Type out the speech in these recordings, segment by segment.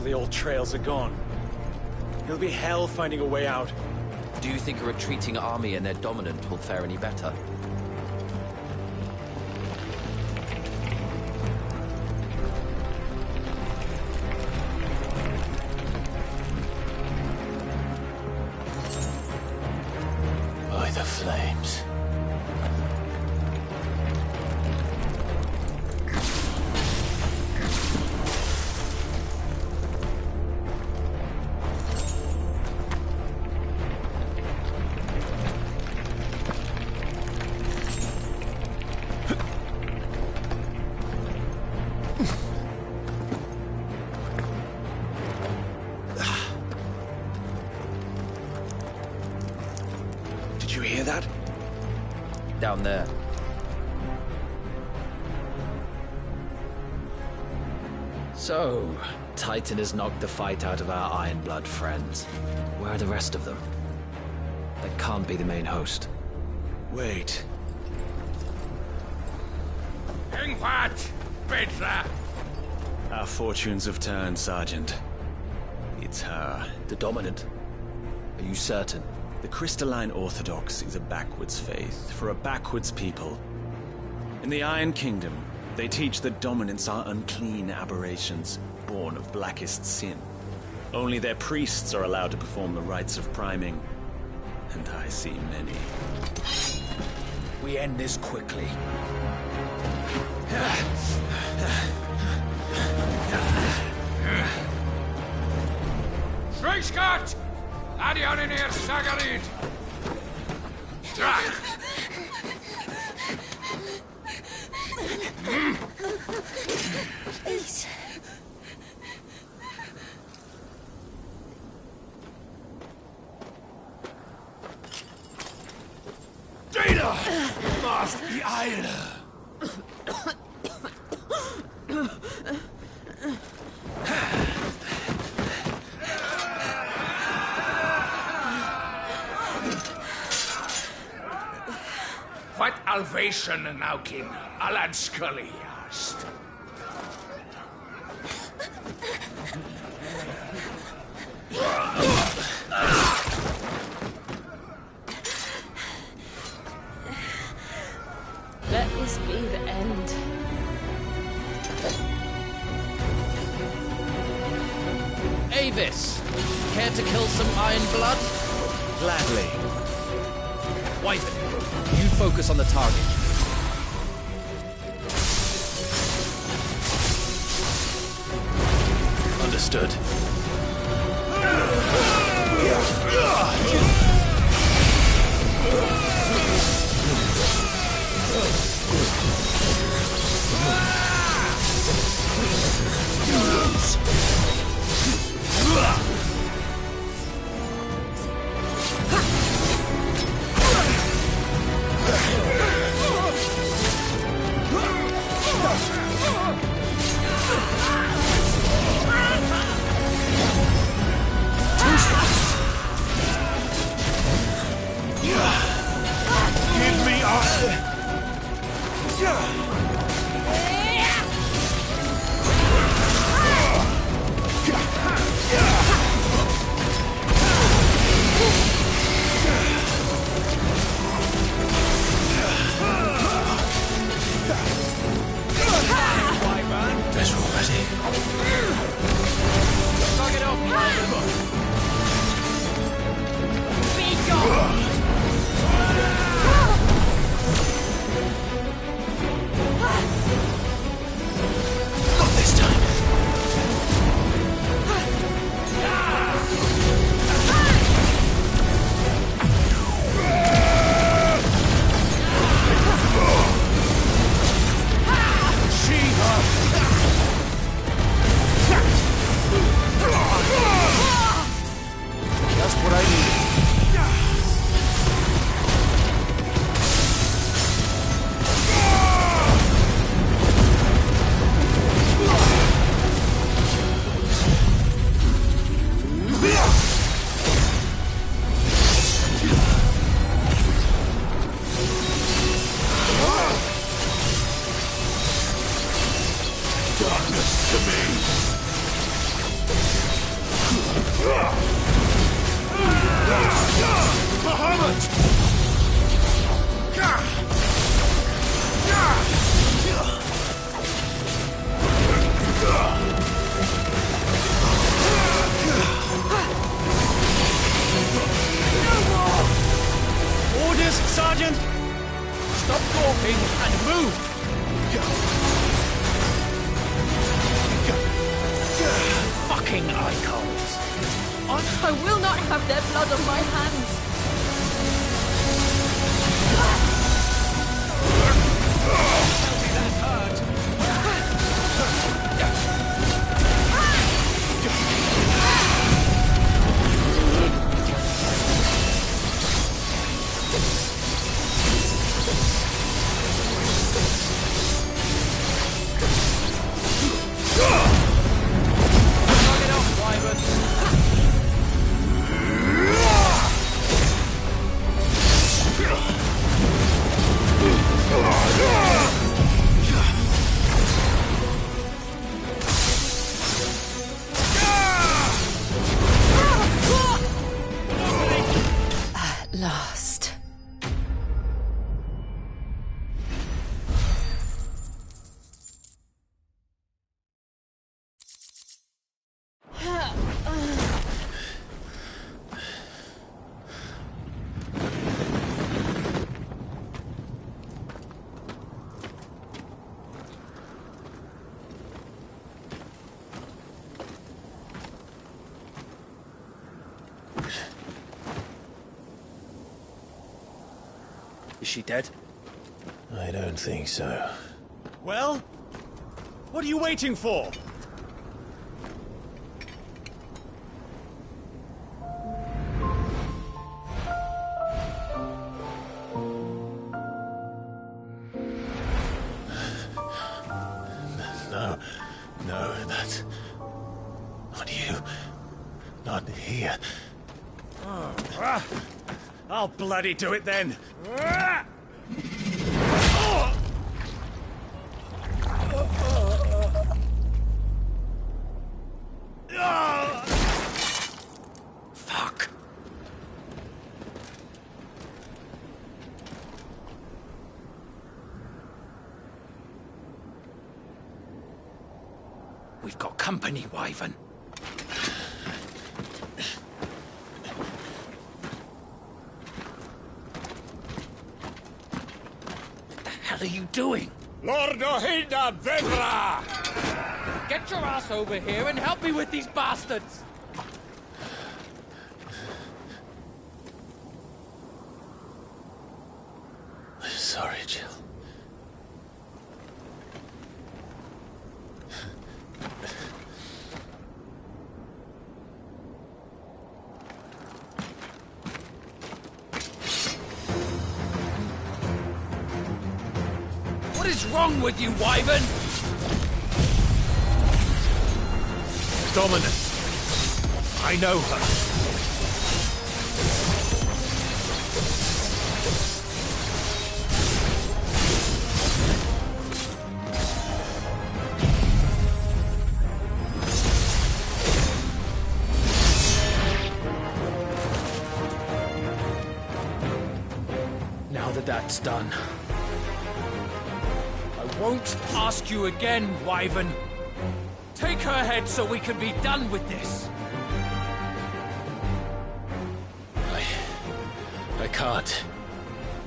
the old trails are gone. It'll be hell finding a way out. Do you think a retreating army and their dominant will fare any better? By the flames. Did you hear that? Down there. So, Titan has knocked the fight out of our Ironblood friends. Where are the rest of them? That can't be the main host. Wait. Ffxvi! Petra! Our fortunes have turned, Sergeant. It's her. The Dominant? Are you certain? The Crystalline Orthodox is a backwards faith for a backwards people. In the Iron Kingdom, they teach that dominants are unclean aberrations, born of blackest sin. Only their priests are allowed to perform the rites of priming, and I see many. We end this quickly. Schweigskart! Adion in hier, Sagarid! Drach! Please. Data! Must be Eile! What Alvation Naukin, Alad Scully asked. Let this be the end. Avis! Care to kill some Ironblood? Gladly. Wyvern, you focus on the target. Understood. Give me Better already. Knock it off! Be gone! think and move! Fucking icons! I will not have their blood on my hands. Last. Is she dead? I don't think so. Well? What are you waiting for? No, that's... Not you. Not here. I'll bloody do it then. Fuck. We've got company, Wyvern. What the hell are you doing? Lord Ohilda Vedra! Get your ass over here and help me with these bastards! Sorry, Jill. What is wrong with you, Wyvern? Dominant. I know her. Now that that's done, I won't ask you again, Wyvern. Take her head so we can be done with this. I can't.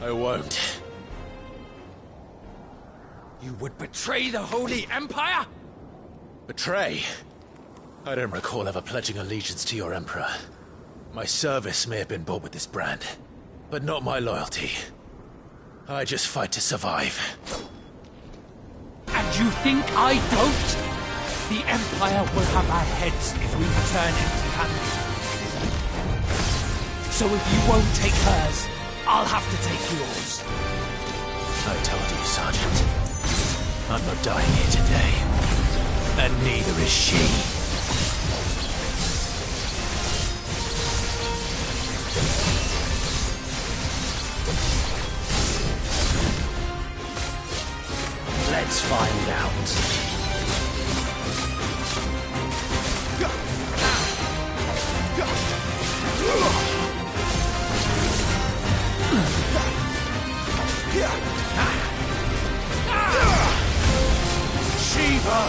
I won't. You would betray the Holy Empire? Betray? I don't recall ever pledging allegiance to your Emperor. My service may have been bought with this brand, but not my loyalty. I just fight to survive. And you think I don't? The Empire will have our heads if we return empty-handed. So if you won't take hers, I'll have to take yours. I told you, Sergeant. I'm not dying here today. And neither is she. Let's find out. Shiva!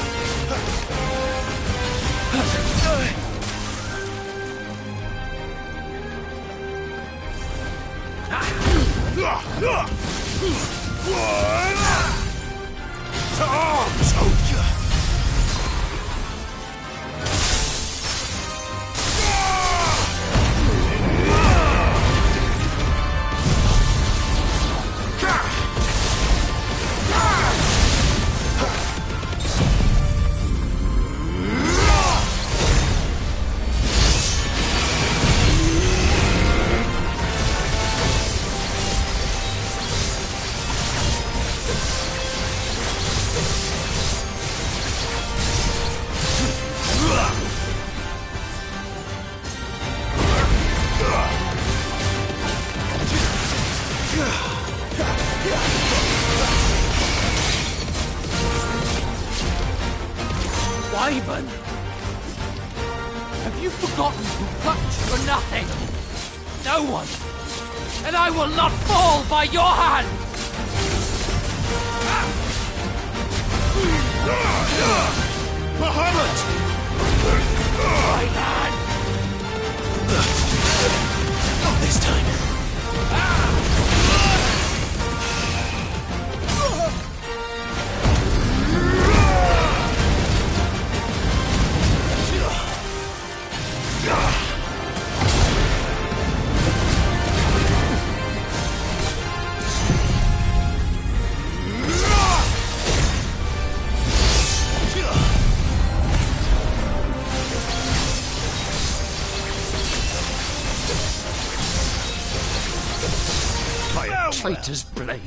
Soldier! Wyvern! Have you forgotten who plucked you for nothing? No one! And I will not fall by your hand! Bahamut! My hand! Not this time. Traitor's blade!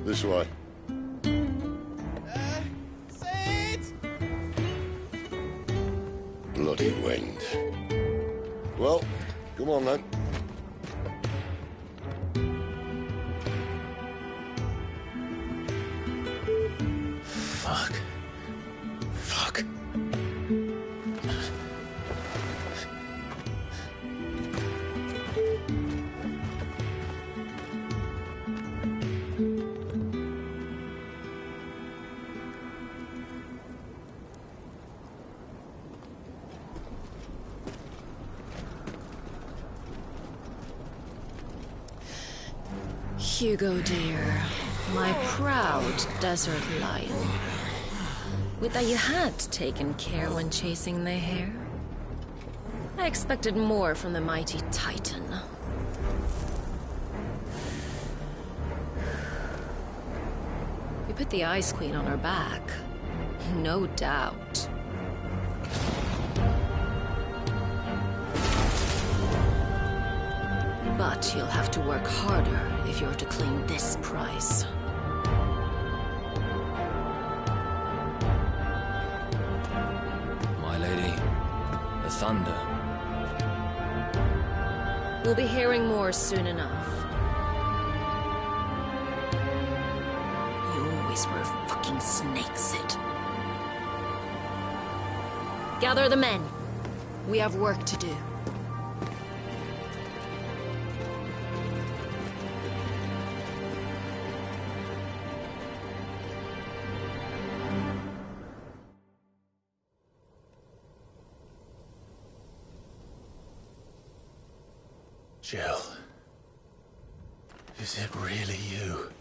This way. Bloody wind. Well, come on then. Fuck. Fuck. Hugo, dear, my proud desert lion. Would that you had taken care when chasing the hare? I expected more from the mighty Titan. We put the Ice Queen on her back, no doubt. But you'll have to work harder if you're to claim this prize. My lady, the thunder. We'll be hearing more soon enough. You always were a fucking snake, Sid. Gather the men. We have work to do. Jill. Is it really you?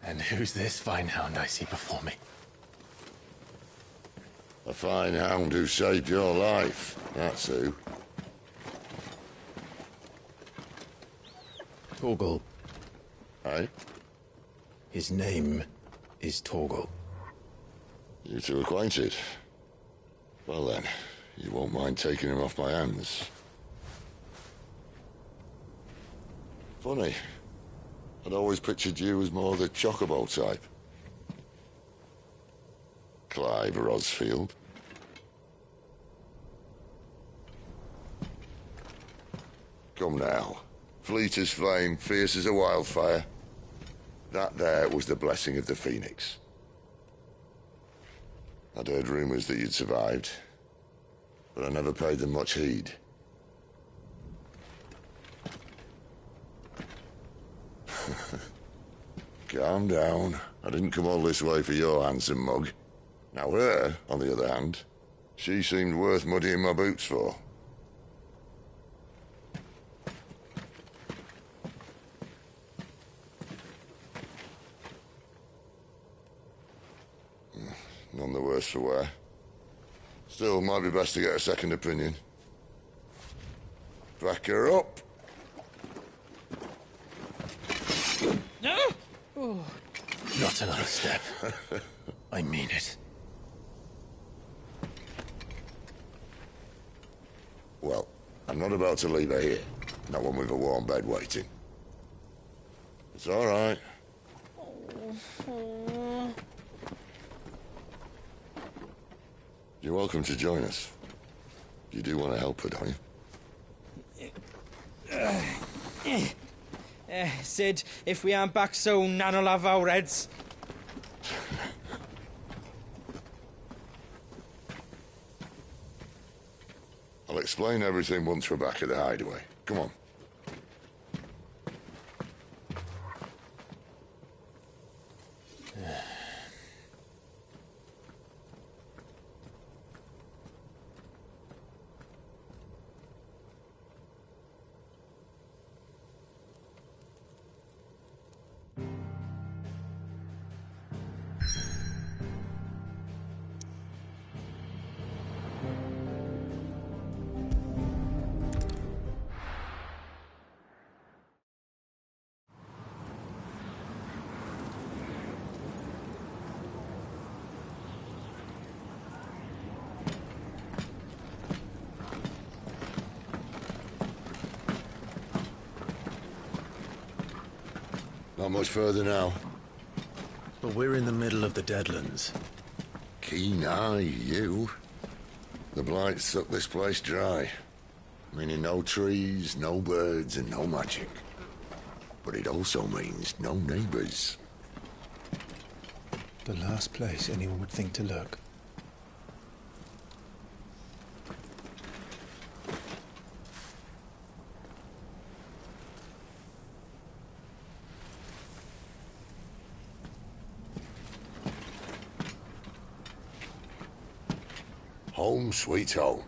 And who's this fine hound I see before me? A fine hound who saved your life, that's who. Torgal. Eh? His name is Torgal. You two acquainted? Well then, you won't mind taking him off my hands. Funny. I'd always pictured you as more the chocobo type. Clive Rosfield. Come now. Fleet as flame, fierce as a wildfire. That there was the blessing of the Phoenix. I'd heard rumors that you'd survived, but I never paid them much heed. Calm down. I didn't come all this way for your handsome mug. Now her, on the other hand, she seemed worth muddying my boots for. None the worse for wear. Still, might be best to get a second opinion. Back her up. No? Oh. Not another step. I mean it. Well, I'm not about to leave her here. Not one with a warm bed waiting. It's all right. You're welcome to join us. You do want to help her, don't you? Sid, if we aren't back soon, Nan'll have our heads. I'll explain everything once we're back at the hideaway. Come on. Not much further now. But we're in the middle of the Deadlands. Keen eye, you. The blight sucked this place dry. Meaning no trees, no birds, and no magic. But it also means no neighbors. The last place anyone would think to look. Home sweet home.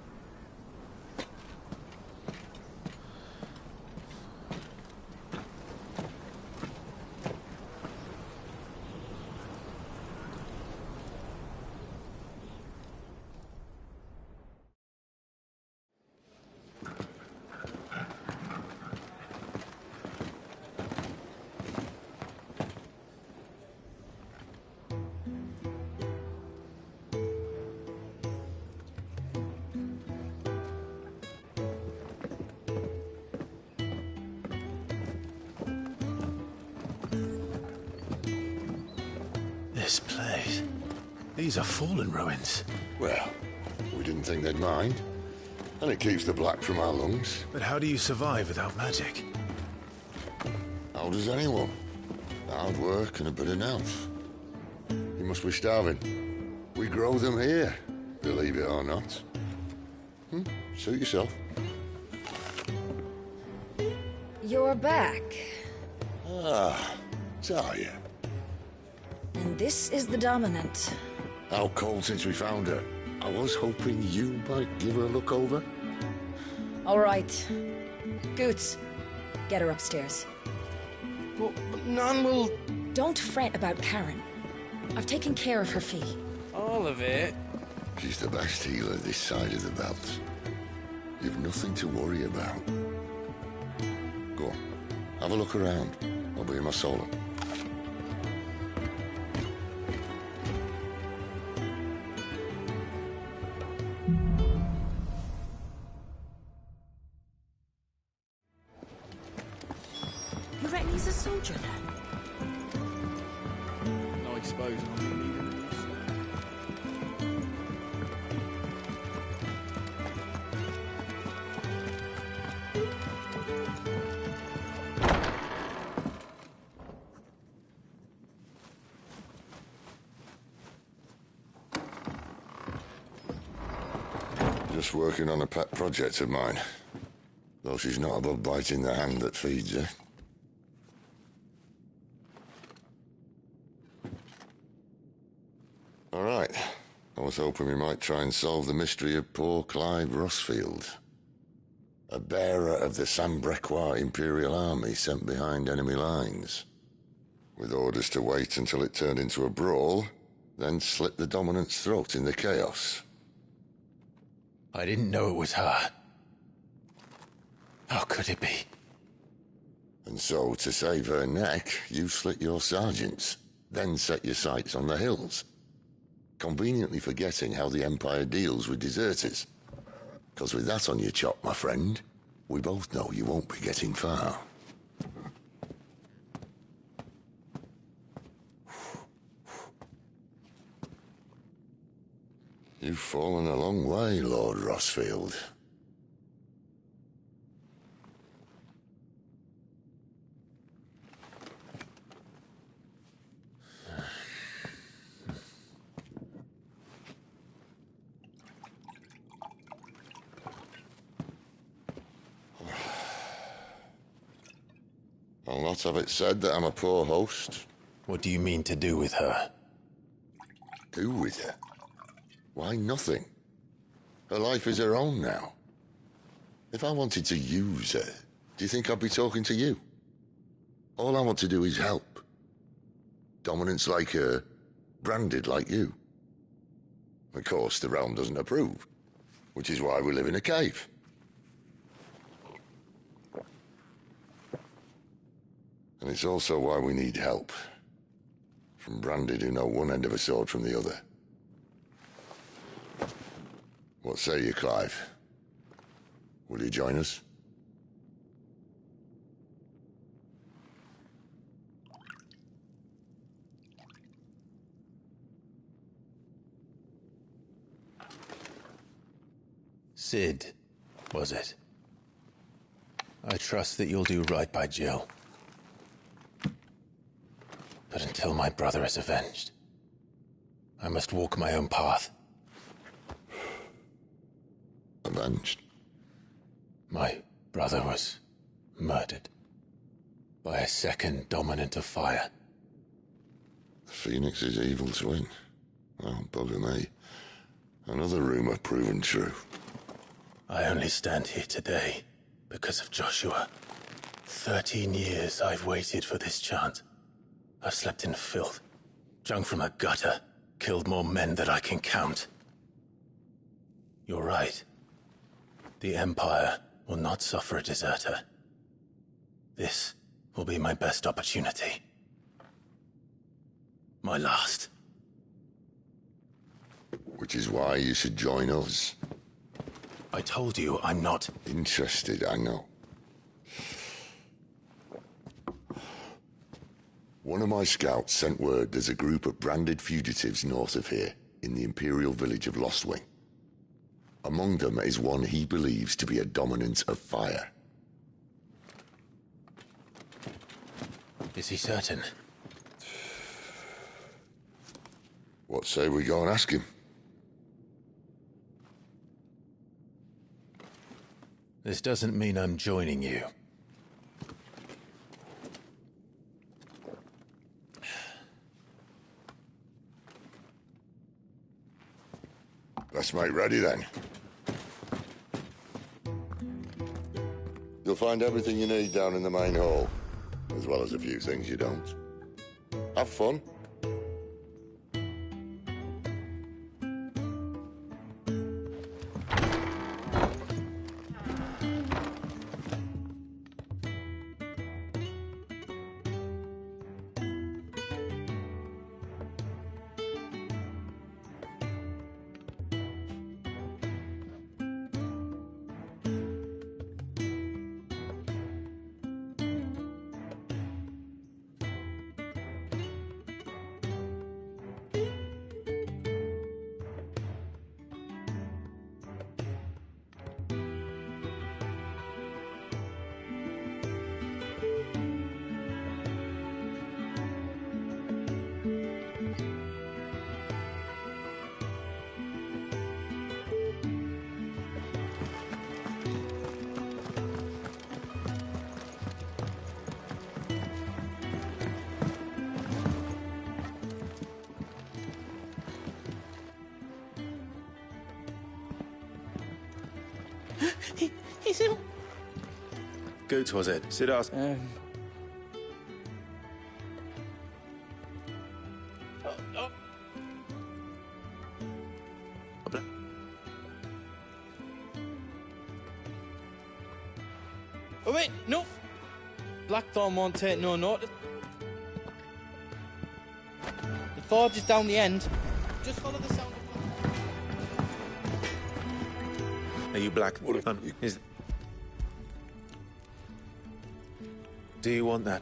This place. These are fallen ruins. Well, we didn't think they'd mind. And it keeps the black from our lungs. But how do you survive without magic? How does anyone? Hard work and a bit of nerve. You must be starving. We grow them here, believe it or not. Suit yourself. You're back. Ah, Talia. And this is the Dominant. Out cold since we found her. I was hoping you might give her a look over. All right. Goots, get her upstairs. But none will... Don't fret about Karen. I've taken care of her fee. All of it? She's the best healer this side of the belt. You've nothing to worry about. Go on, have a look around. I'll be in my solo. You reckon he's a soldier then? I suppose I'm in need of this. Just working on a pet project of mine. Though she's not above biting the hand that feeds her. All right. I was hoping we might try and solve the mystery of poor Clive Rossfield. A bearer of the Sambrequois Imperial Army sent behind enemy lines. With orders to wait until it turned into a brawl, then slit the Dominant's throat in the chaos. I didn't know it was her. How could it be? And so, to save her neck, you slit your sergeants, then set your sights on the hills. Conveniently forgetting how the Empire deals with deserters. Because with that on your chop, my friend, we both know you won't be getting far. You've fallen a long way, Lord Rossfield. I'll not have it said that I'm a poor host. What do you mean to do with her? Do with her? Why, nothing. Her life is her own now. If I wanted to use her, do you think I'd be talking to you? All I want to do is help. Dominants like her, branded like you. Of course, the realm doesn't approve, which is why we live in a cave. And it's also why we need help. From branded who know one end of a sword from the other. What say you, Clive? Will you join us? Sid, was it? I trust that you'll do right by Jill. But until my brother is avenged, I must walk my own path. Avenged? My brother was murdered by a second Dominant of Fire. The Phoenix's evil twin. Well, bugger me. Another rumor proven true. I only stand here today because of Joshua. 13 years I've waited for this chance. I've slept in filth, drunk from a gutter, killed more men than I can count. You're right. The Empire will not suffer a deserter. This will be my best opportunity. My last. Which is why you should join us. I told you I'm not interested, I know. One of my scouts sent word there's a group of branded fugitives north of here, in the Imperial village of Lostwing. Among them is one he believes to be a Dominant of Fire. Is he certain? What say we go and ask him? This doesn't mean I'm joining you. Messmate ready then. You'll find everything you need down in the main hall, as well as a few things you don't. Have fun. He's ill. Goats, was it? Sit down. Oh wait, no. Blackthorn won't take no notice. The forge is down the end. Just follow the sound of... Are you black? Is... Do you want that?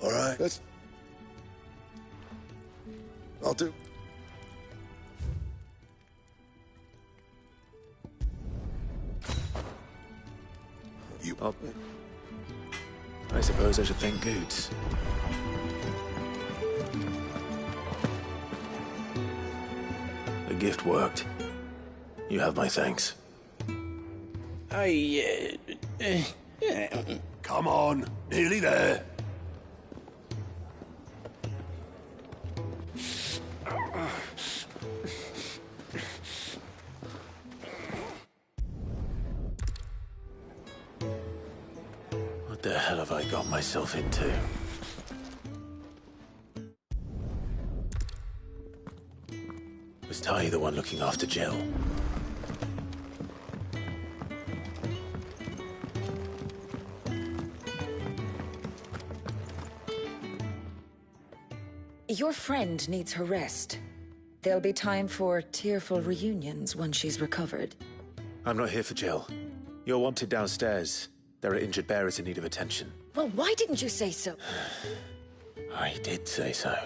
All right, let's... I'll do... You... Oh. I suppose I should thank Goods. The gift worked. You have my thanks. Come on, nearly there. What the hell have I got myself into? Was Ty the one looking after Jill? Your friend needs her rest. There'll be time for tearful reunions once she's recovered. I'm not here for Jill. You're wanted downstairs. There are injured bearers in need of attention. Well, why didn't you say so? I did say so.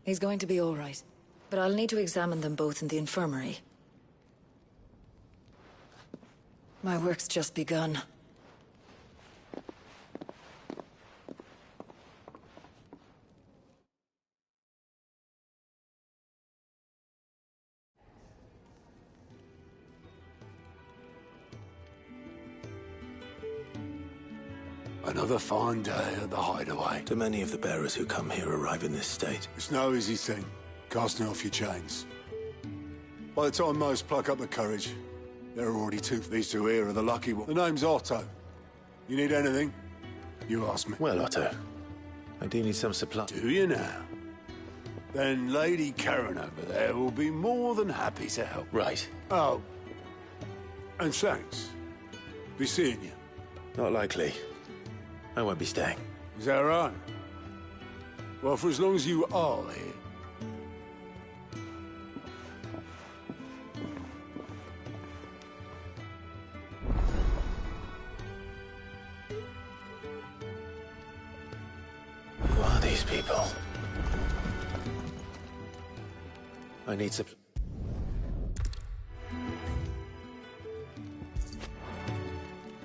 He's going to be all right. But I'll need to examine them both in the infirmary. My work's just begun. Another fine day at the hideaway. Do many of the bearers who come here arrive in this state? It's no easy thing, casting off your chains. By the time most pluck up the courage, there are already two. These two here are the lucky ones. The name's Otto. You need anything? You ask me. Well, Otto, I do need some supply. Do you now? Then Lady Karen over there will be more than happy to help. Right. Oh. And thanks. Be seeing you. Not likely. I won't be staying. Is that right? Well, for as long as you are here. Who are these people? I need some...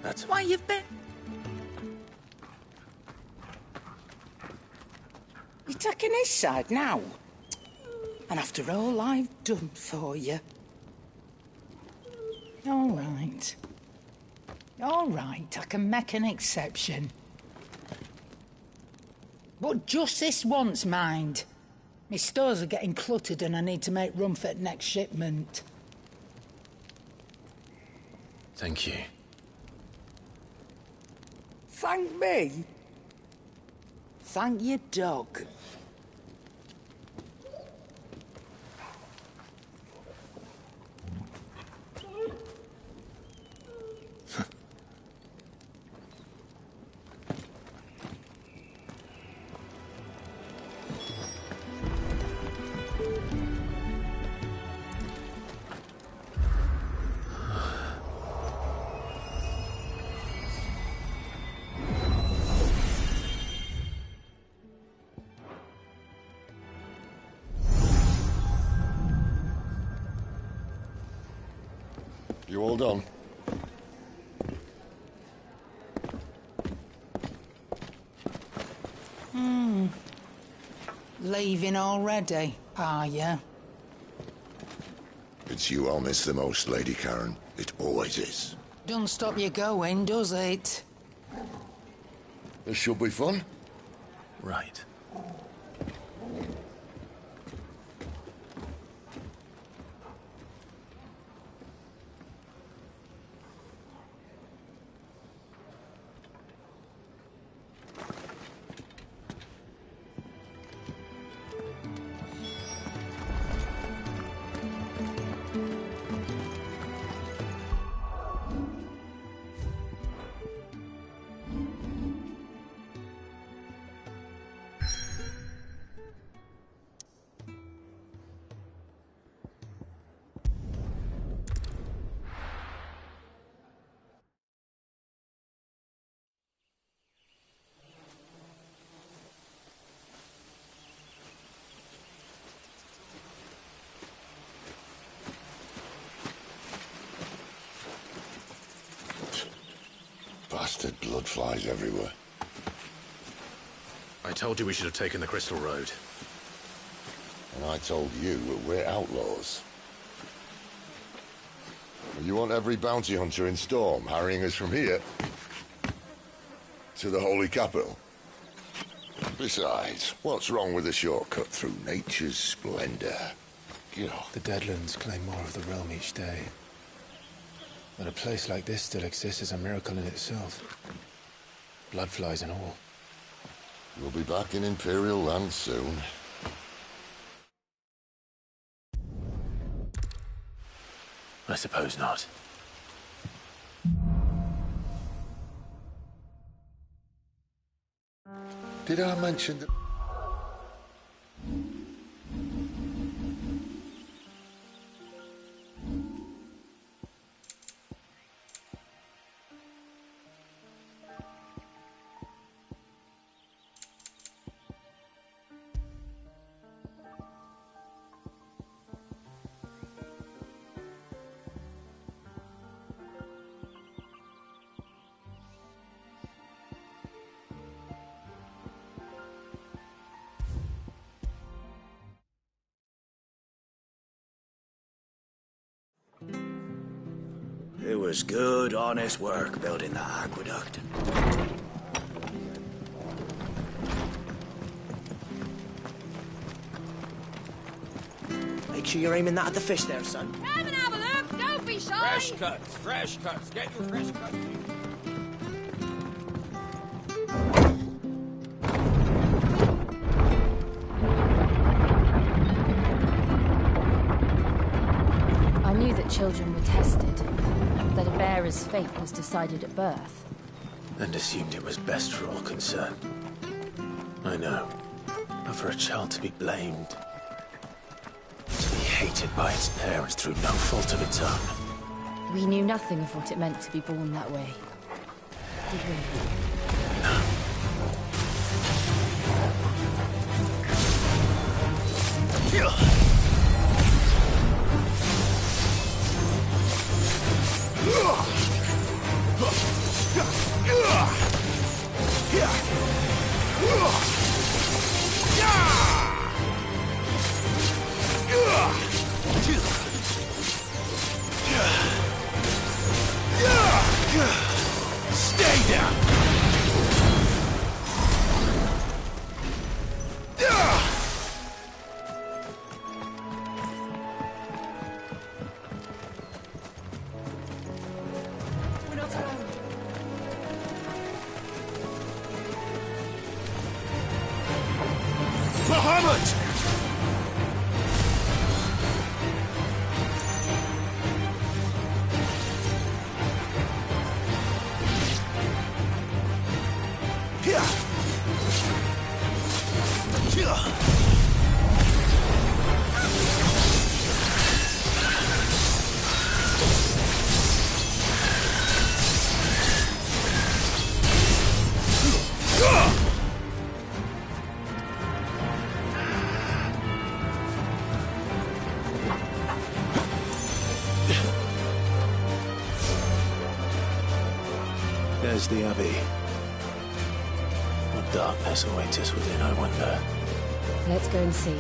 That's why you've been... You're taking his side now? And after all I've done for you? All right. All right, I can make an exception. But just this once, mind. My stores are getting cluttered and I need to make room for the next shipment. Thank you. Thank me? Thank your dog. You all done? Leaving already, are you? It's you I'll miss the most, Lady Karen. It always is. Don't stop you going, does it? This should be fun. Right. Bastard blood flies everywhere. I told you we should have taken the Crystal Road. And I told you that we're outlaws. You want every bounty hunter in Storm harrying us from here to the Holy Capital? Besides, what's wrong with a shortcut through nature's splendor? The Deadlands claim more of the realm each day. That a place like this still exists is a miracle in itself. Bloodflies and all. We'll be back in Imperial land soon. I suppose not. Did I mention that... It was good, honest work building that aqueduct. Make sure you're aiming that at the fish there, son. Come and have a look, don't be shy! Fresh cuts, fresh cuts. Get your fresh cuts. I knew that children were tested, that a bearer's fate was decided at birth. And assumed it was best for all concerned. I know. But for a child to be blamed, to be hated by its parents through no fault of its own. We knew nothing of what it meant to be born that way, did we? Yeah! Bahamut! There's the Abbey. What darkness awaits us within, I wonder. Let's go and see.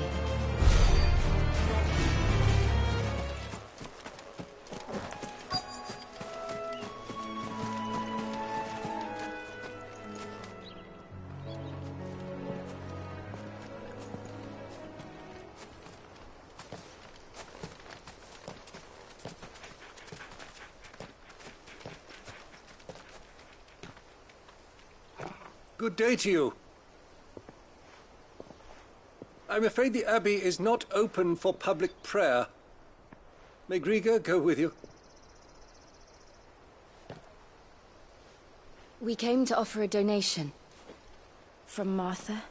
Good day to you. I'm afraid the Abbey is not open for public prayer. May Griga go with you? We came to offer a donation. From Martha.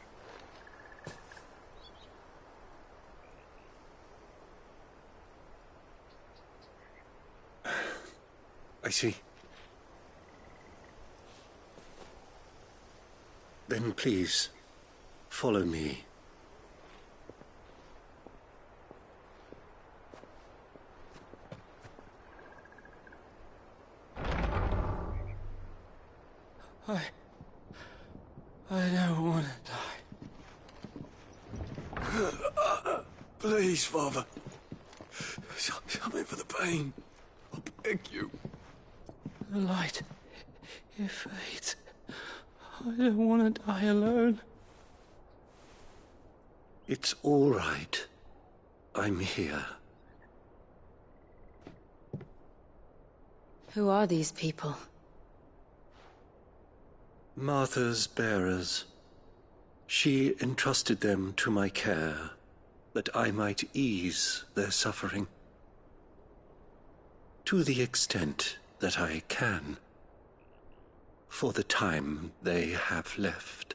I see. Then please, follow me. I don't want to die. Please, Father. Shut me for the pain. I beg you. The light, it fades. I don't want to die alone. It's all right. I'm here. Who are these people? Martha's bearers. She entrusted them to my care, that I might ease their suffering. To the extent that I can, for the time they have left.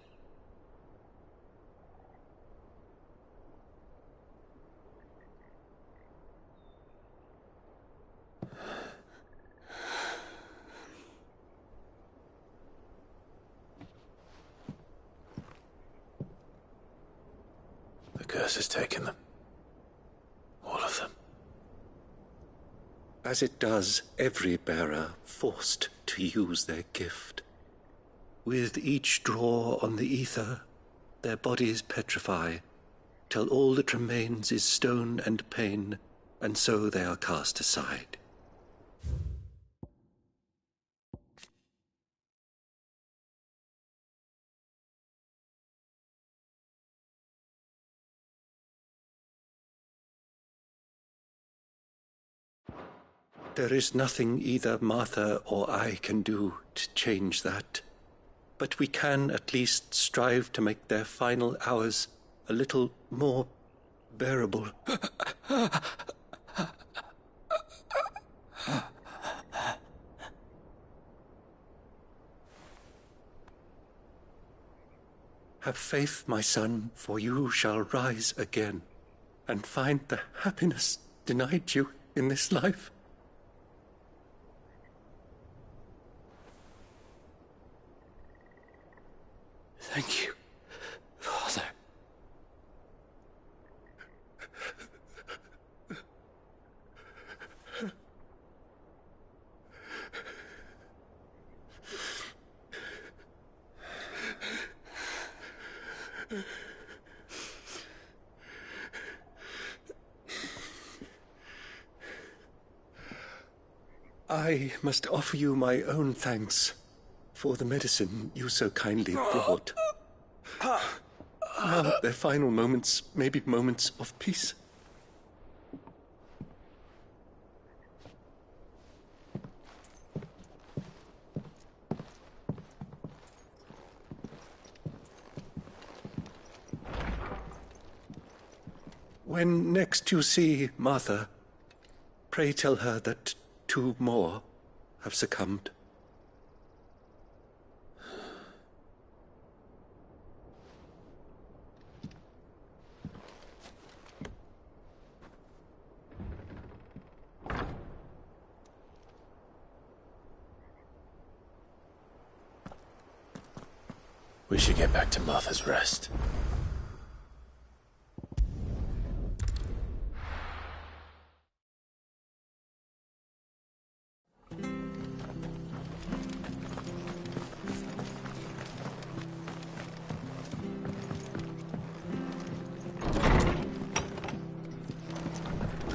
The curse has taken them. All of them. As it does every bearer forced to use their gift. With each draw on the ether, their bodies petrify, till all that remains is stone and pain, and so they are cast aside. There is nothing either Martha or I can do to change that. But we can at least strive to make their final hours a little more bearable. Have faith, my son, for you shall rise again and find the happiness denied you in this life. Thank you, Father. I must offer you my own thanks for the medicine you so kindly brought. Now their final moments may be moments of peace. When next you see Martha, pray tell her that 2 more have succumbed. We should get back to Martha's Rest.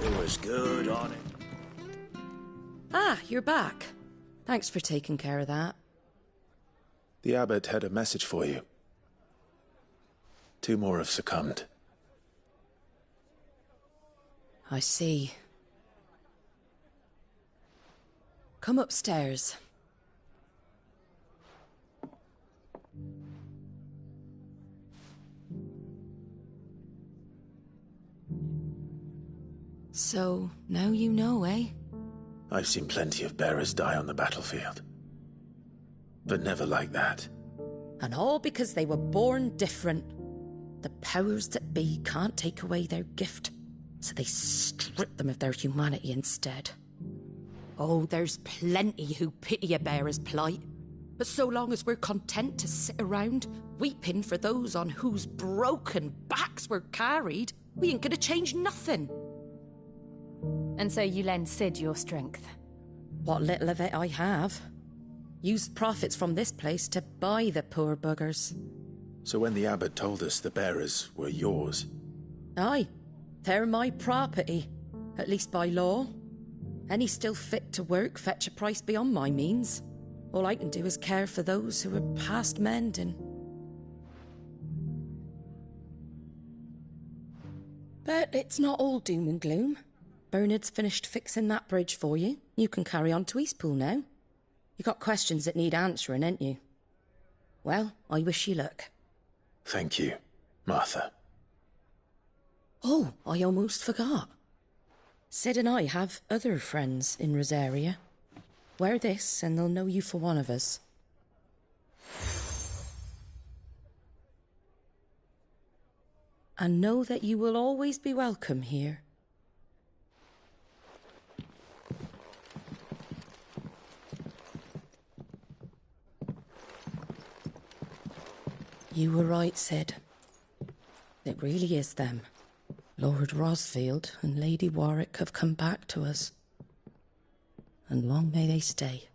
It was good on it. Ah, you're back. Thanks for taking care of that. The abbot had a message for you. 2 more have succumbed. I see. Come upstairs. So, now you know, eh? I've seen plenty of bearers die on the battlefield. But never like that. And all because they were born different. The powers that be can't take away their gift, so they strip them of their humanity instead. Oh, there's plenty who pity a bearer's plight. But so long as we're content to sit around, weeping for those on whose broken backs we're carried, we ain't gonna change nothing. And so you lend Sid your strength? What little of it I have. Used profits from this place to buy the poor buggers. So when the abbot told us the bearers were yours... Aye, they're my property, at least by law. Any still fit to work fetch a price beyond my means. All I can do is care for those who are past mending. But it's not all doom and gloom. Bernard's finished fixing that bridge for you. You can carry on to Eastpool now. You got questions that need answering, ain't you? Well, I wish you luck. Thank you, Martha. Oh, I almost forgot. Sid and I have other friends in Rosaria. Wear this and they'll know you for one of us. And know that you will always be welcome here. You were right, Sid. It really is them. Lord Rosfield and Lady Warwick have come back to us. And long may they stay.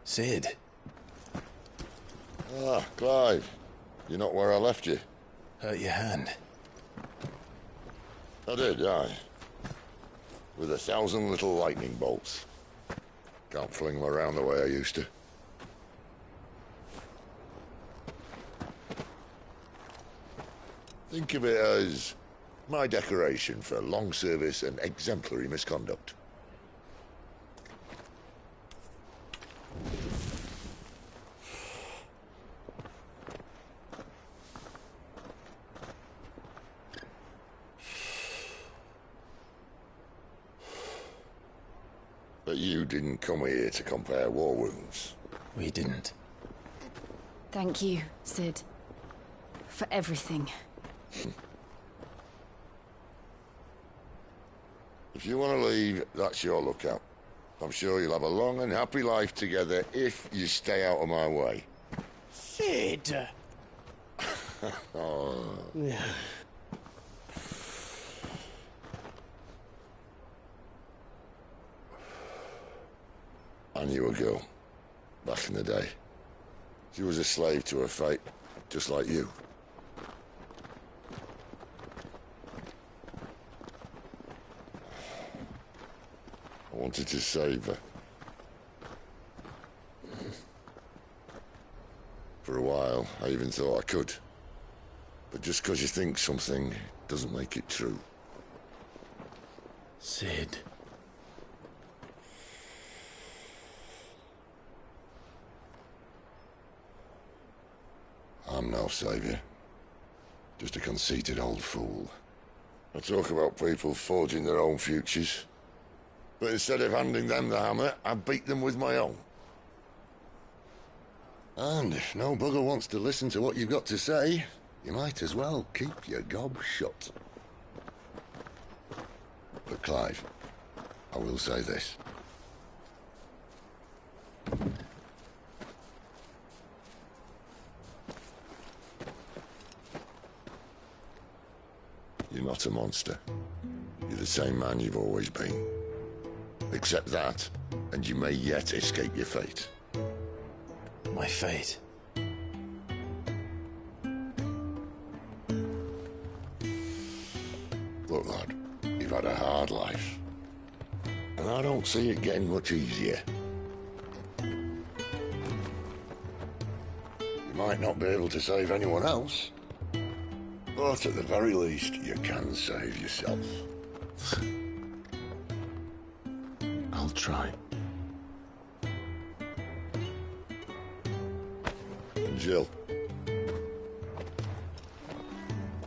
Sid. Ah, Clive. You're not where I left you. Hurt your hand. I did, aye. With 1,000 little lightning bolts. Can't fling them around the way I used to. Think of it as my decoration for long service and exemplary misconduct. But you didn't come here to compare war wounds. We didn't. Thank you, Sid. For everything. If you want to leave, that's your lookout. I'm sure you'll have a long and happy life together if you stay out of my way. Sid! Oh. I knew a girl, back in the day. She was a slave to her fate, just like you. wanted to save her. For a while, I even thought I could. But just because you think something doesn't make it true. Sid. I'm no saviour. Just a conceited old fool. I talk about people forging their own futures. But instead of handing them the hammer, I beat them with my own. And if no bugger wants to listen to what you've got to say, you might as well keep your gob shut. But Clive, I will say this. You're not a monster. You're the same man you've always been. Accept that, and you may yet escape your fate. My fate? Look, lad, you've had a hard life. And I don't see it getting much easier. You might not be able to save anyone else, but at the very least, you can save yourself. I'll try. And Jill,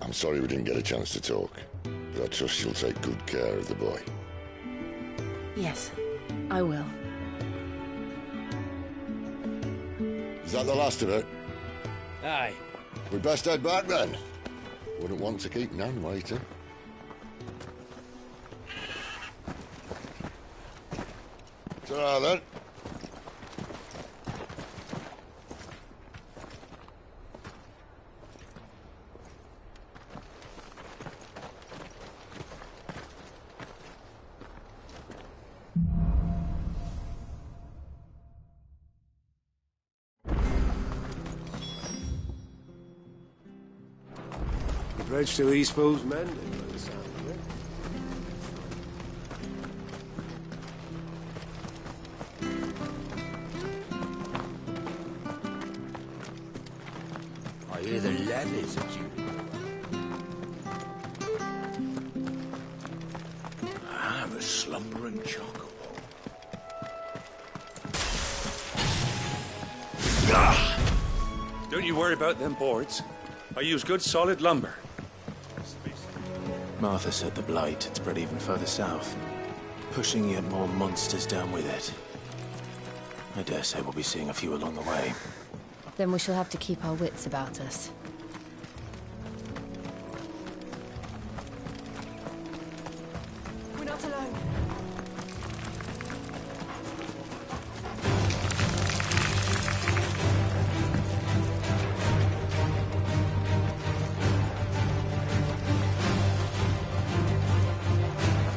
I'm sorry we didn't get a chance to talk, but I trust you'll take good care of the boy. Yes, I will. Is that the last of it? Aye. We'd best head back then. Wouldn't want to keep Nan waiting. Ta-ra then. The bridge to Eastfall's mending, by the sound of it. I hear the levies are due. I'm a slumbering chocobo. Don't you worry about them boards. I use good solid lumber. Martha said the blight had spread even further south, pushing yet more monsters down with it. I dare say we'll be seeing a few along the way. Then we shall have to keep our wits about us. We're not alone.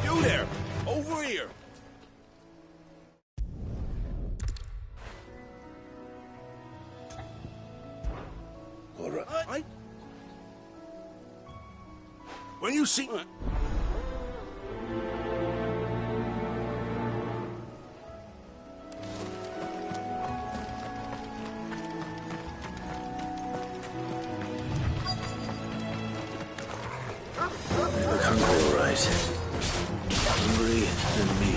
You there! Over here! All right. When you see... You look hungry, all right. Hungry than me.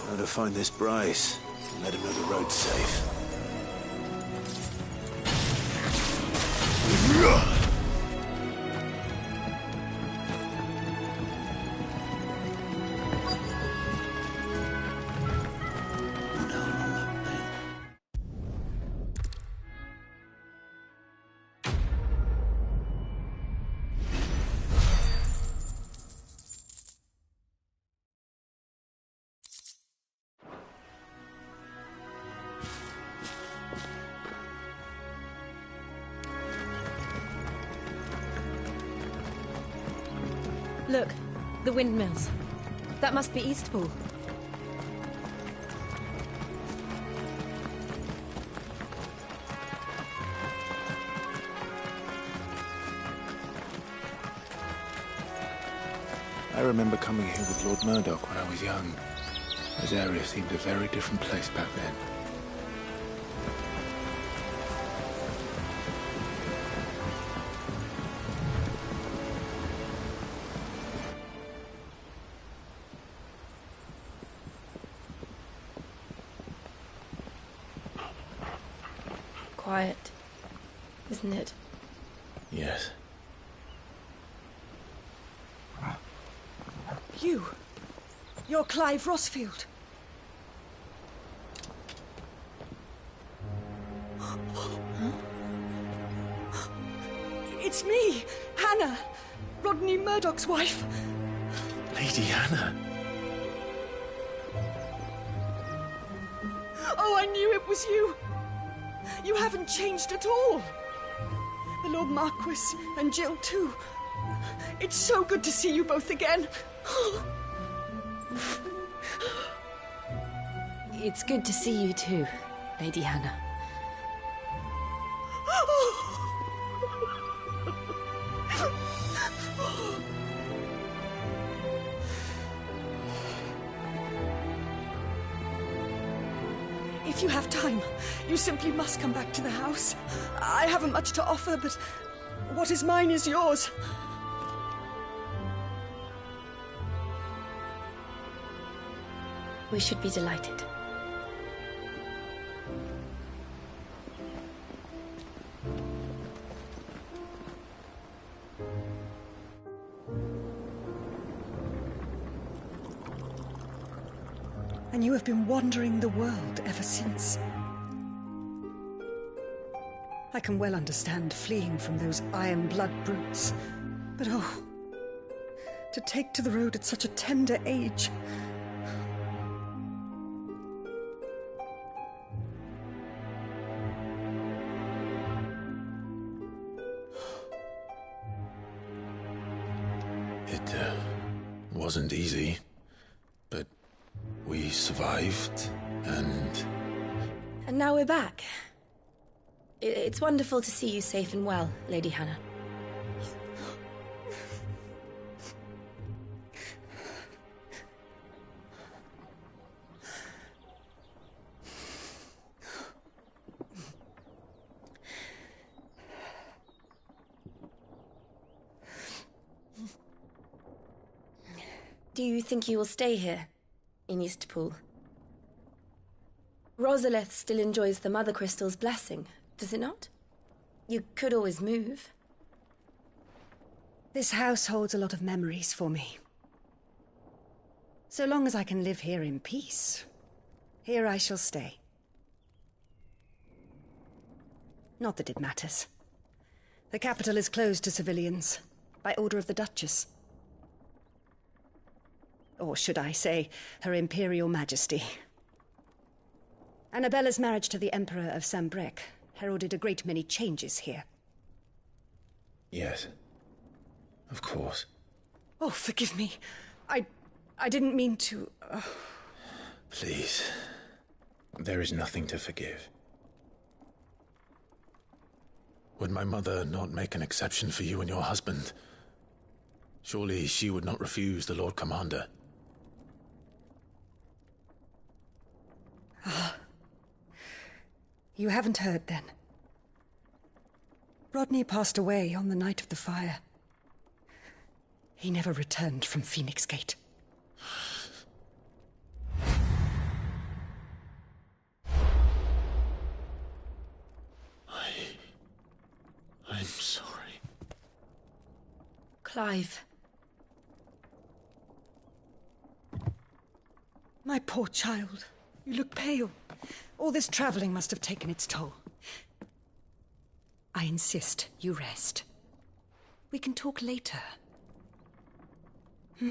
How to find this Bryce and let him know the road's safe. Look, the windmills. That must be Eastpool. I remember coming here with Lord Murdoch when I was young. This area seemed a very different place back then. Quiet, isn't it? Yes. You're Clive Rossfield. It's me, Hannah, Rodney Murdoch's wife. Lady Hannah. Oh, I knew it was you. You haven't changed at all. The Lord Marquis and Jill too. It's so good to see you both again. It's good to see you too, Lady Hannah. If you have time, you simply must come back to the house. I haven't much to offer, but what is mine is yours. We should be delighted. And you have been wandering the world ever since. I can well understand fleeing from those iron blood brutes. But oh, to take to the road at such a tender age. It wasn't easy, but we survived, and... And now we're back. It's wonderful to see you safe and well, Lady Hannah. Do you think you will stay here, in Eastpool? Rosalith still enjoys the Mother Crystal's blessing, does it not? You could always move. This house holds a lot of memories for me. So long as I can live here in peace, here I shall stay. Not that it matters. The capital is closed to civilians, by order of the Duchess. Or should I say, Her Imperial Majesty. Annabella's marriage to the Emperor of Sambrec heralded a great many changes here. Yes. Of course. Oh, forgive me. I didn't mean to... Please. There is nothing to forgive. Would my mother not make an exception for you and your husband? Surely she would not refuse the Lord Commander. Ah. You haven't heard, then. Rodney passed away on the night of the fire. He never returned from Phoenix Gate. I'm sorry. Clive. My poor child. You look pale. All this traveling must have taken its toll. I insist you rest. We can talk later. Hmm?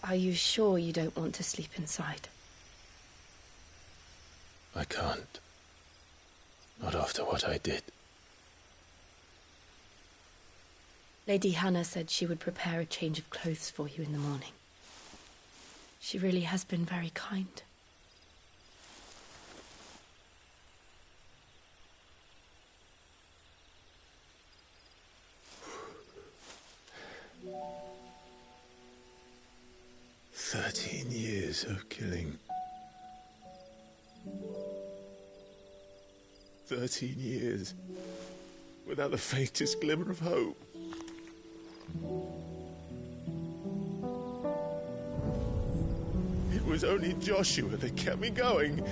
Are you sure you don't want to sleep inside? I can't. Not after what I did. Lady Hannah said she would prepare a change of clothes for you in the morning. She really has been very kind. Years of killing. 13 years without the faintest glimmer of hope. It was only Joshua that kept me going.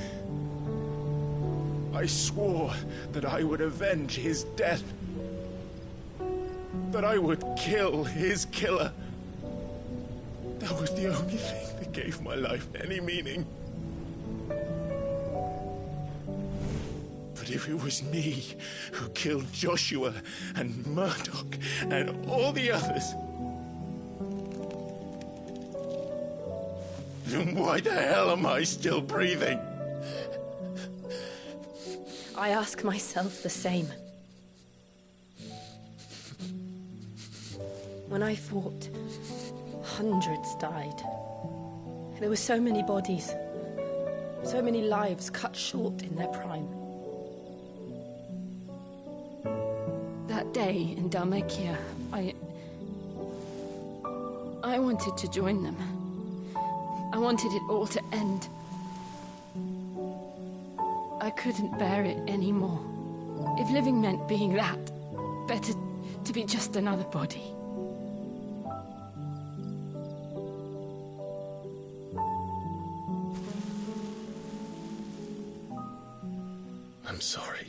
I swore that I would avenge his death. That I would kill his killer. That was the only thing that gave my life any meaning. But if it was me who killed Joshua and Murdoch and all the others, then why the hell am I still breathing? I ask myself the same. When I fought, hundreds died. There were so many bodies, so many lives cut short in their prime. That day in Dalmacia, I wanted to join them. I wanted it all to end. I couldn't bear it anymore. If living meant being that, better to be just another body. I'm sorry.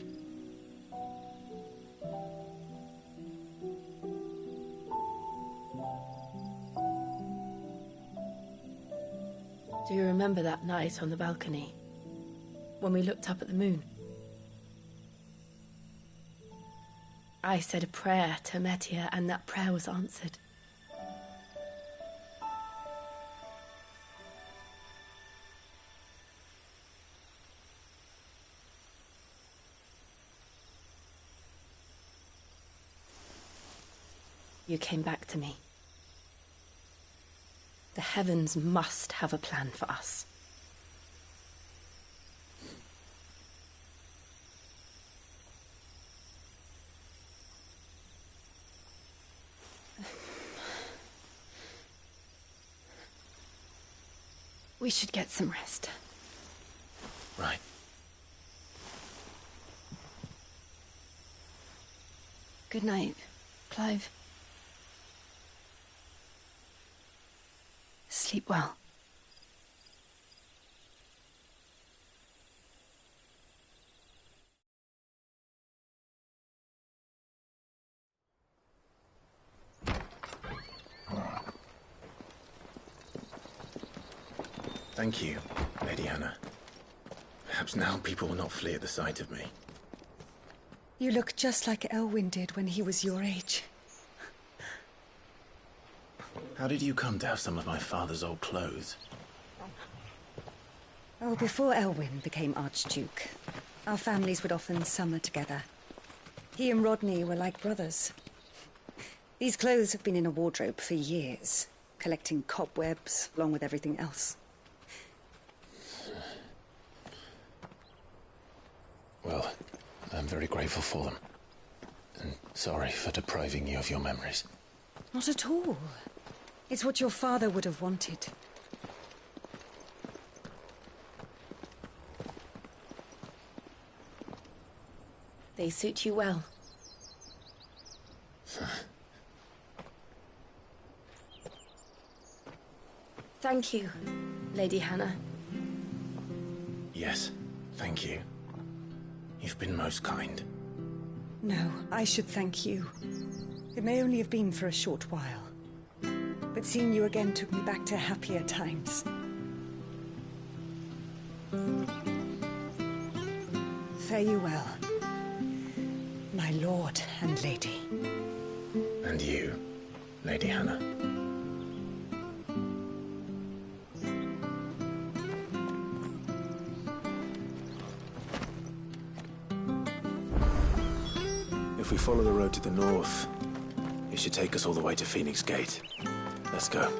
Do you remember that night on the balcony, when we looked up at the moon? I said a prayer to Metia, and that prayer was answered. You came back to me. The heavens must have a plan for us. We should get some rest. Right. Good night, Clive. Sleep well. Thank you, Lady Hannah. Perhaps now people will not flee at the sight of me. You look just like Elwyn did when he was your age. How did you come to have some of my father's old clothes? Oh, before Elwyn became Archduke, our families would often summer together. He and Rodney were like brothers. These clothes have been in a wardrobe for years, collecting cobwebs along with everything else. Well, I'm very grateful for them. And sorry for depriving you of your memories. Not at all. It's what your father would have wanted. They suit you well. Thank you, Lady Hannah. Yes, thank you. You've been most kind. No, I should thank you. It may only have been for a short while, but seeing you again took me back to happier times. Fare you well, my lord and lady. And you, Lady Hannah. If we follow the road to the north, it should take us all the way to Phoenix Gate. Let's go.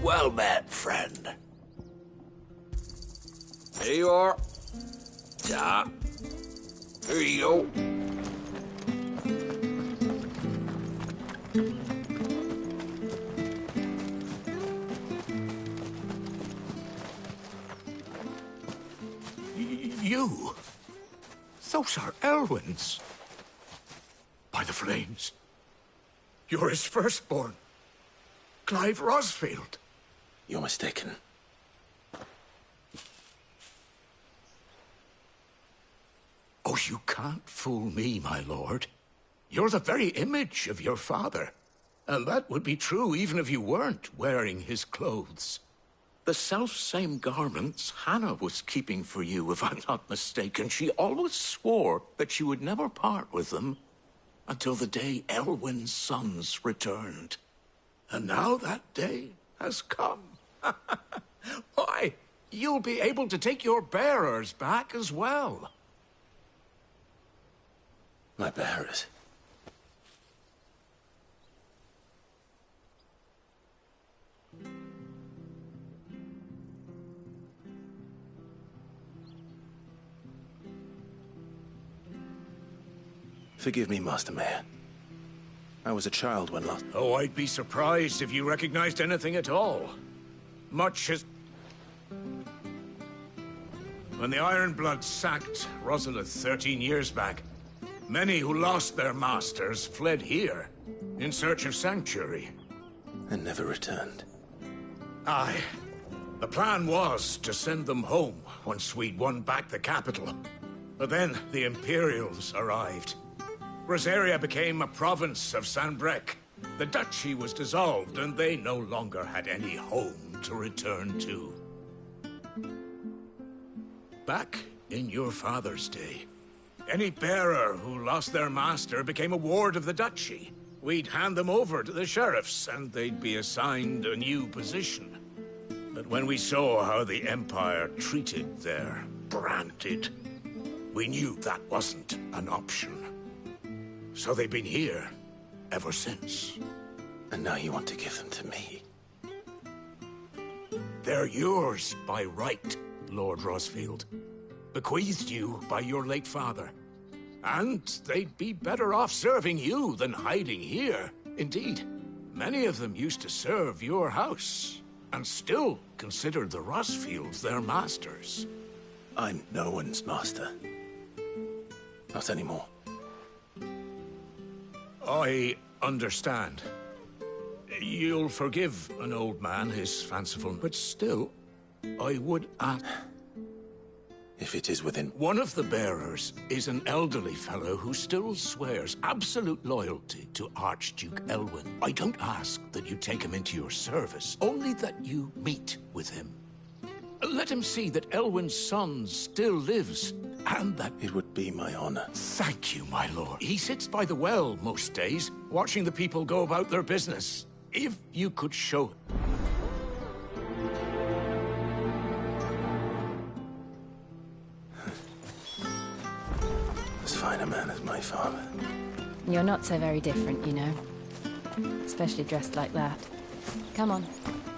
Well met, friend. Here you are. Yeah. Here you go. You? Those are Elwyn's. By the flames. You're his firstborn. Clive Rosfield. You're mistaken. Oh, you can't fool me, my lord. You're the very image of your father. And that would be true even if you weren't wearing his clothes. The self-same garments Hannah was keeping for you, if I'm not mistaken. She always swore that she would never part with them until the day Elwyn's sons returned. And now that day has come. Why, you'll be able to take your bearers back as well. My bearers? Forgive me, Master Mayor. I was a child when last... Oh, I'd be surprised if you recognized anything at all. Much as... When the Ironbloods sacked Rosalith 13 years back, many who lost their masters fled here, in search of sanctuary. And never returned. Aye. The plan was to send them home once we'd won back the capital. But then the Imperials arrived. Rosaria became a province of Sanbreque. The duchy was dissolved, and they no longer had any home to return to. Back in your father's day, any bearer who lost their master became a ward of the duchy. We'd hand them over to the sheriffs, and they'd be assigned a new position. But when we saw how the Empire treated their branded, we knew that wasn't an option. So they've been here ever since. And now you want to give them to me? They're yours by right, Lord Rosfield. Bequeathed you by your late father. And they'd be better off serving you than hiding here. Indeed, many of them used to serve your house, and still considered the Rosfields their masters. I'm no one's master. Not anymore. I understand. You'll forgive an old man his fanciful, but still, I would ask... If it is within... One of the bearers is an elderly fellow who still swears absolute loyalty to Archduke Elwyn. I don't ask that you take him into your service, only that you meet with him. Let him see that Elwyn's son still lives, and that... It would be my honor. Thank you, my lord. He sits by the well most days, watching the people go about their business. If you could show... As fine a man as my father. You're not so very different, you know. Especially dressed like that. Come on,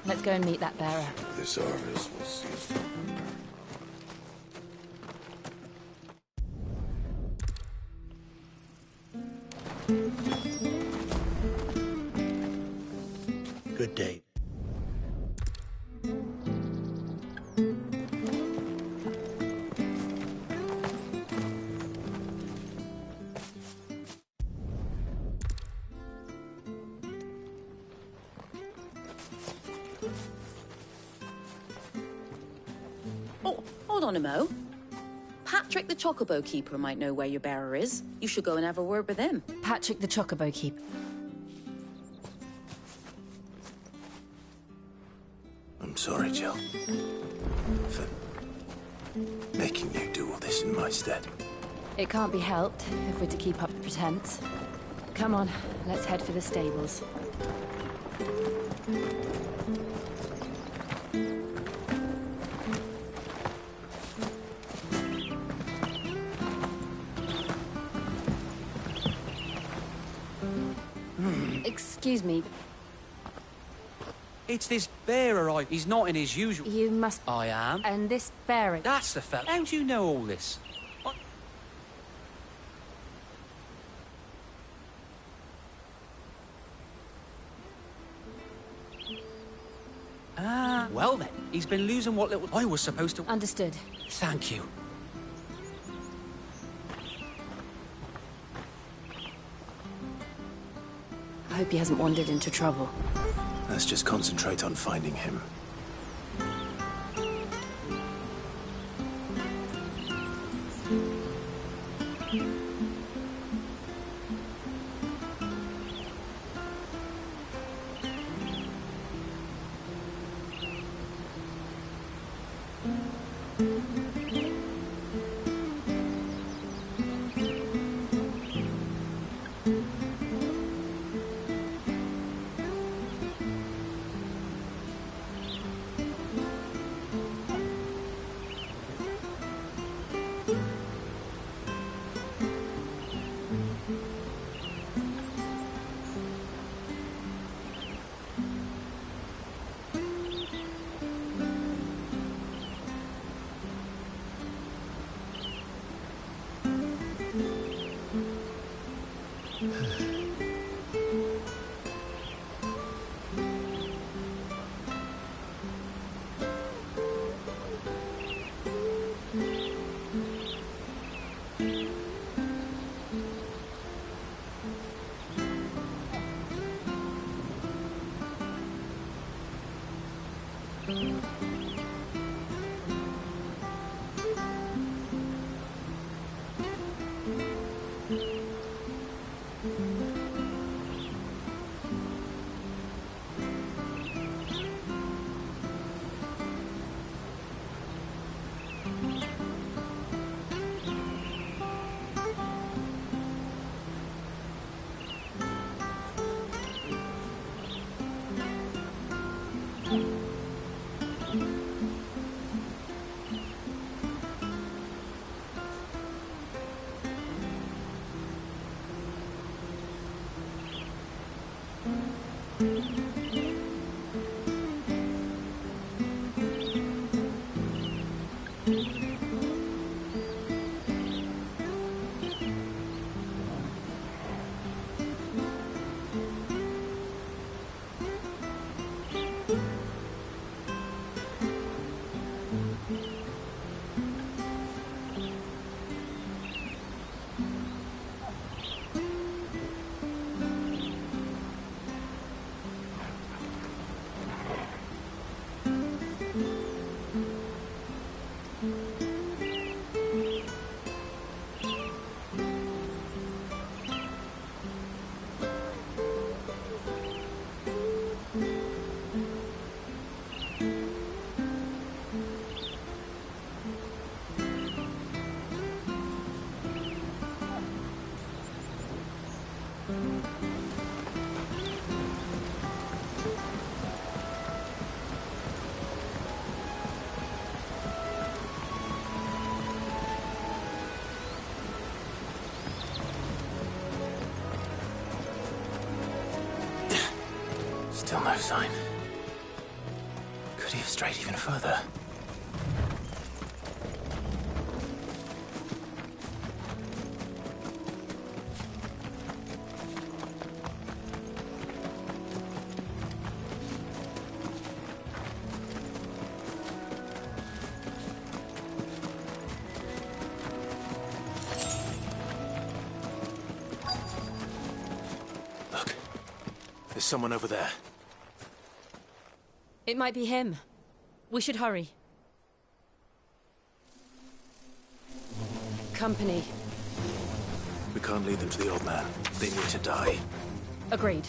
let's go and meet that bearer. The service was ceased. Good day. Oh, hold on a mo. Patrick the Chocobo Keeper might know where your bearer is. You should go and have a word with him. Patrick the Chocobo Keeper. I'm sorry, Jill. For making you do all this in my stead. It can't be helped if we're to keep up the pretense. Come on, let's head for the stables. Excuse me. It's this bearer, he's not in his usual... You must... I am. And this bearer... That's the fella. How do you know all this? Ah, well then, he's been losing what little I was supposed to... Understood. Thank you. I hope he hasn't wandered into trouble. Let's just concentrate on finding him. Still no sign. Could he have strayed even further? Look, there's someone over there. It might be him. We should hurry. Company. We can't lead them to the old man. They need to die. Agreed.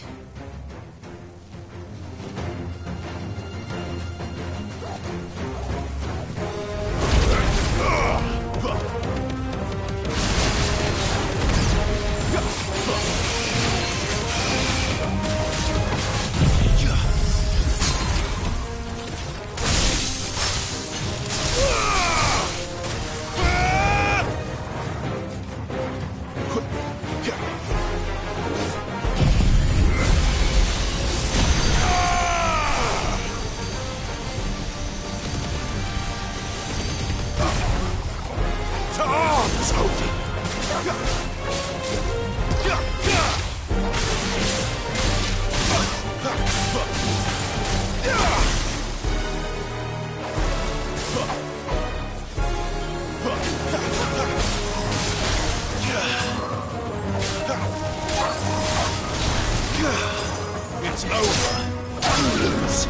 It's over. You lose.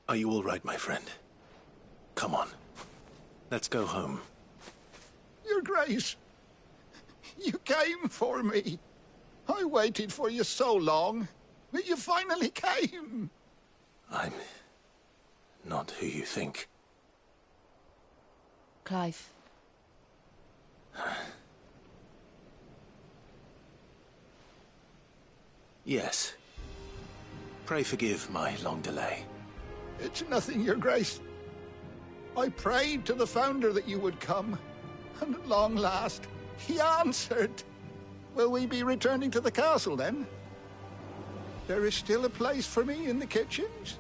Are you all right, my friend? Come on. Let's go home. Your Grace, you came for me. I waited for you so long, but you finally came. I'm not who you think. Clive. Yes. Pray forgive my long delay. It's nothing, Your Grace. I prayed to the Founder that you would come, and at long last, he answered. Will we be returning to the castle, then? There is still a place for me in the kitchens?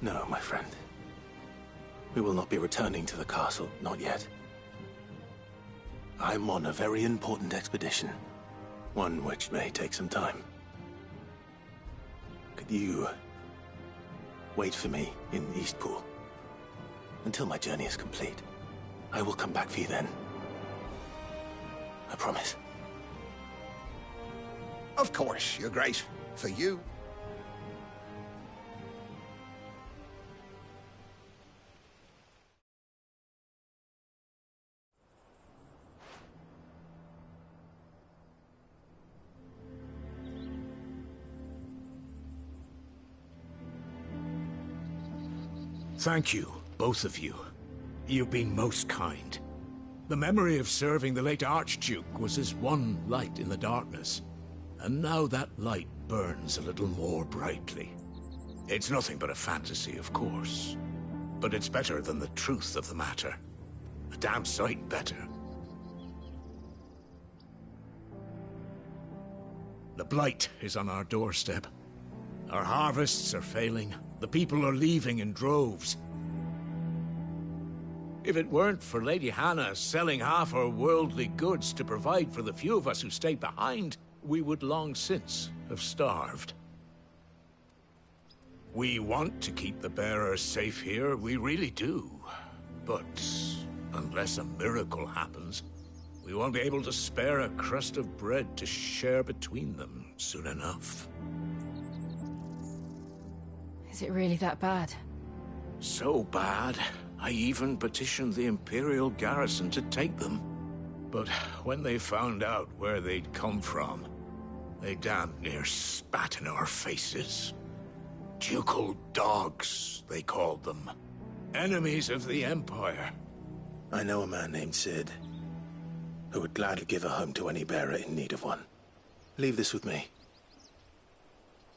No, my friend. We will not be returning to the castle, not yet. I'm on a very important expedition. One which may take some time. Could you wait for me in Eastpool until my journey is complete? I will come back for you then. I promise. Of course, Your Grace. For you. Thank you, both of you. You've been most kind. The memory of serving the late Archduke was as one light in the darkness, and now that light burns a little more brightly. It's nothing but a fantasy, of course, but it's better than the truth of the matter. A damn sight better. The blight is on our doorstep. Our harvests are failing. The people are leaving in droves. If it weren't for Lady Hannah selling half her worldly goods to provide for the few of us who stayed behind, we would long since have starved. We want to keep the bearers safe here, we really do. But unless a miracle happens, we won't be able to spare a crust of bread to share between them soon enough. Is it really that bad? So bad, I even petitioned the Imperial garrison to take them. But when they found out where they'd come from, they damn near spat in our faces. Ducal dogs, they called them. Enemies of the Empire. I know a man named Sid, who would gladly give a home to any bearer in need of one. Leave this with me.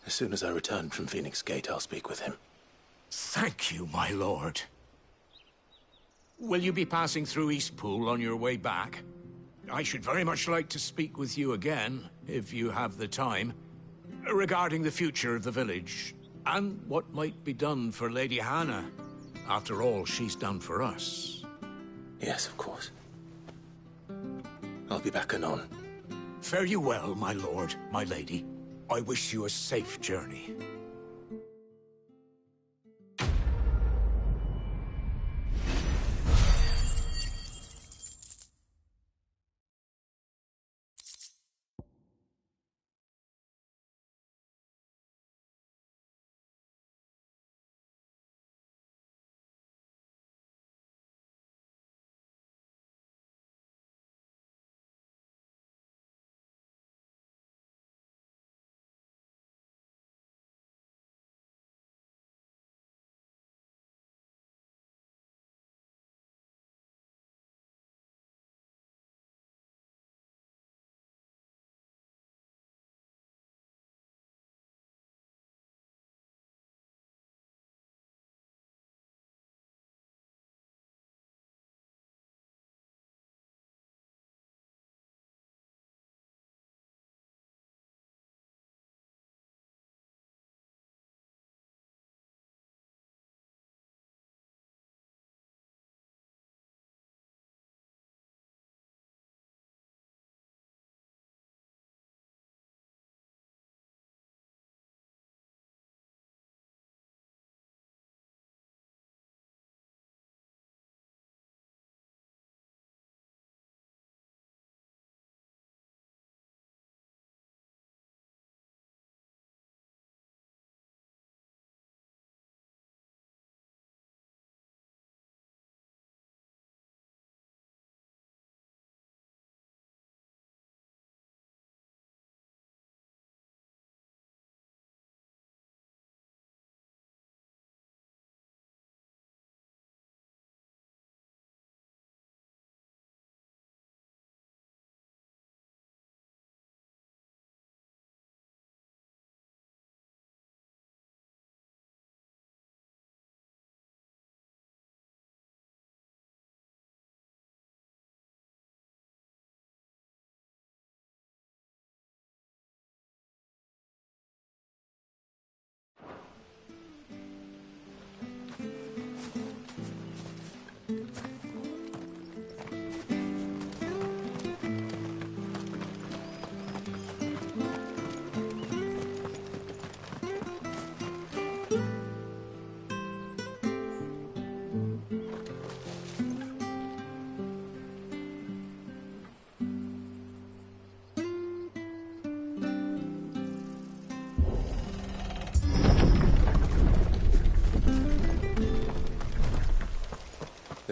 As soon as I return from Phoenix Gate, I'll speak with him. Thank you, my lord. Will you be passing through Eastpool on your way back? I should very much like to speak with you again, if you have the time, regarding the future of the village, and what might be done for Lady Hannah, after all she's done for us. Yes, of course. I'll be back anon. Fare you well, my lord, my lady. I wish you a safe journey.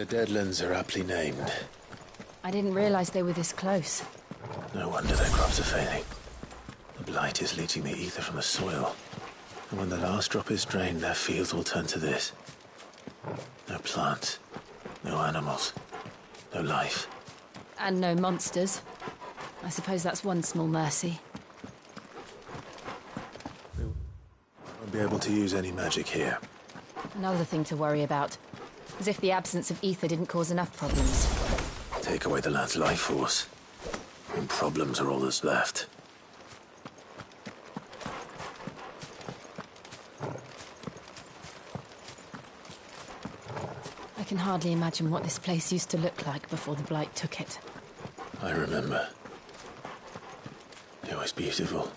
The Deadlands are aptly named. I didn't realize they were this close. No wonder their crops are failing. The blight is leaching the ether from the soil. And when the last drop is drained, their fields will turn to this. No plants, no animals, no life. And no monsters. I suppose that's one small mercy. Won't be able to use any magic here. Another thing to worry about. As if the absence of ether didn't cause enough problems. Take away the lad's life force, and problems are all that's left. I can hardly imagine what this place used to look like before the Blight took it. I remember. It was beautiful.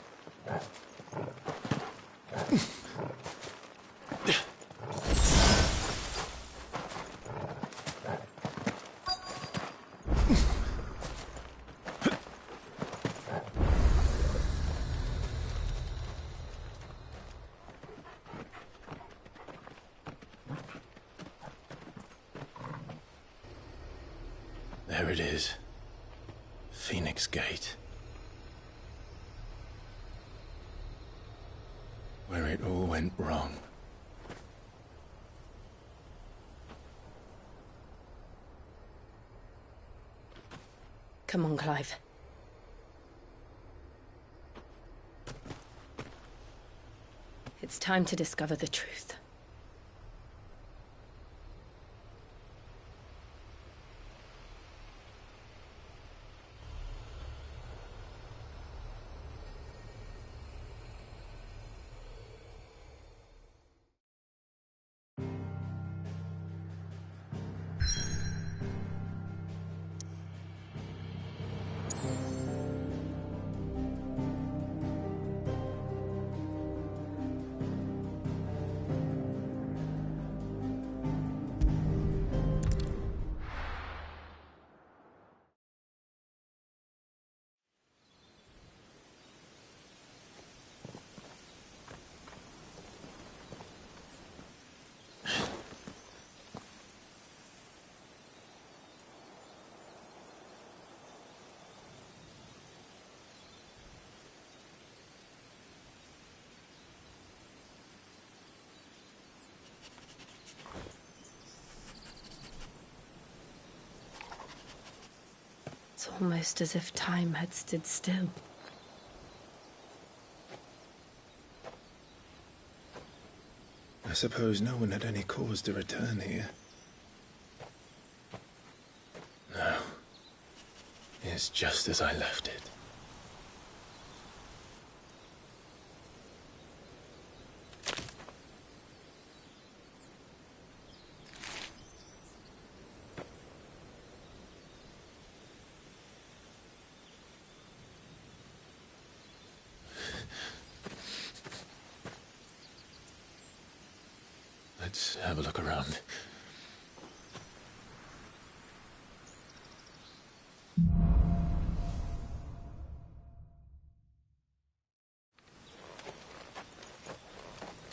There it is. Phoenix Gate. Where it all went wrong. Come on, Clive. It's time to discover the truth. It's almost as if time had stood still. I suppose no one had any cause to return here. No. It's just as I left it. Let's have a look around.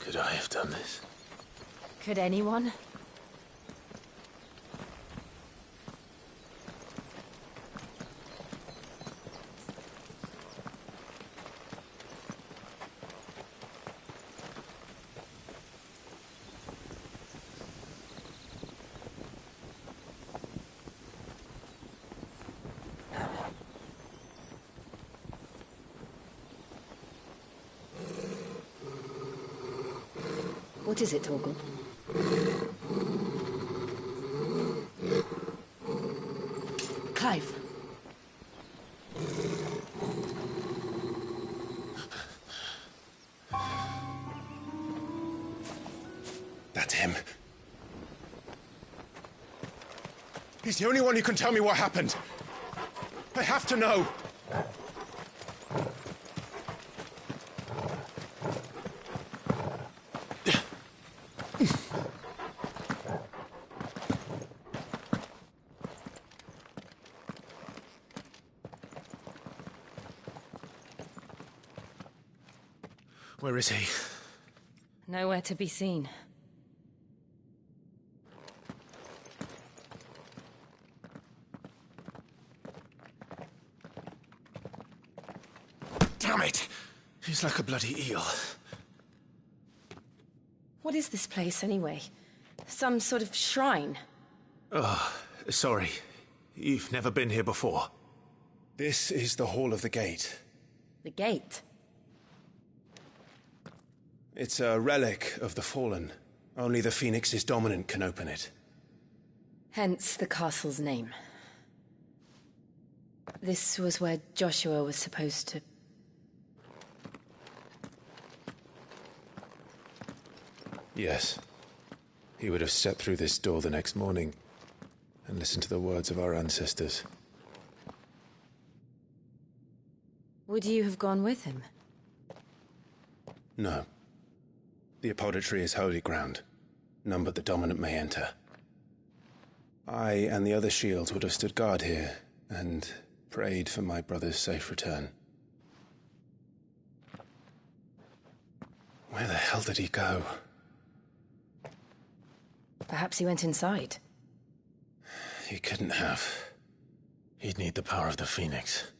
Could I have done this? Could anyone? What is it, Torgal? Clive. That's him. He's the only one who can tell me what happened. I have to know. Where is he? Nowhere to be seen. Damn it! He's like a bloody eel. What is this place, anyway? Some sort of shrine? Oh, sorry. You've never been here before. This is the Hall of the Gate. The gate? It's a relic of the Fallen. Only the Phoenix's dominant can open it. Hence the castle's name. This was where Joshua was supposed to... Yes. He would have stepped through this door the next morning and listened to the words of our ancestors. Would you have gone with him? No. The apodatory is holy ground. None but the dominant may enter. I and the other shields would have stood guard here and prayed for my brother's safe return. Where the hell did he go? Perhaps he went inside. He couldn't have. He'd need the power of the Phoenix.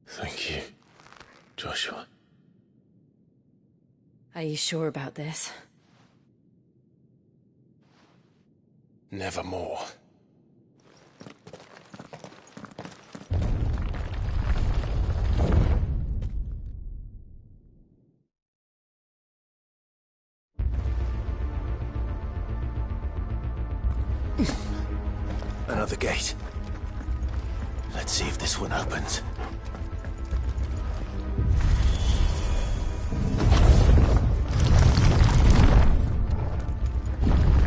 Thank you, Joshua. Are you sure about this? Nevermore. Another gate. Let's see if this one opens.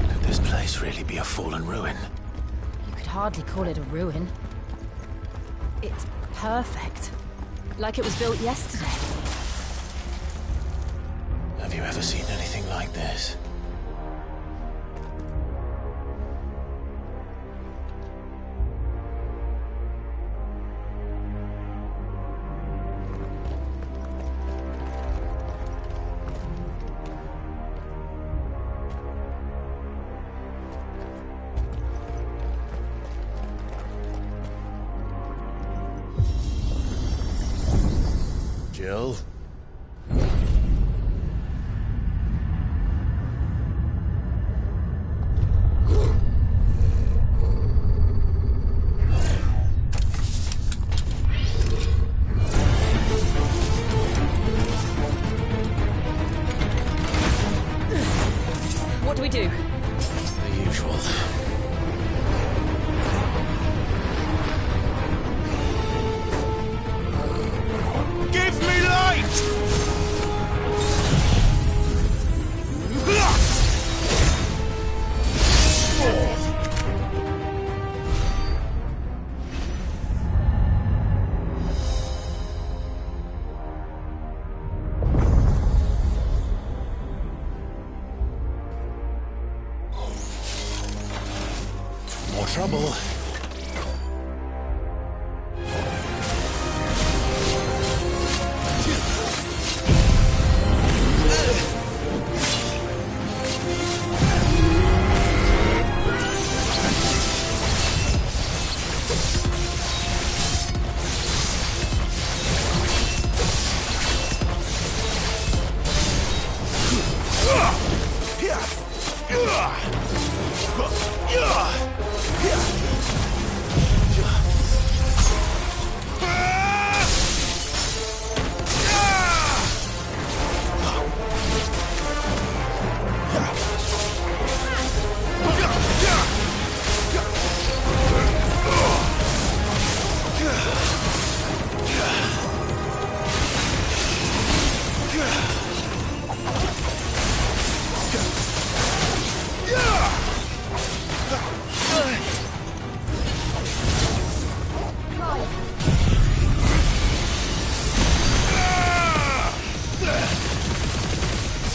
Could this place really be a fallen ruin? You could hardly call it a ruin. It's perfect. Like it was built yesterday. Have you ever seen anything like this? Jill? What do we do? The usual. Give me light! More trouble.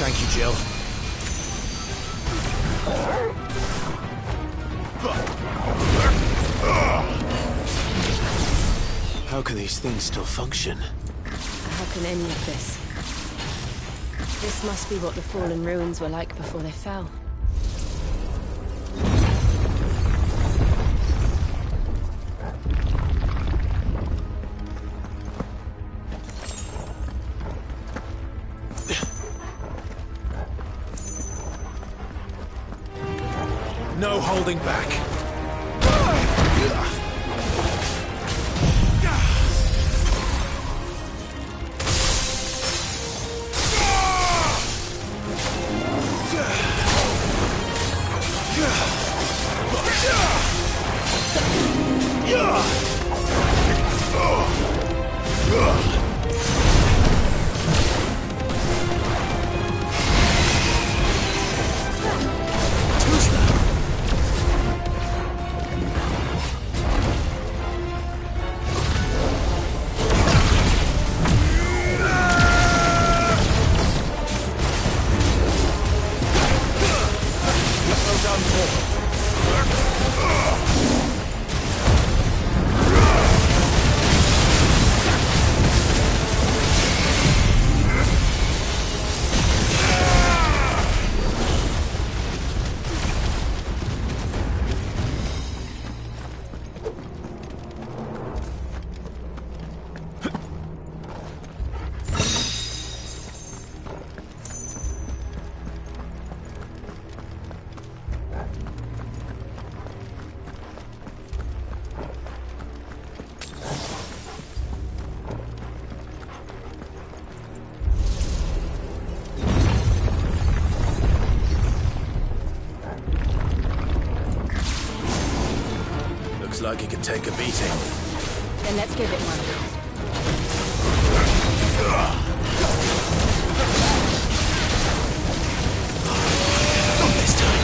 Thank you, Jill. How can these things still function? How can any of this? This must be what the fallen ruins were like before they fell. No holding back. Like it could take a beating. Then let's give it one. Not this time.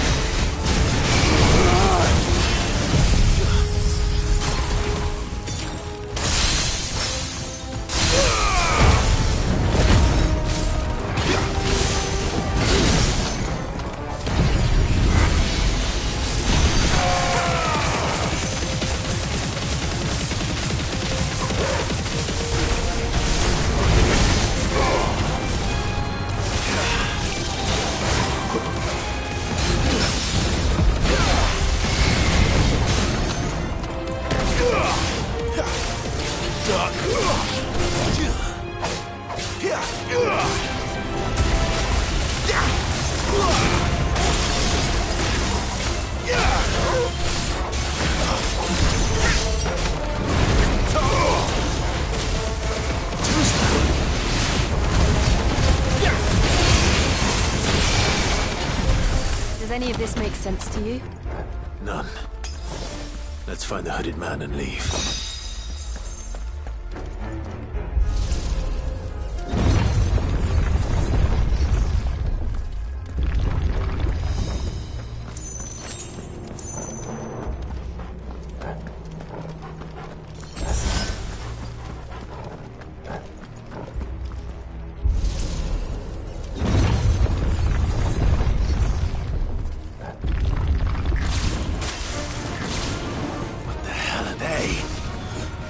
Does any of this make sense to you? None. Let's find the hooded man and leave.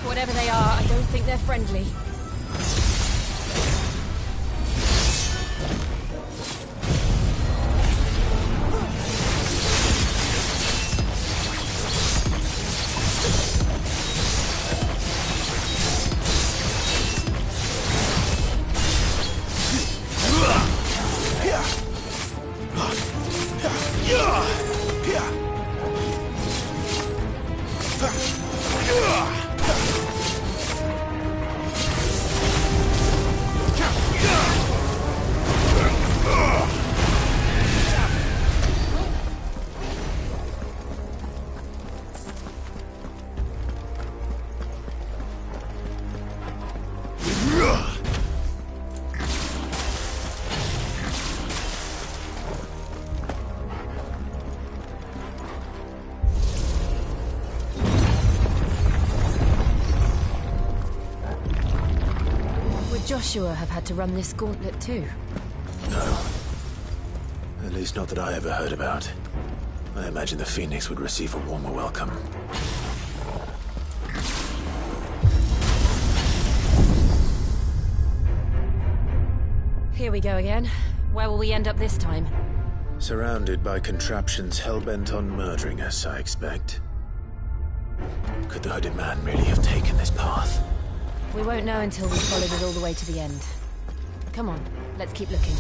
Whatever they are, I don't think they're friendly. Joshua have had to run this gauntlet too? No. least not that I ever heard about. I imagine the Phoenix would receive a warmer welcome. Here we go again. Where will we end up this time? Surrounded by contraptions hell-bent on murdering us, I expect. Could the hooded man really have taken this path? We won't know until we've followed it all the way to the end. Come on, let's keep looking.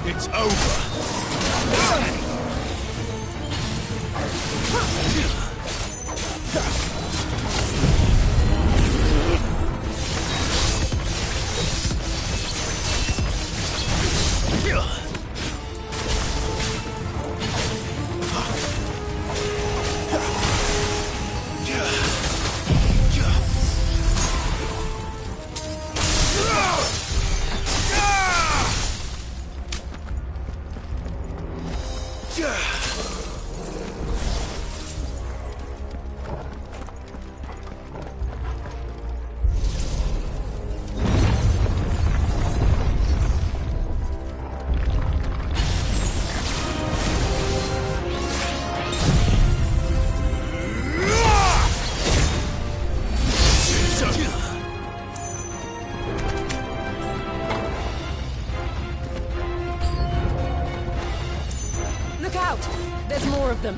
It's over. Look out! There's more of them.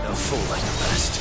They'll fall like the rest.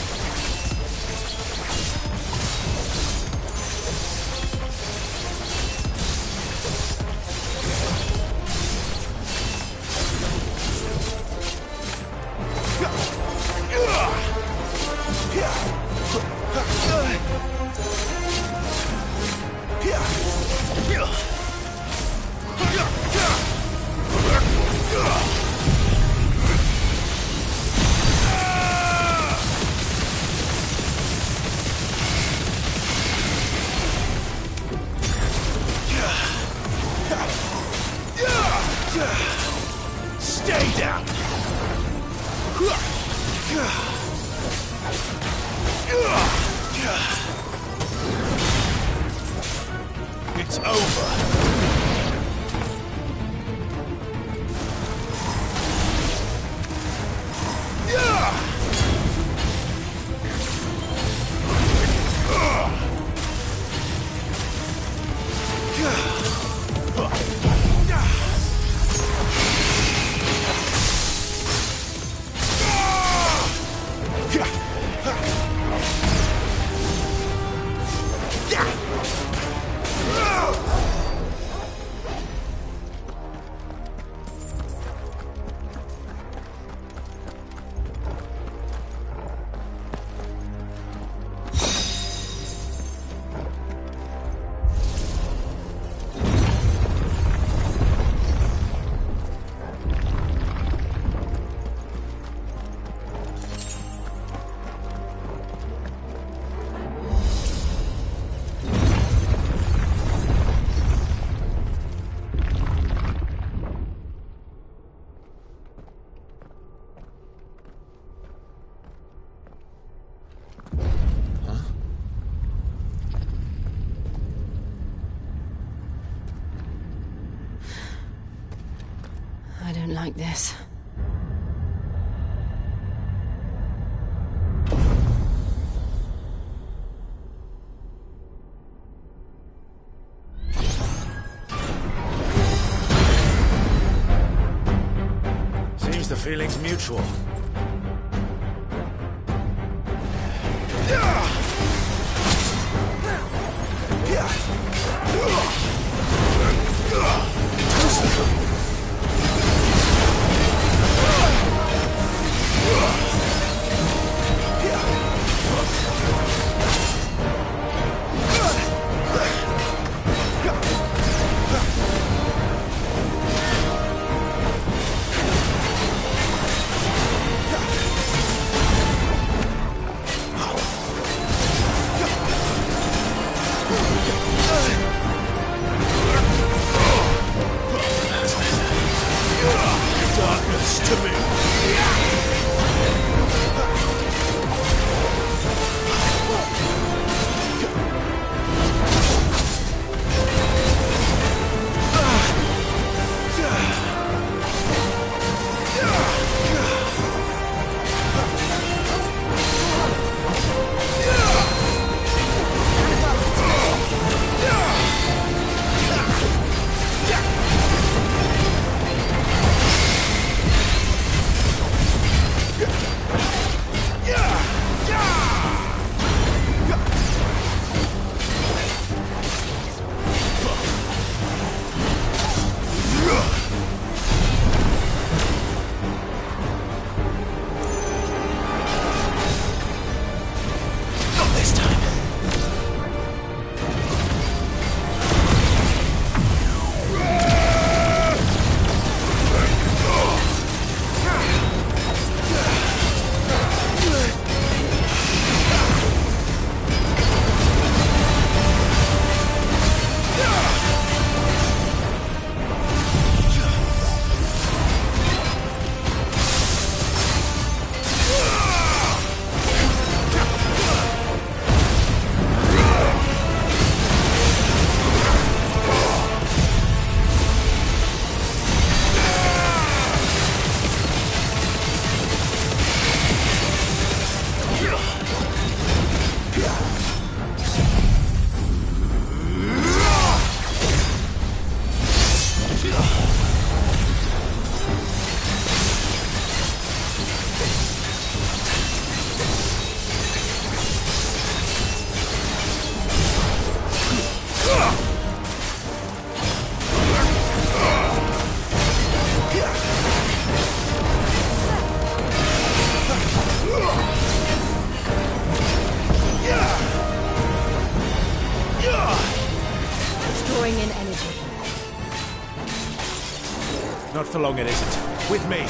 Stay down! It's over. I don't like this. Seems the feeling's mutual. Darkness to me. Drawing in energy. Not for long it isn't. With me.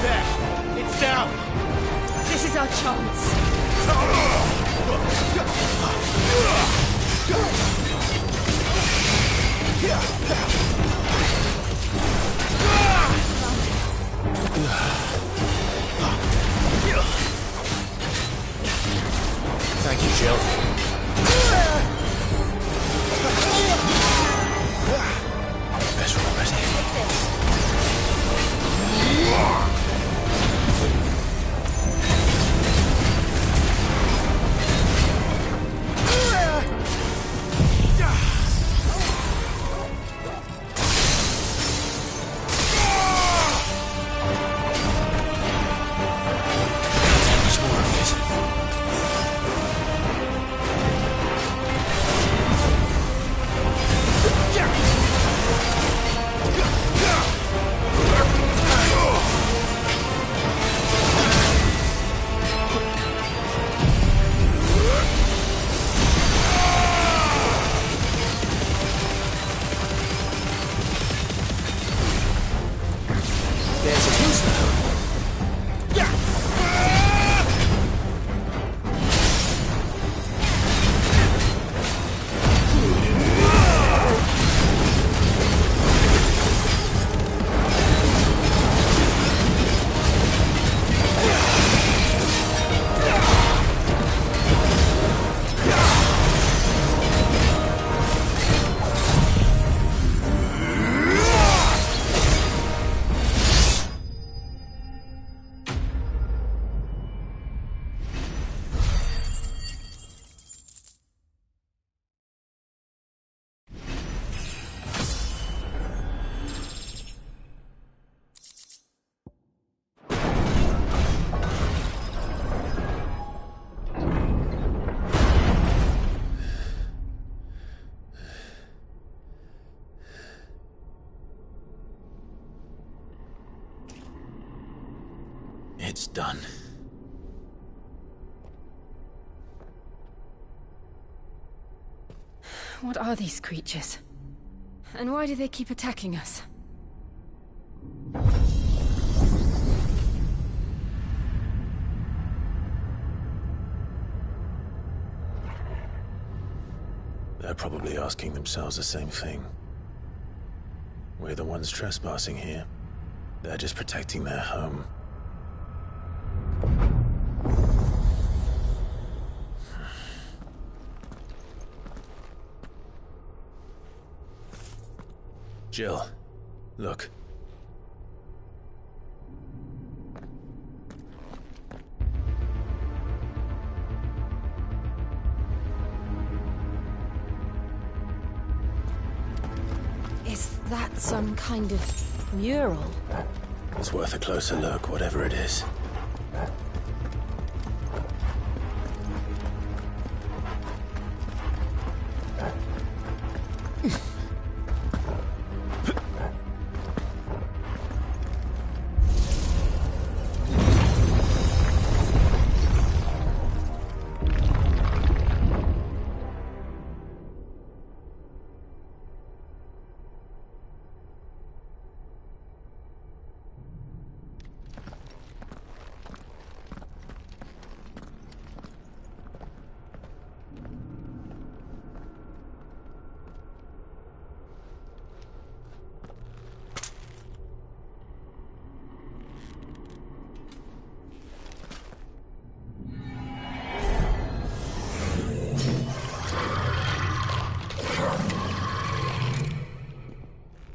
There! It's down! This It's done. What are these creatures? And why do they keep attacking us? They're probably asking themselves the same thing. We're the ones trespassing here. They're just protecting their home. Jill, look. Is that some kind of mural? It's worth a closer look, whatever it is.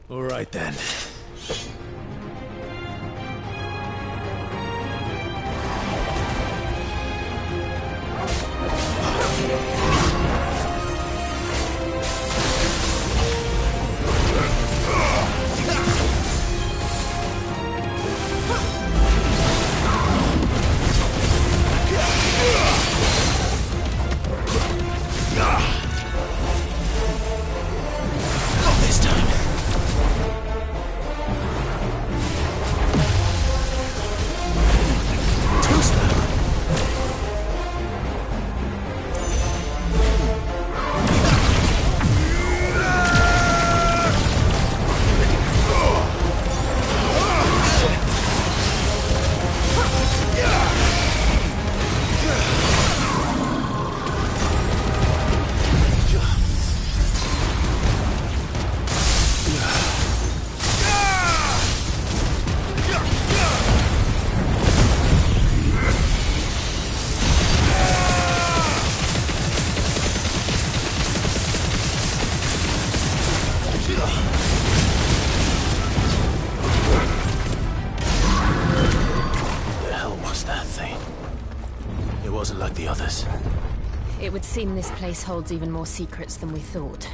All right then. It would seem this place holds even more secrets than we thought.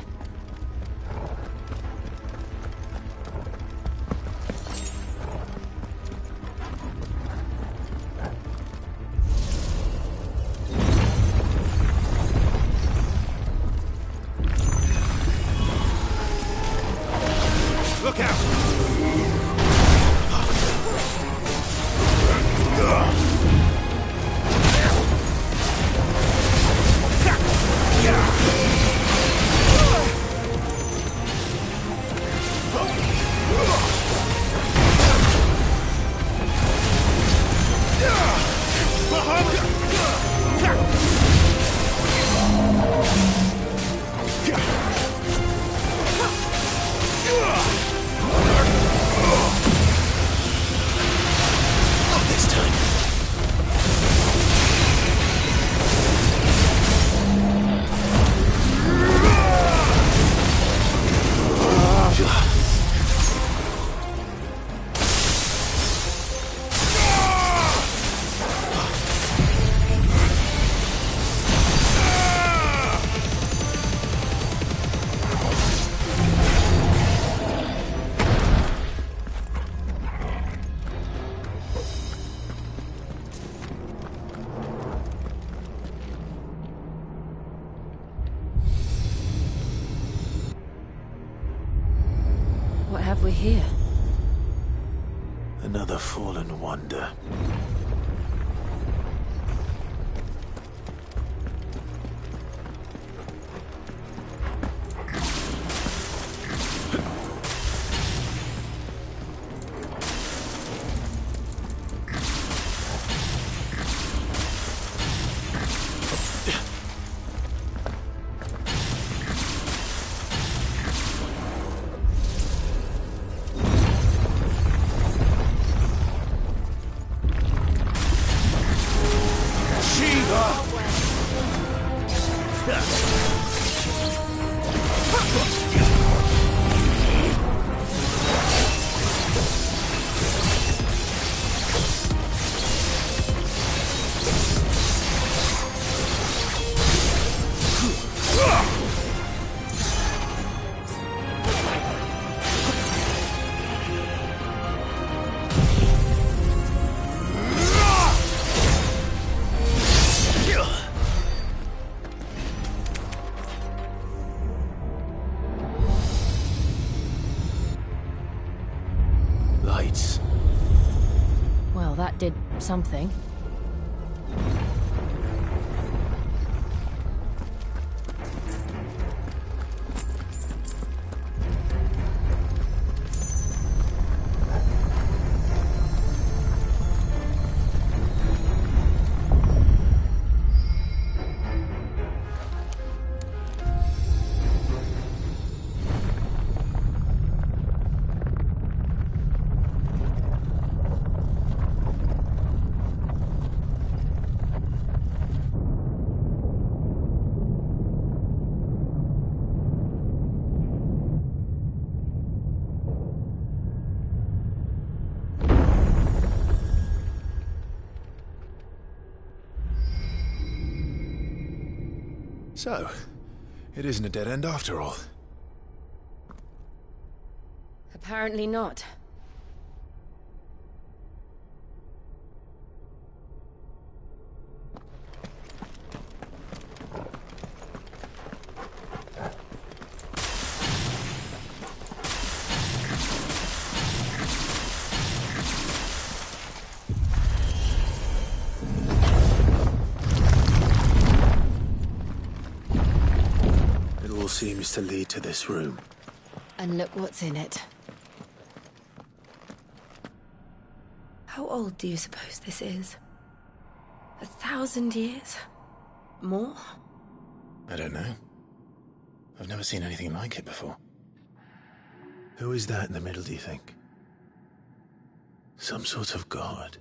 Look out! What have we here? A Another fallen wonder. Lights. Well, that did something. So, it isn't a dead end after all. Apparently not. Seems to lead to this room. And look what's in it. How old do you suppose this is? 1,000 years? More? I don't know. I've never seen anything like it before. Who is that in the middle, do you think? Some sort of god?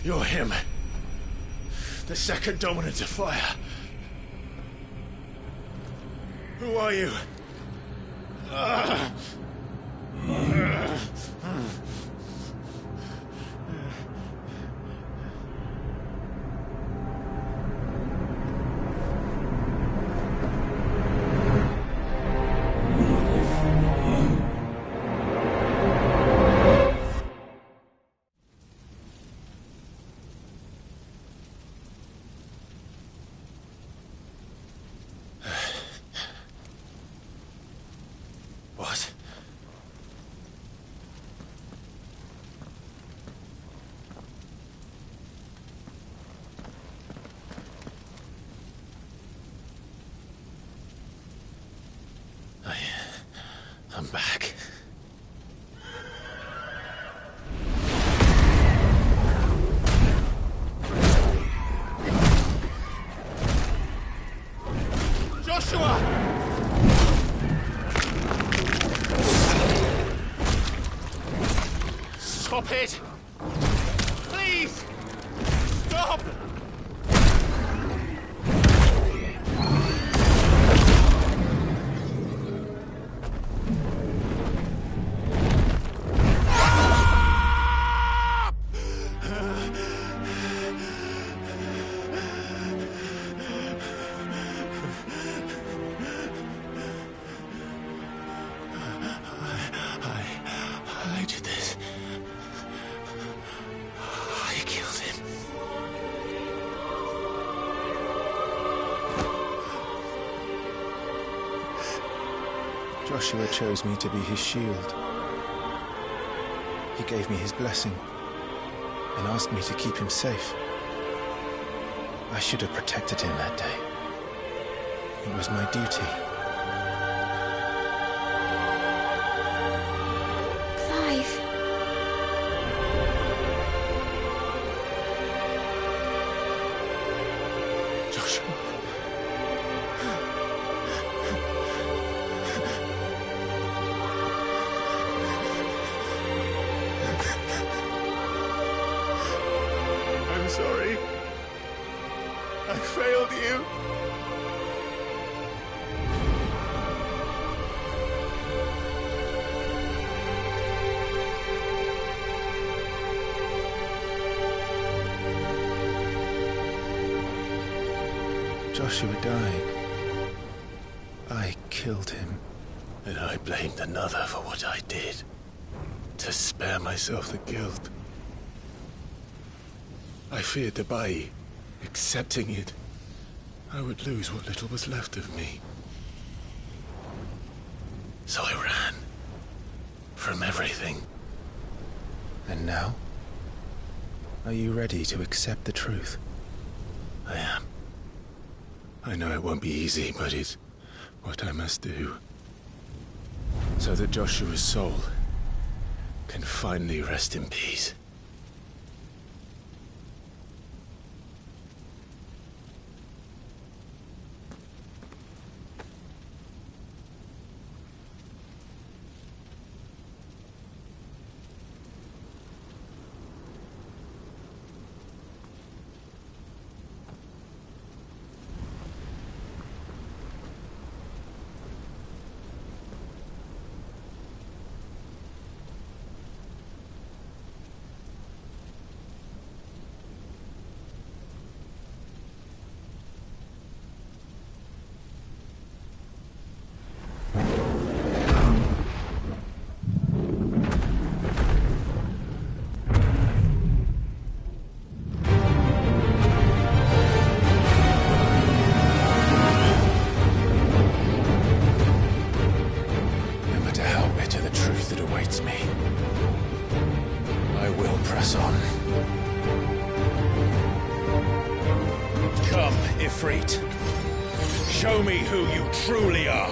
You're him. The second dominant of fire. Who are you? What? I'm back. Joshua! Stop it! Please! Stop! Joshua chose me to be his shield. He gave me his blessing and asked me to keep him safe. I should have protected him that day. It was my duty. Clive. Joshua. I'm sorry. I failed you. Joshua died. I killed him. And I blamed another for what I did. To spare myself the guilt. I feared that by accepting it, I would lose what little was left of me. So I ran. From everything. And now? Are you ready to accept the truth? I am. I know it won't be easy, but it's what I must do. So that Joshua's soul can finally rest in peace. Ffxvi. Show me who you truly are.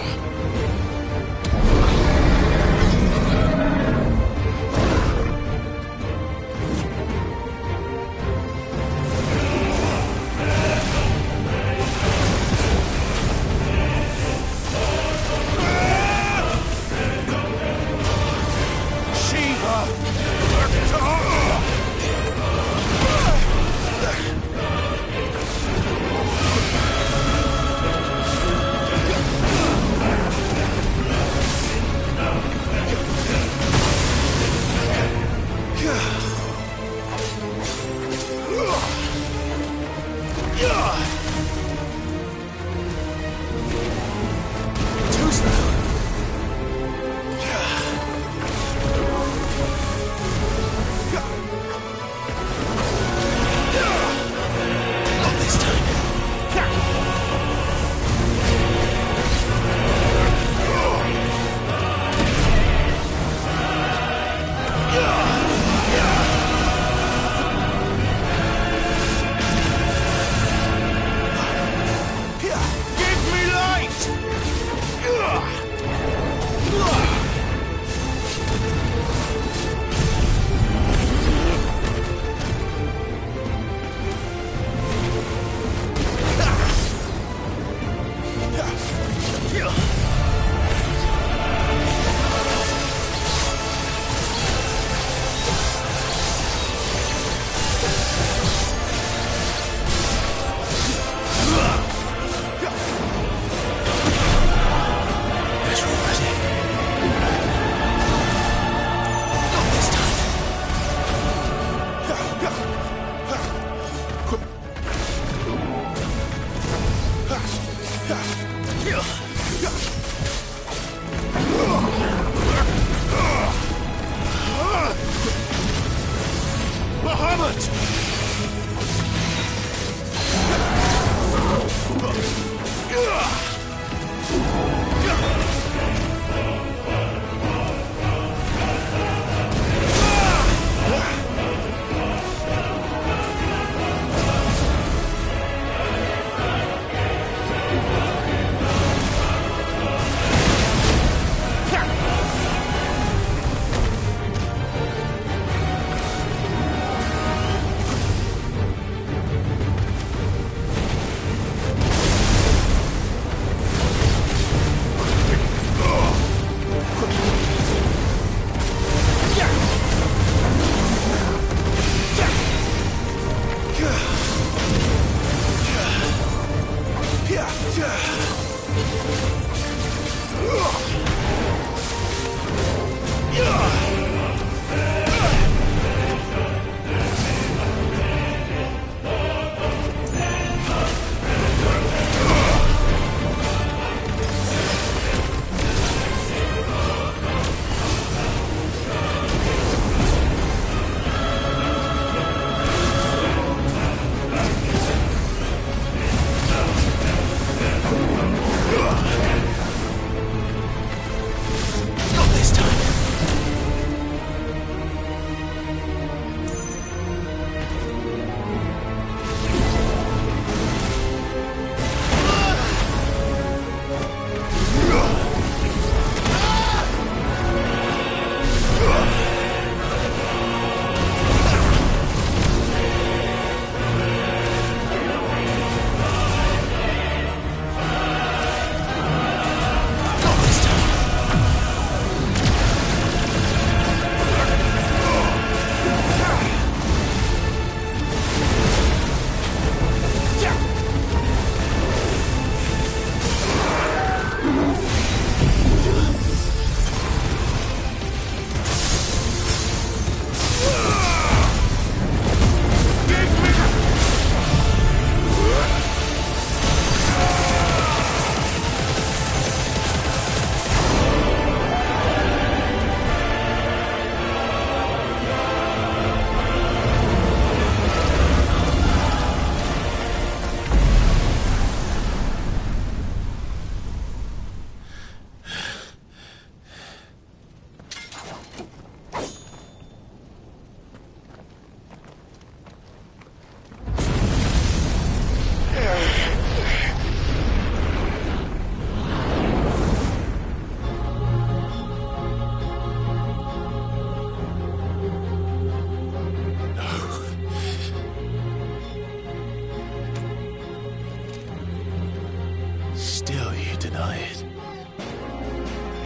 Still you deny it.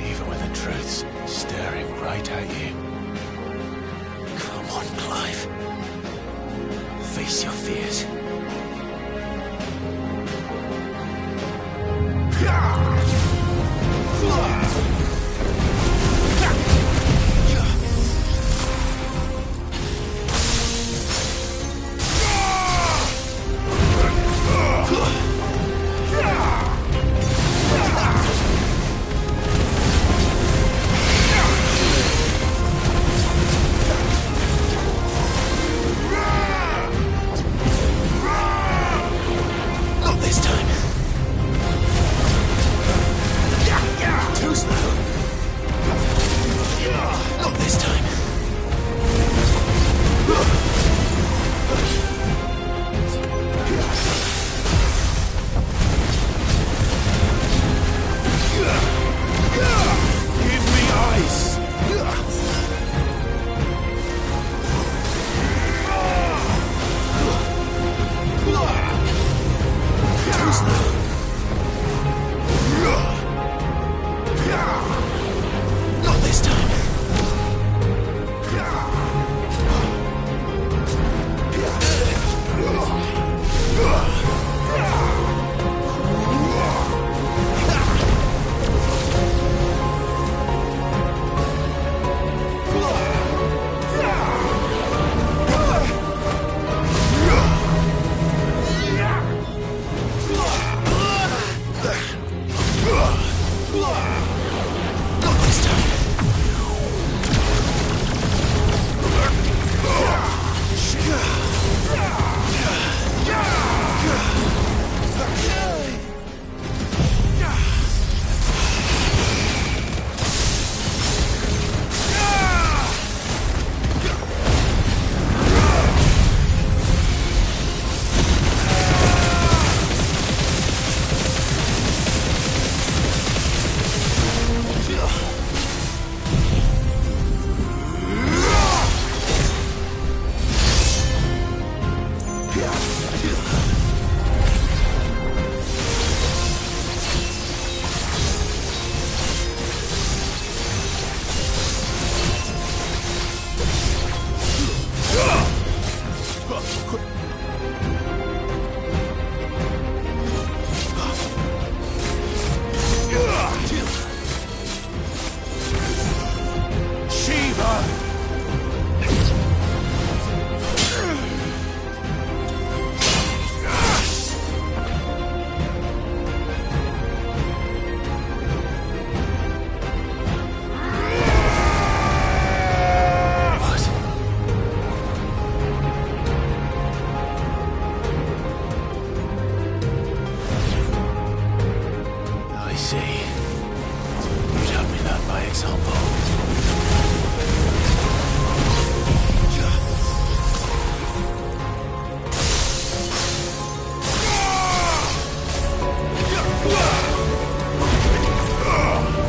Even when the truth's staring right at you. Come on, Clive. Face your fears.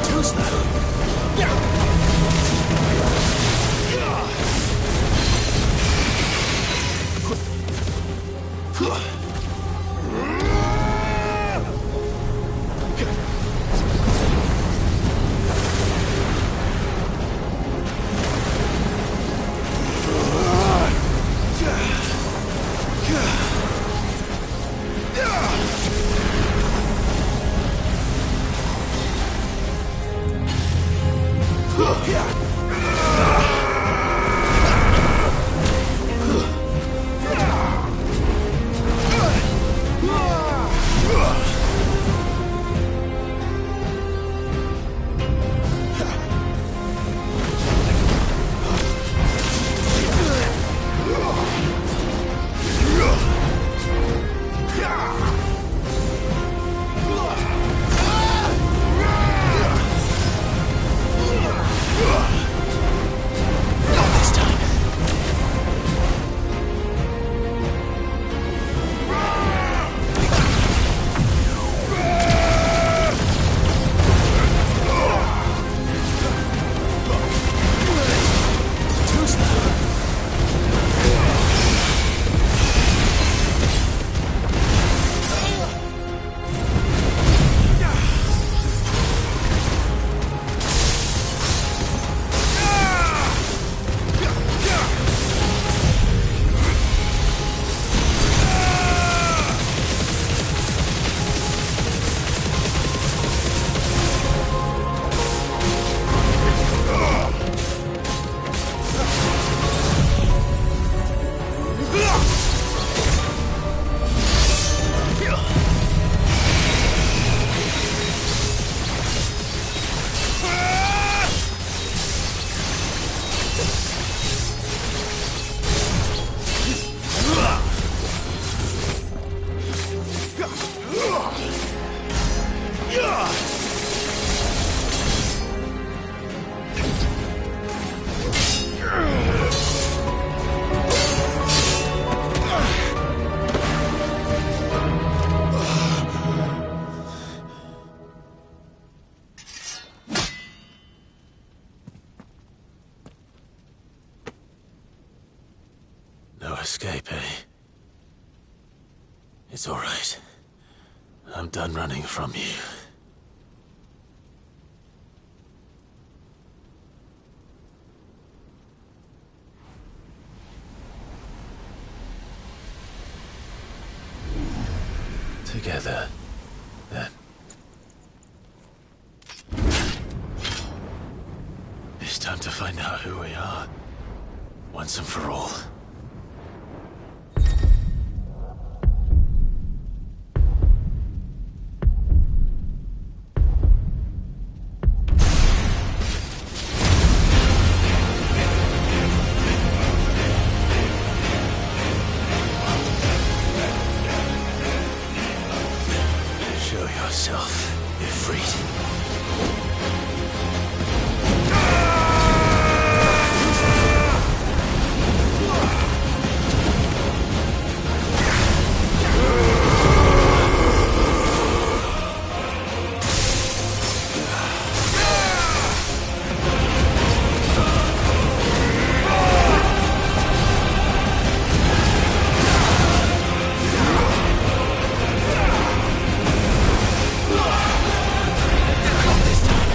Too slow. No escape, eh? It's all right. I'm done running from you. Together, then. It's time to find out who we are, once and for all. Show yourself, Ffxvi. This time.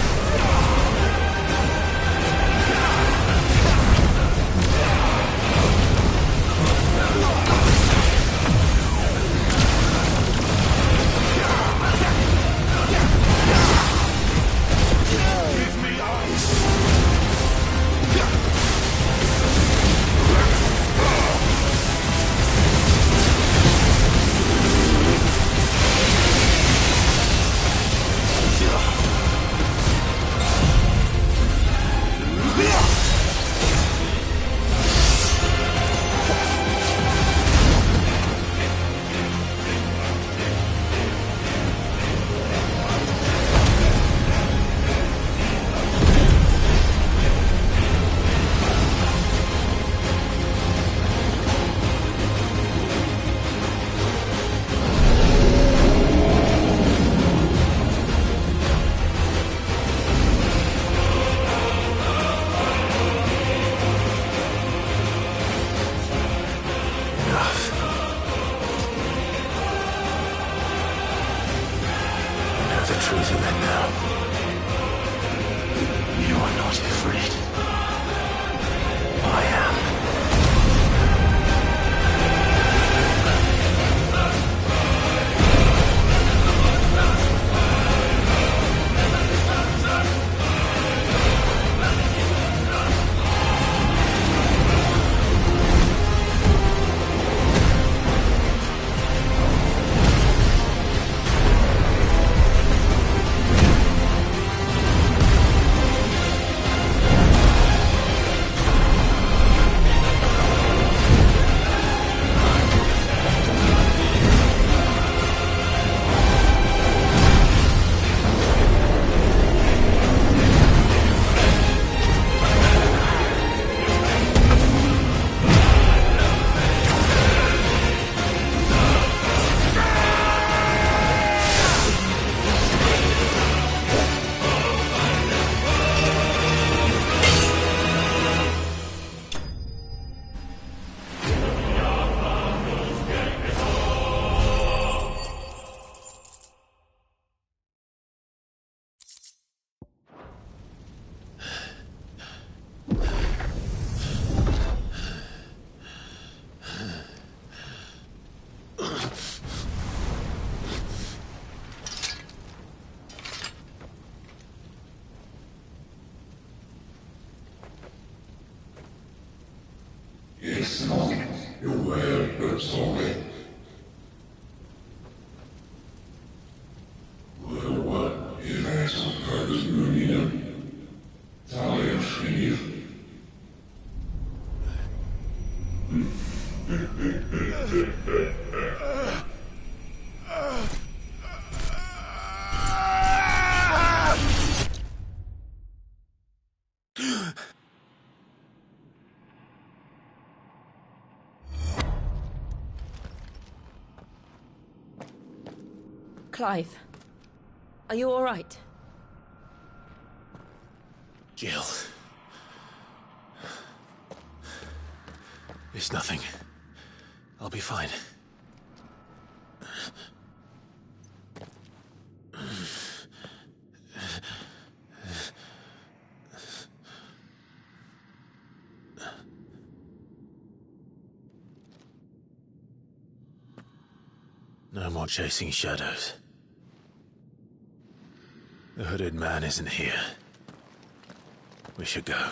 truth of it now. You are not afraid. I am. It's not your word, but solid. Will what is as purpose union? Talia Shri. Clive, are you all right? Jill. It's nothing. I'll be fine. No more chasing shadows. The hooded man isn't here. We should go.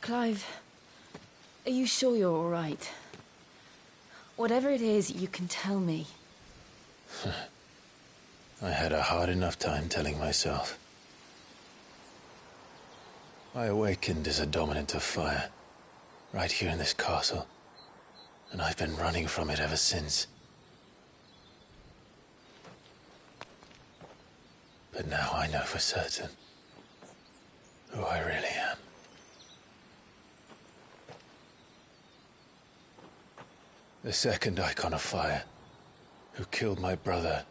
Clive, are you sure you're all right? Whatever it is, you can tell me. I had a hard enough time telling myself. I awakened as a dominant of fire, right here in this castle, and I've been running from it ever since. But now I know for certain who I really am. The second icon of fire, who killed my brother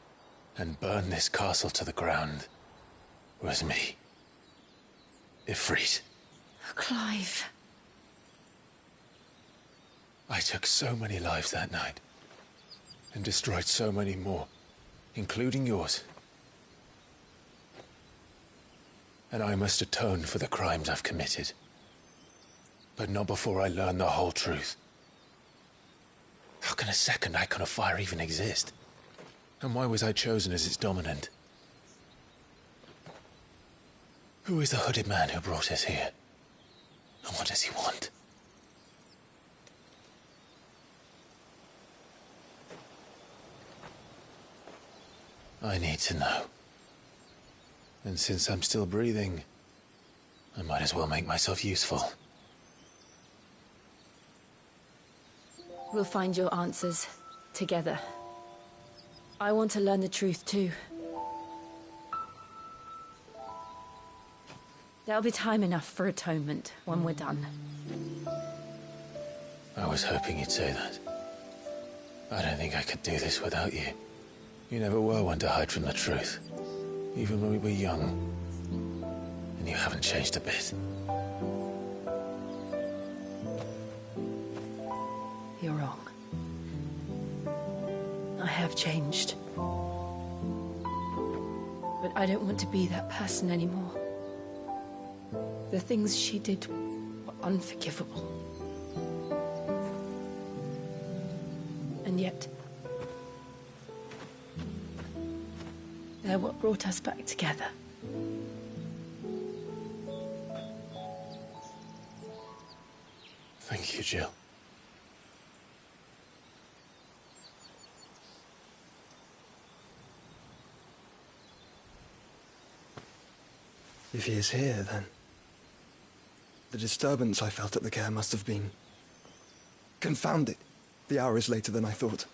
and burned this castle to the ground, was me. Ffxvi. Clive. I took so many lives that night, and destroyed so many more, including yours. And I must atone for the crimes I've committed. But not before I learn the whole truth. How can a second icon of fire even exist? And why was I chosen as its dominant? Who is the hooded man who brought us here? And what does he want? I need to know. And since I'm still breathing, I might as well make myself useful. We'll find your answers together. I want to learn the truth too. There'll be time enough for atonement when we're done. I was hoping you'd say that. I don't think I could do this without you. You never were one to hide from the truth, even when we were young. And you haven't changed a bit. You're wrong. I have changed. But I don't want to be that person anymore. The things she did were unforgivable. And yet, they're what brought us back together. Thank you, Jill. If he is here, then the disturbance I felt at the care must have been confounded. The hour is later than I thought.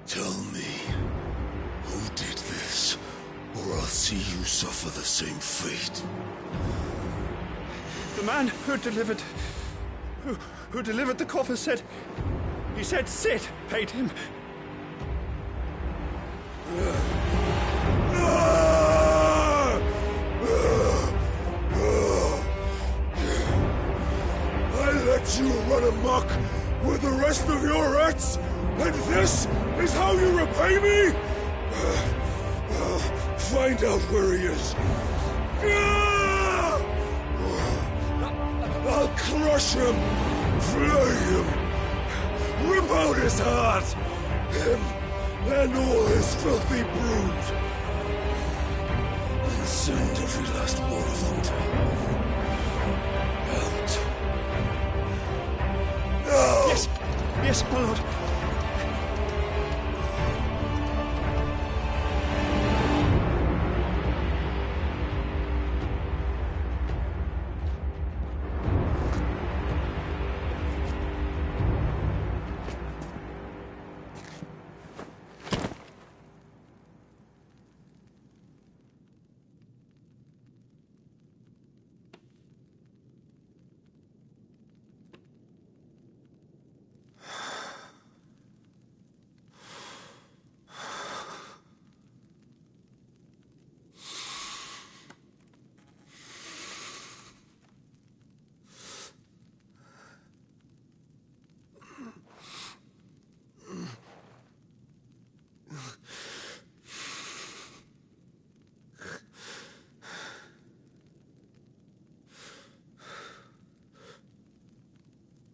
Tell me, who did this, or I'll see you suffer the same fate. The man who delivered the coffer said... He said Sid paid him. I let you run amok with the rest of your rats, and this is how you repay me? Find out where he is. I'll crush him, flay him, rip out his heart, him and all his filthy brood, and send every last one of them to out. Now! Yes, yes, my lord.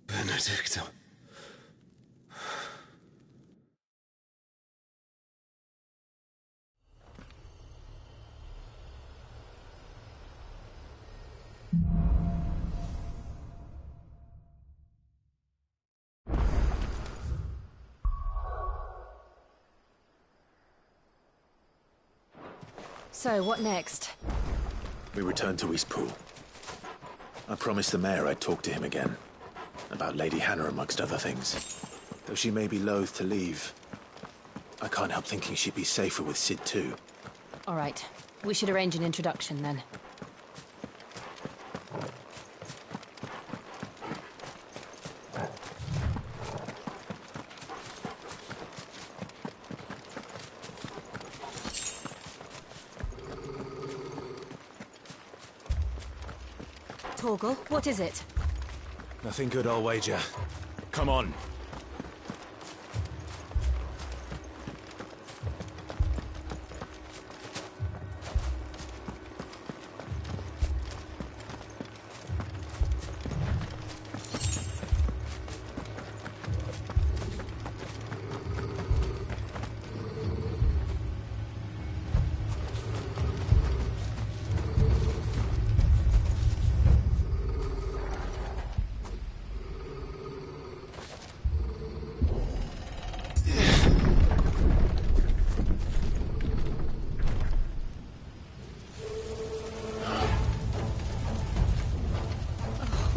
Benedicta. So, what next? We return to Eastpool. I promised the mayor I'd talk to him again. About Lady Hannah, amongst other things. Though she may be loath to leave, I can't help thinking she'd be safer with Sid too. All right. We should arrange an introduction then. Torgal, what is it? Nothing good, I'll wager. Come on.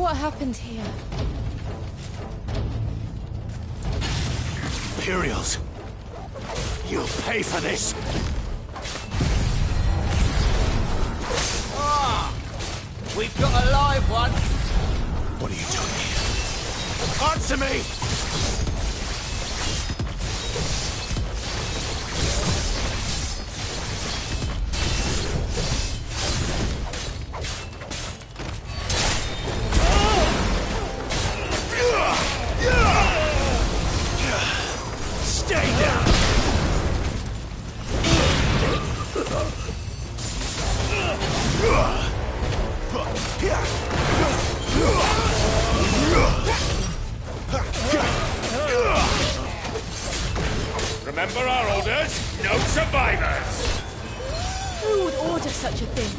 What happened here? Imperials. You'll pay for this. Ah! We've got a live one. What are you doing here? Answer me! Remember our orders? No survivors! Who would order such a thing?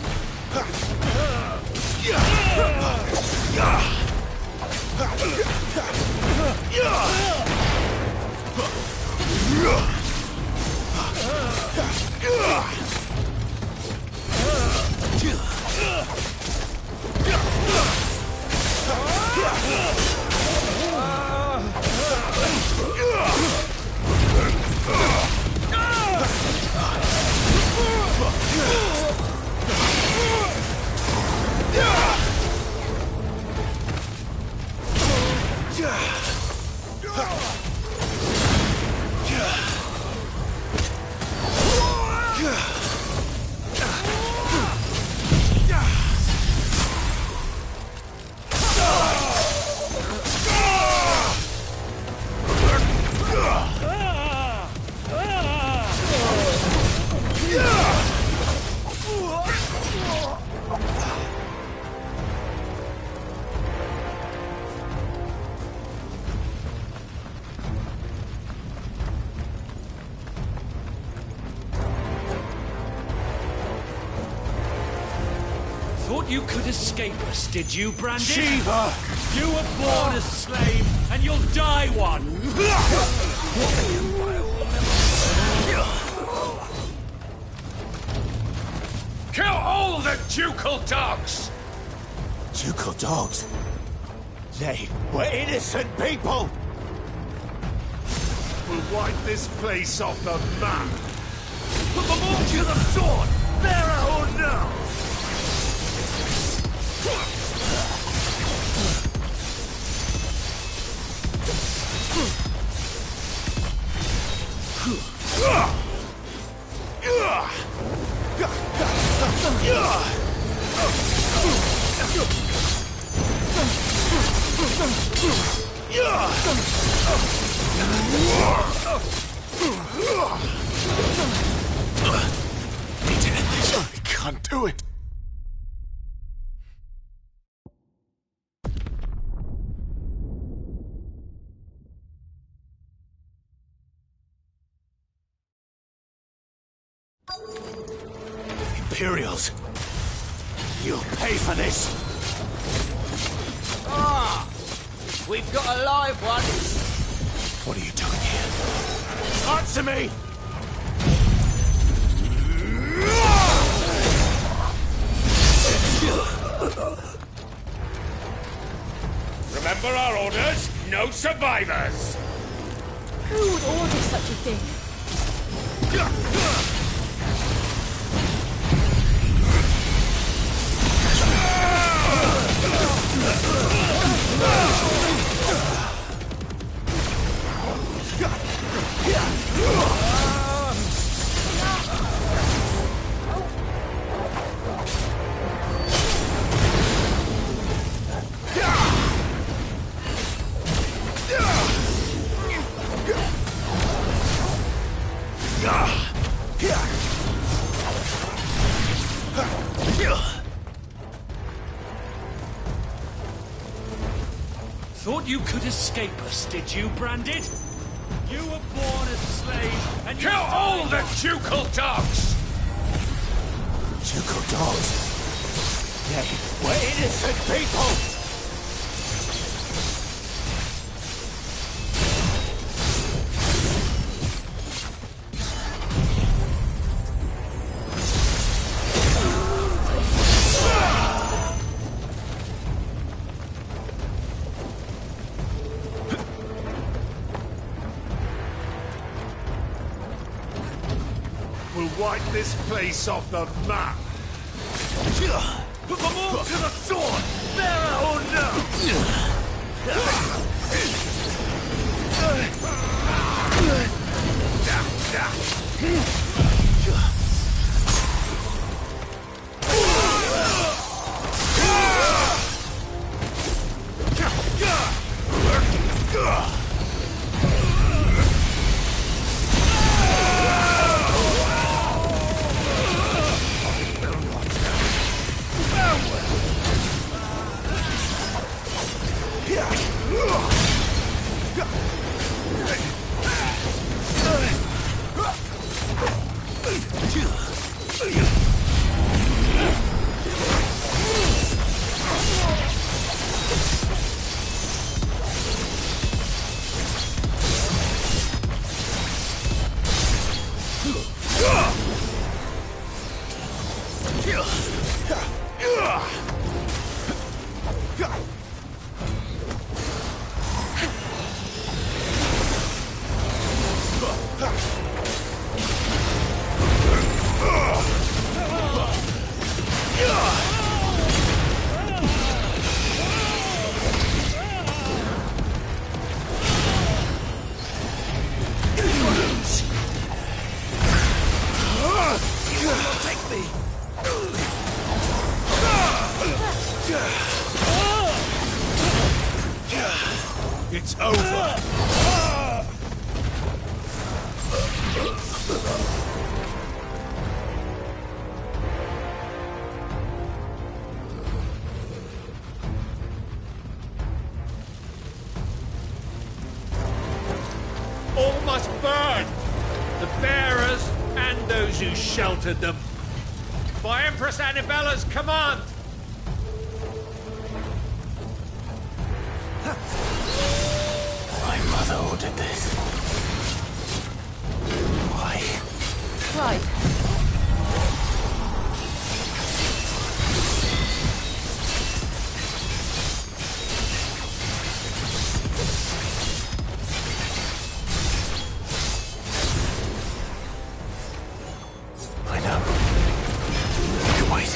Thought you could escape us, did you, Brandon? Shiva! You were born a slave, and you'll die one! Kill all the ducal dogs! Ducal dogs? They were innocent people! We'll wipe this place off the map! Put them all to the sword! There or no! I can't do it. Imperials. You'll pay for this. Ah! We've got a live one. What are you doing here? Answer me! Remember our orders? No survivors! Who would order such a thing? Thought you could escape us, did you, Branded? You were born a slave, and Kill all the ducal dogs! Ducal dogs? They were innocent people! wipe this place off the map. Put them all to the sword! Bearer or no! It's over. All must burn! The bearers and those who sheltered them. By Empress Annibella's command! My mother ordered this. Why? Right. I know. You can wait.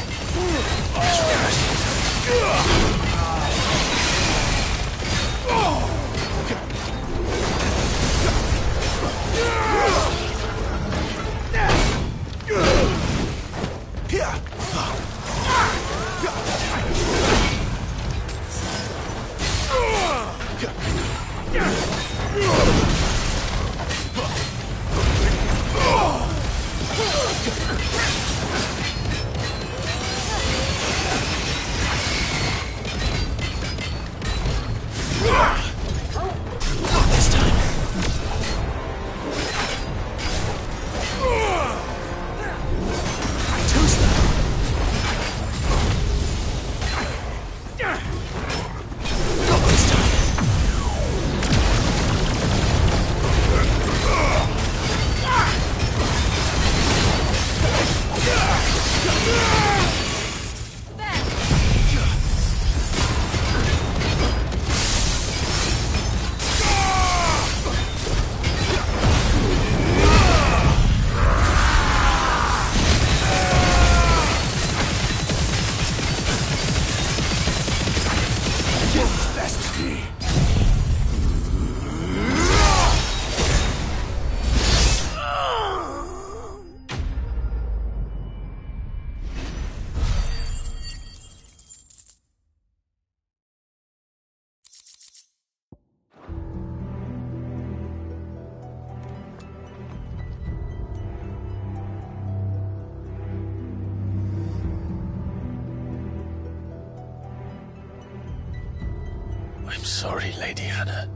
I'm sorry, Lady Hannah.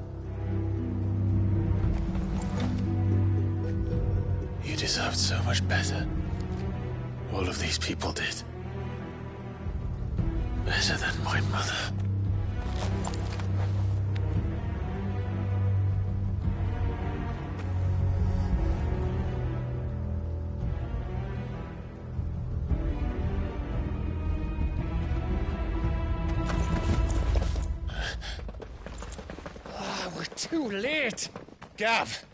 You deserved so much better. All of these people did. Better than my mother. We're too late. Gav.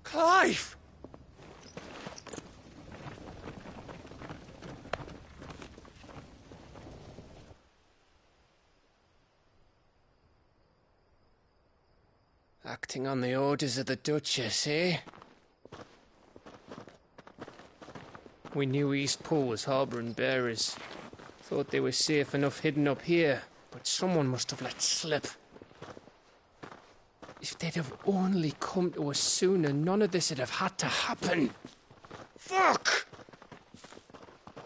Clive. Acting on the orders of the Duchess, eh? We knew Eastpool was harbouring bearers. Thought they were safe enough hidden up here, but someone must have let slip. If they'd have only come to us sooner, none of this would have had to happen. Fuck!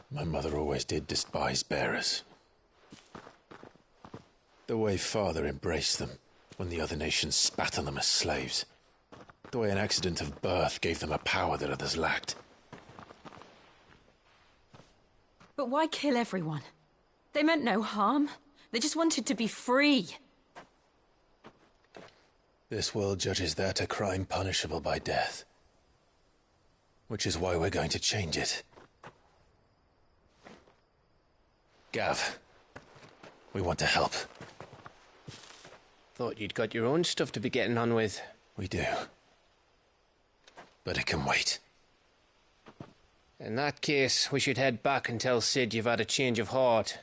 My mother always did despise bearers. The way Father embraced them when the other nations spat on them as slaves. The way an accident of birth gave them a power that others lacked. But why kill everyone? They meant no harm. They just wanted to be free. This world judges that a crime punishable by death. Which is why we're going to change it. Gav, we want to help. Thought you'd got your own stuff to be getting on with. We do. But it can wait. In that case, we should head back and tell Sid you've had a change of heart.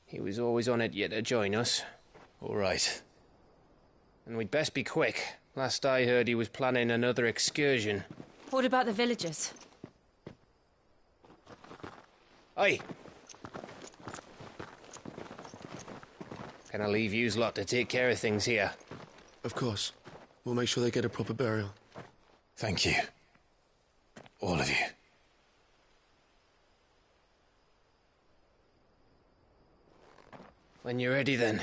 He was always on it yet to join us. All right. And we'd best be quick. Last I heard, he was planning another excursion. What about the villagers? Aye. Can I leave yous lot to take care of things here? Of course. We'll make sure they get a proper burial. Thank you. All of you. When you're ready, then.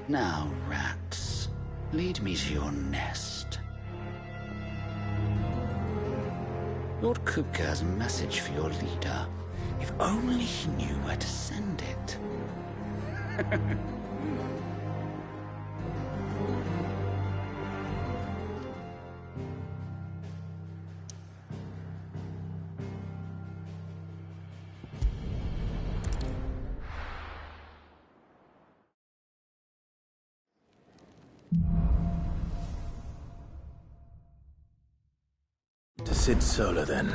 Now, rats, lead me to your nest. Lord Kupka has a message for your leader. If only he knew where to send it. To Sid Solar, then.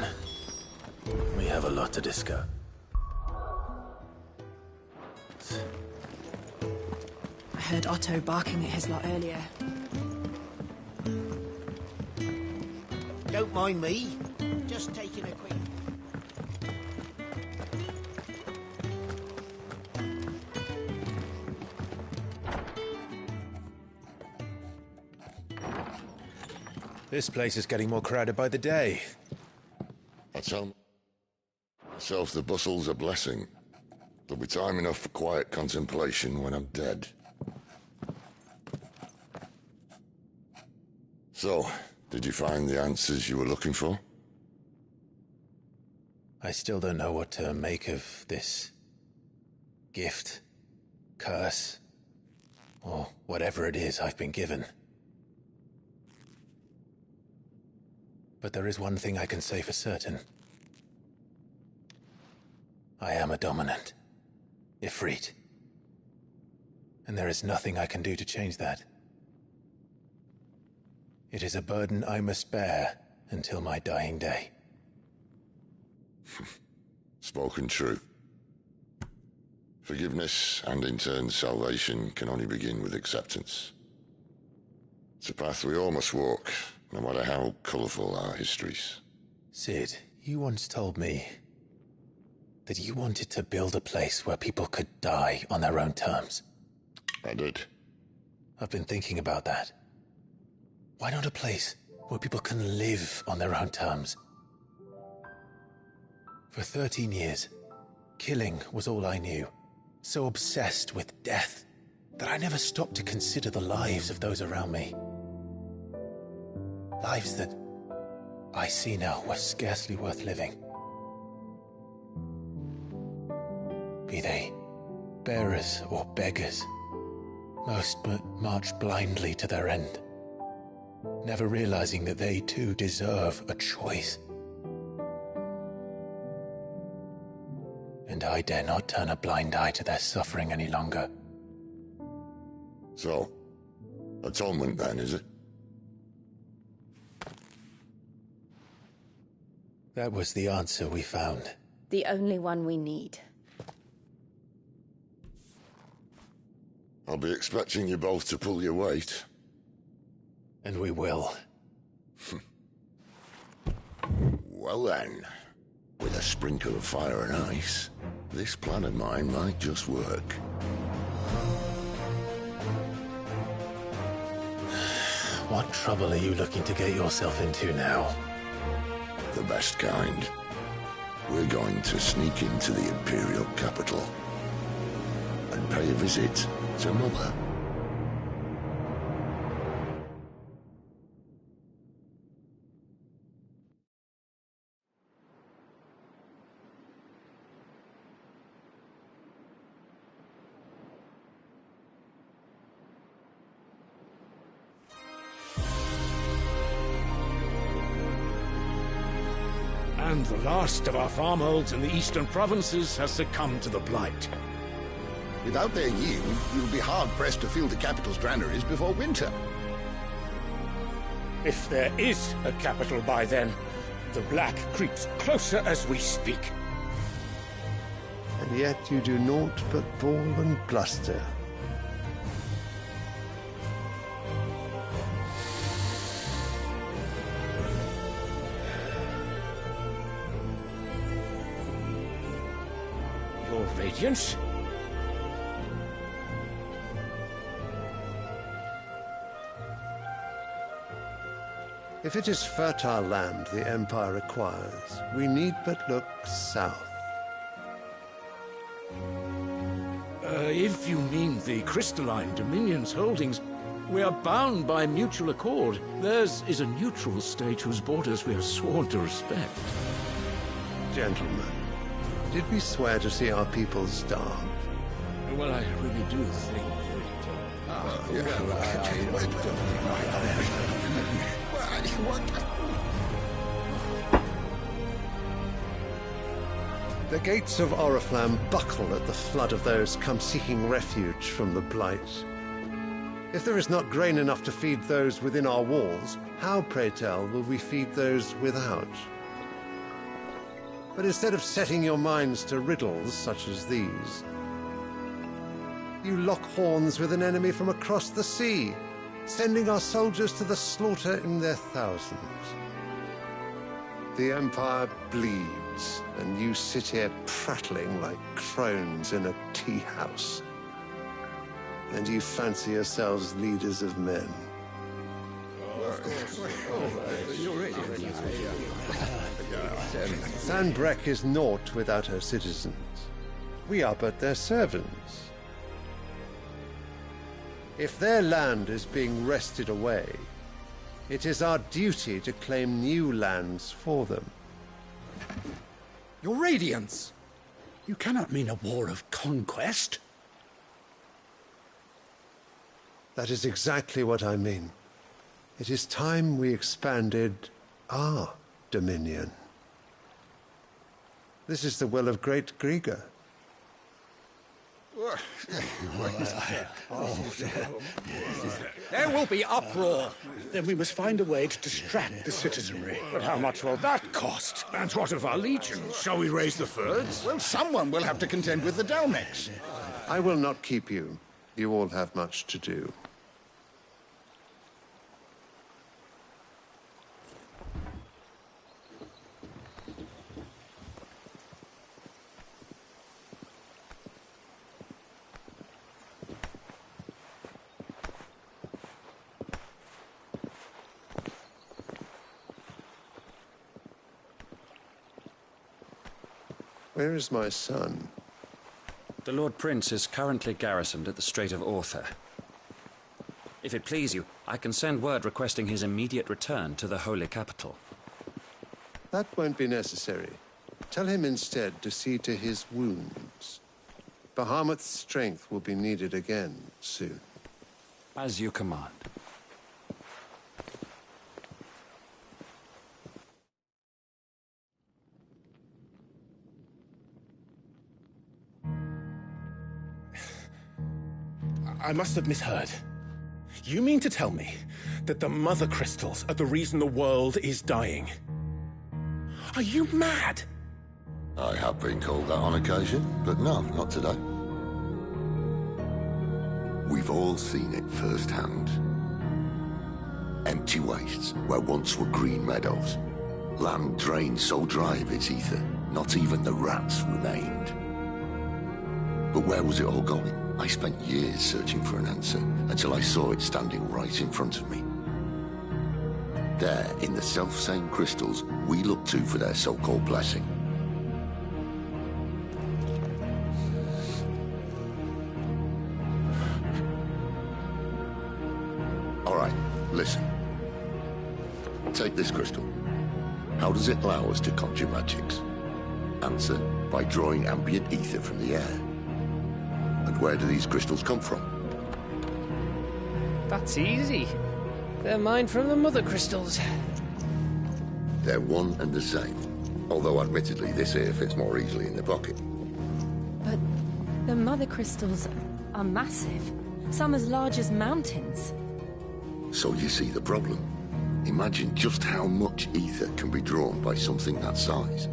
We have a lot to discuss. I heard Otto barking at his lot earlier. Don't mind me. Just taking a quick... This place is getting more crowded by the day. I tell myself the bustle's a blessing. There'll be time enough for quiet contemplation when I'm dead. So, did you find the answers you were looking for? I still don't know what to make of this gift, curse, or whatever it is I've been given. But there is one thing I can say for certain. I am a dominant, Ifrit. And there is nothing I can do to change that. It is a burden I must bear until my dying day. Spoken true. Forgiveness and in turn salvation can only begin with acceptance. It's a path we all must walk, no matter how colourful our histories. Sid, you once told me that you wanted to build a place where people could die on their own terms. I did. I've been thinking about that. Why not a place where people can live on their own terms? For 13 years, killing was all I knew. So obsessed with death that I never stopped to consider the lives of those around me. Lives that I see now were scarcely worth living. Be they bearers or beggars, most march blindly to their end, never realizing that they too deserve a choice. And I dare not turn a blind eye to their suffering any longer. So, Atonement then, is it? That was the answer we found. The only one we need. I'll be expecting you both to pull your weight. And we will. Well then, with a sprinkle of fire and ice, this plan of mine might just work. What trouble are you looking to get yourself into now? The best kind. We're going to sneak into the Imperial capital and pay a visit to Mother. And the last of our farmholds in the eastern provinces has succumbed to the blight. Without their yield, you'll be hard-pressed to fill the capital's granaries before winter. If there is a capital by then, the Black creeps closer as we speak. And yet you do naught but bawl and bluster. Your Radiance? If it is fertile land the Empire requires, we need but look south. If you mean the crystalline Dominion's holdings, we are bound by mutual accord. Theirs is a neutral state whose borders we are sworn to respect. Gentlemen, did we swear to see our people starve? Well, I really do think The gates of Oriflamme buckle at the flood of those come seeking refuge from the blight. If there is not grain enough to feed those within our walls, how, pray tell, will we feed those without? But instead of setting your minds to riddles such as these, you lock horns with an enemy from across the sea, sending our soldiers to the slaughter in their thousands. The Empire bleeds, and you sit here prattling like crones in a tea house. And you fancy yourselves leaders of men. Sanbreque is naught without her citizens. We are but their servants. If their land is being wrested away, it is our duty to claim new lands for them. Your Radiance! You cannot mean a war of conquest. That is exactly what I mean. It is time we expanded our dominion. This is the will of great Grieger. There will be uproar. Then we must find a way to distract the citizenry. But how much will that cost? And what of our legions? Shall we raise the Fyrds? Well, someone will have to contend with the Dalmex. I will not keep you. You all have much to do. Where is my son? The Lord Prince is currently garrisoned at the Strait of Author. If it please you, I can send word requesting his immediate return to the Holy Capital. That won't be necessary. Tell him instead to see to his wounds. Bahamut's strength will be needed again soon. As you command. I must have misheard. You mean to tell me that the mother crystals are the reason the world is dying? Are you mad? I have been called that on occasion, but no, not today. We've all seen it firsthand. Empty wastes where once were green meadows. Land drained so dry of its ether, not even the rats remained. But where was it all going? I spent years searching for an answer, until I saw it standing right in front of me. There, in the self-same crystals we look to for their so-called blessing. All right, listen. Take this crystal. How does it allow us to conjure magics? Answer, by drawing ambient ether from the air. And where do these crystals come from? That's easy. They're mine from the mother crystals. They're one and the same. Although admittedly this here fits more easily in the pocket. But the mother crystals are massive. Some as large as mountains. So you see the problem. Imagine just how much ether can be drawn by something that size.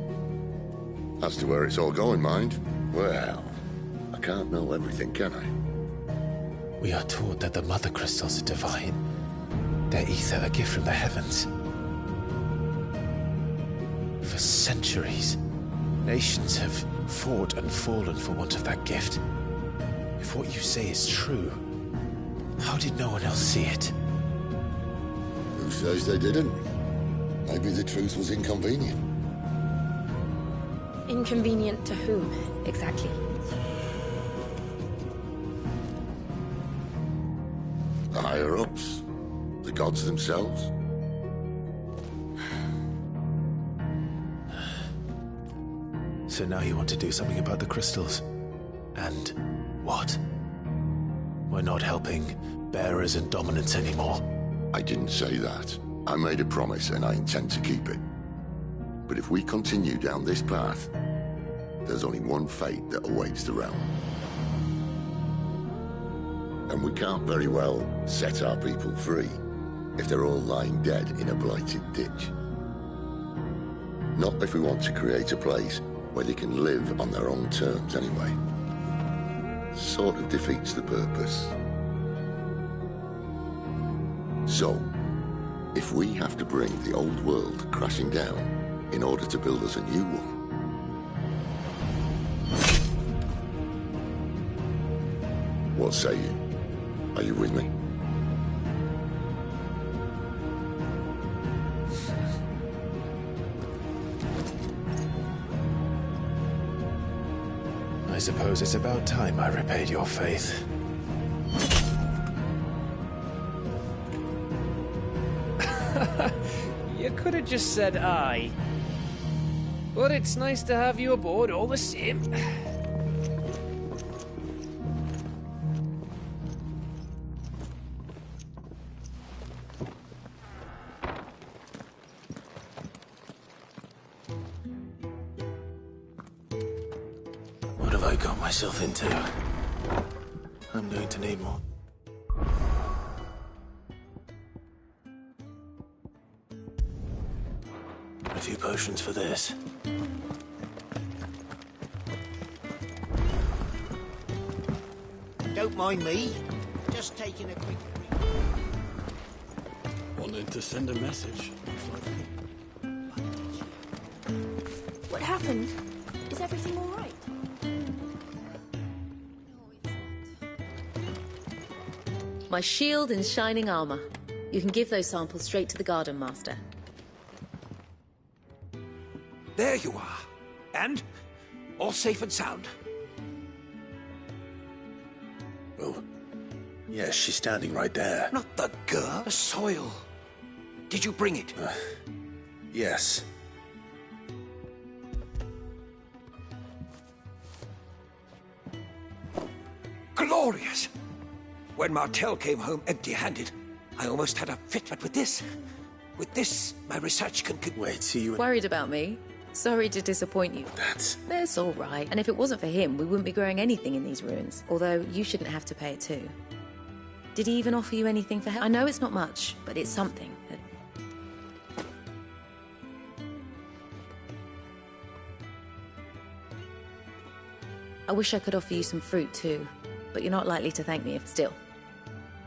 As to where it's all going, mind, well, I can't know everything, can I? We are taught that the mother crystals are divine. Their ether a gift from the heavens. For centuries, nations have fought and fallen for want of that gift. If what you say is true, how did no one else see it? Who says they didn't? Maybe the truth was inconvenient. Inconvenient to whom, exactly? The higher-ups? The gods themselves? So now you want to do something about the crystals? And what? We're not helping bearers and dominants anymore. I didn't say that. I made a promise and I intend to keep it. But if we continue down this path, there's only one fate that awaits the realm. And we can't very well set our people free if they're all lying dead in a blighted ditch. Not if we want to create a place where they can live on their own terms anyway. Sort of defeats the purpose. So, if we have to bring the old world crashing down in order to build us a new one, what say you? Are you with me? I suppose it's about time I repaid your faith. You could have just said aye. But it's nice to have you aboard all the same. What have I got myself into? I'm going to need more. A few potions for this. Don't mind me. Just taking a quick... Wanted to send a message. What happened? Is everything all right? My shield and shining armor. You can give those samples straight to the Garden Master. There you are. And? All safe and sound? Oh. Yes, she's standing right there. Not the girl. The soil. Did you bring it? Yes. Glorious! When Martel came home empty-handed, I almost had a fit, but with this, my research can... Wait, see you... Worried about me? Sorry to disappoint you. That's all right. And if it wasn't for him, we wouldn't be growing anything in these ruins. Although, you shouldn't have to pay it too. Did he even offer you anything for help? I know it's not much, but it's something. I wish I could offer you some fruit too, but you're not likely to thank me if still.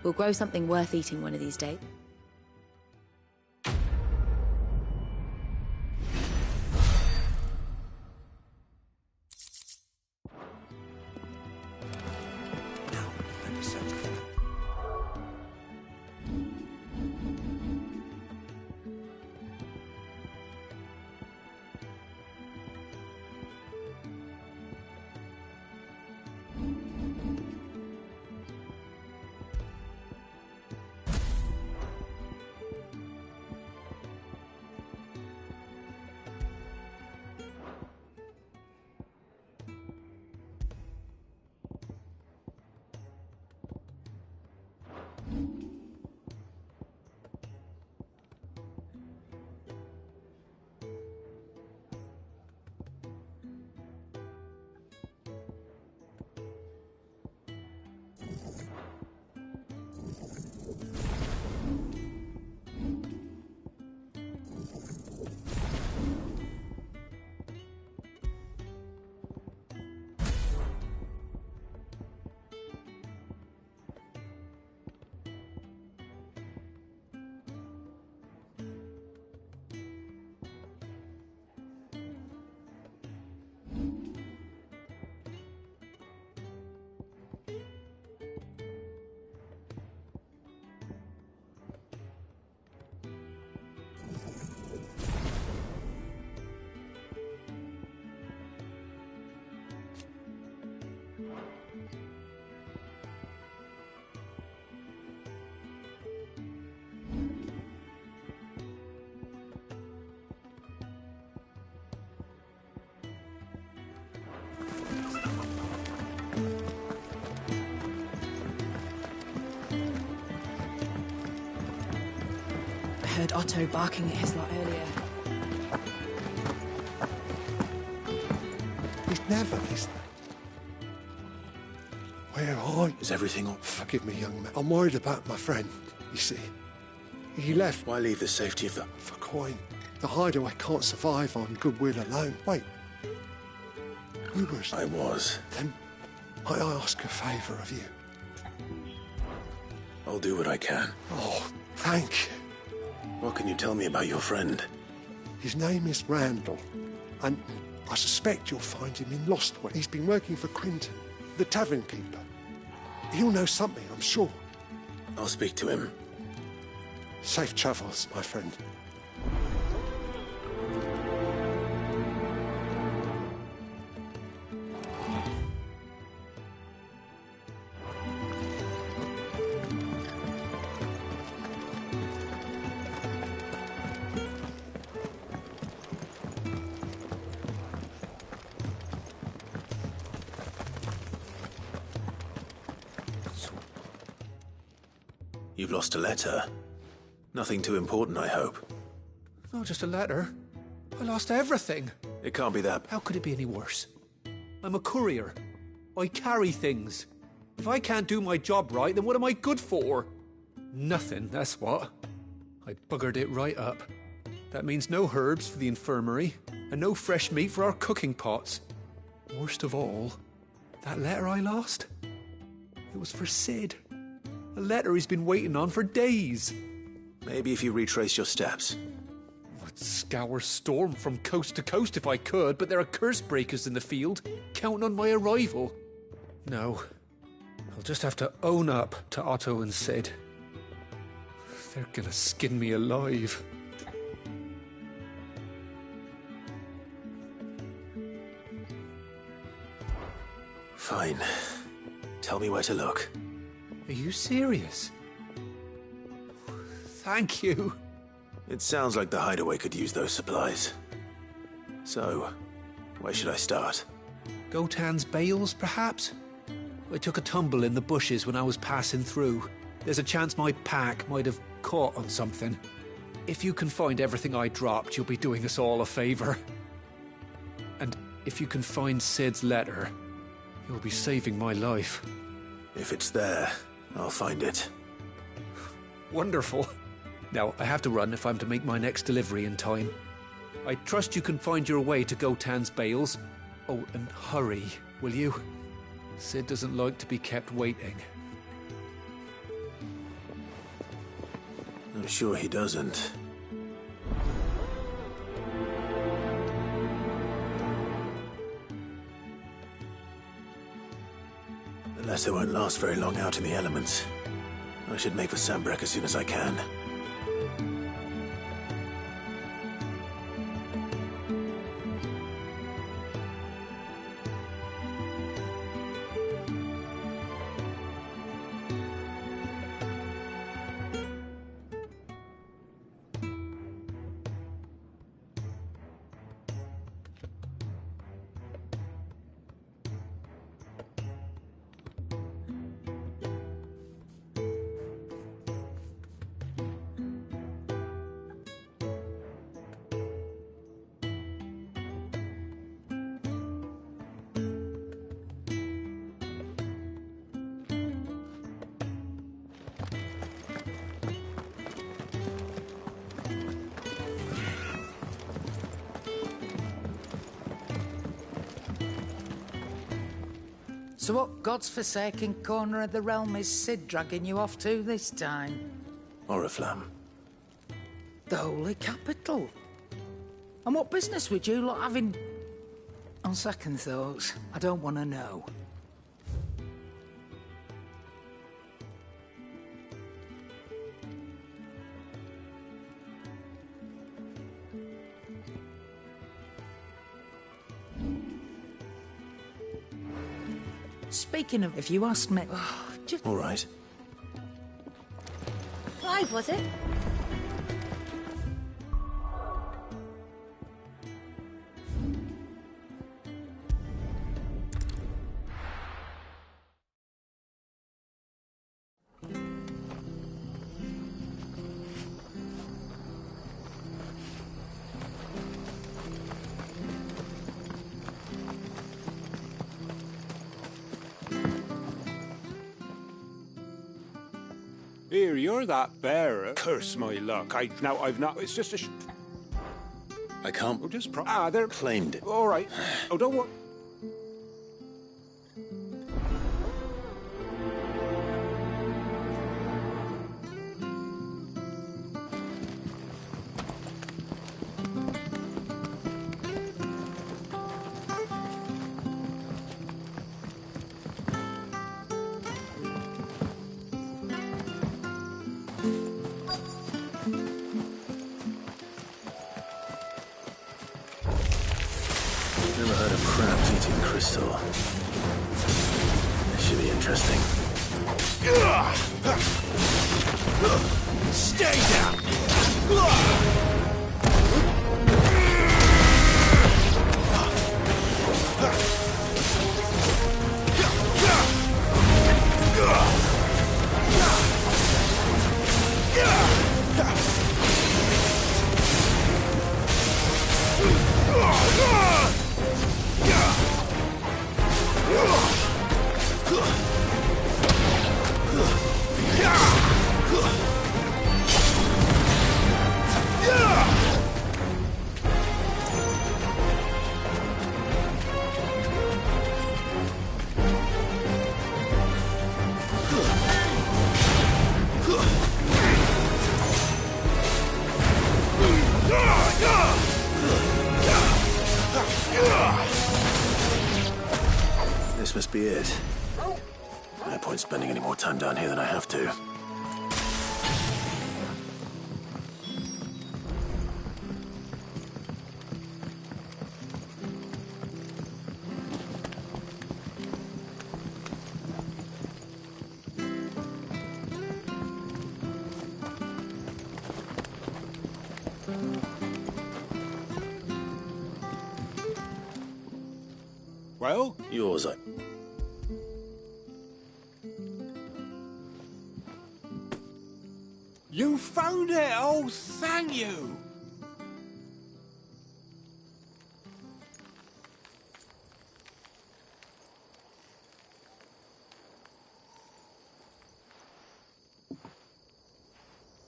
We'll grow something worth eating one of these days. I heard Otto barking at his lot earlier. He's never listening. Where are you? Is everything all... Forgive me, young man. I'm worried about my friend, you see. He left. Why leave the safety of the... For coin. The hideaway can't survive on goodwill alone. Wait. Who was... I was. Then might I ask a favour of you? I'll do what I can. Oh, thank you. What can you tell me about your friend? His name is Randall, and I suspect you'll find him in Lostway. He's been working for Quinton, the tavern keeper. He'll know something, I'm sure. I'll speak to him. Safe travels, my friend. You've lost a letter. Nothing too important, I hope. No, just a letter. I lost everything. It can't be that. How could it be any worse? I'm a courier. I carry things. If I can't do my job right, then what am I good for? Nothing, that's what. I buggered it right up. That means no herbs for the infirmary, and no fresh meat for our cooking pots. Worst of all, that letter I lost? It was for Sid. A letter he's been waiting on for days. Maybe if you retrace your steps. I'd scour Storm from coast to coast if I could, but there are curse breakers in the field, counting on my arrival. No, I'll just have to own up to Otto and Sid. They're gonna skin me alive. Fine. Tell me where to look. Are you serious? Thank you. It sounds like the hideaway could use those supplies. So, where should I start? Gotan's bales, perhaps? I took a tumble in the bushes when I was passing through. There's a chance my pack might have caught on something. If you can find everything I dropped, you'll be doing us all a favor. And if you can find Sid's letter, you'll be saving my life. If it's there, I'll find it. Wonderful. Now, I have to run if I'm to make my next delivery in time. I trust you can find your way to Gotan's bales. Oh, and hurry, will you? Sid doesn't like to be kept waiting. I'm sure he doesn't. Unless it won't last very long out in the elements. I should make for Sambrek as soon as I can. So what God's forsaken corner of the realm is Sid dragging you off to this time? Oriflamme. The Holy Capital. And what business would you lot have in... On second thoughts, I don't want to know. Speaking of, if you asked me... All right. Clive, was it? Here, you're that bearer. Curse my luck. I've not. It's just a. I can't. Oh, just they're claimed it. All right. Oh, don't worry. Never heard of crabs eating crystal. This should be interesting. Stay down! This must be it. No point spending any more time down here than I have to. Well? Yours, You found it! Oh, thank you!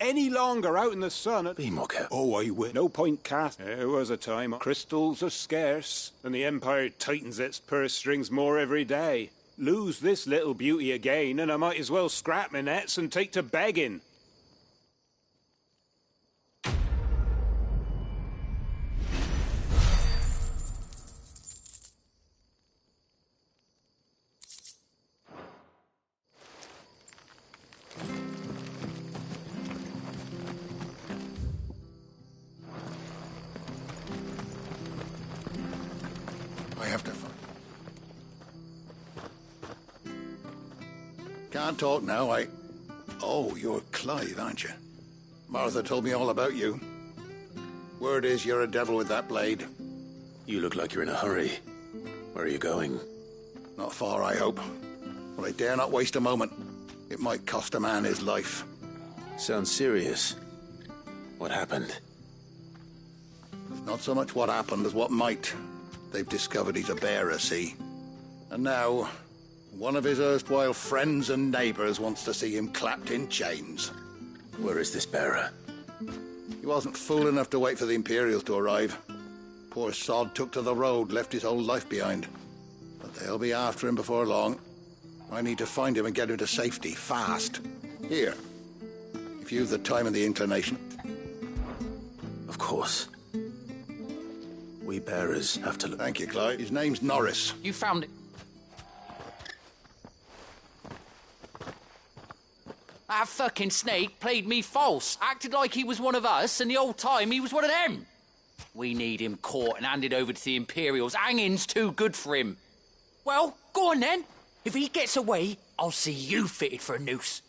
any longer out in the sun... Be more careful. Oh, I will. No point cast. There was a time crystals are scarce, and the Empire tightens its purse strings more every day. Lose this little beauty again, and I might as well scrap my nets and take to begging. Can't talk now, Oh, you're Clive, aren't you? Martha told me all about you. Word is you're a devil with that blade. You look like you're in a hurry. Where are you going? Not far, I hope. But I dare not waste a moment. It might cost a man his life. Sounds serious. What happened? It's not so much what happened as what might. They've discovered he's a bearer, see? And now, one of his erstwhile friends and neighbors wants to see him clapped in chains. Where is this bearer? He wasn't fool enough to wait for the Imperials to arrive. Poor sod took to the road, left his whole life behind. But they'll be after him before long. I need to find him and get him to safety, fast. Here, if you've the time and the inclination. Of course. We bearers have to look... Thank you, Clive. His name's Norris. You found it. That fucking snake played me false, acted like he was one of us, and the whole time he was one of them. We need him caught and handed over to the Imperials. Hanging's too good for him. Well, go on then. If he gets away, I'll see you fitted for a noose.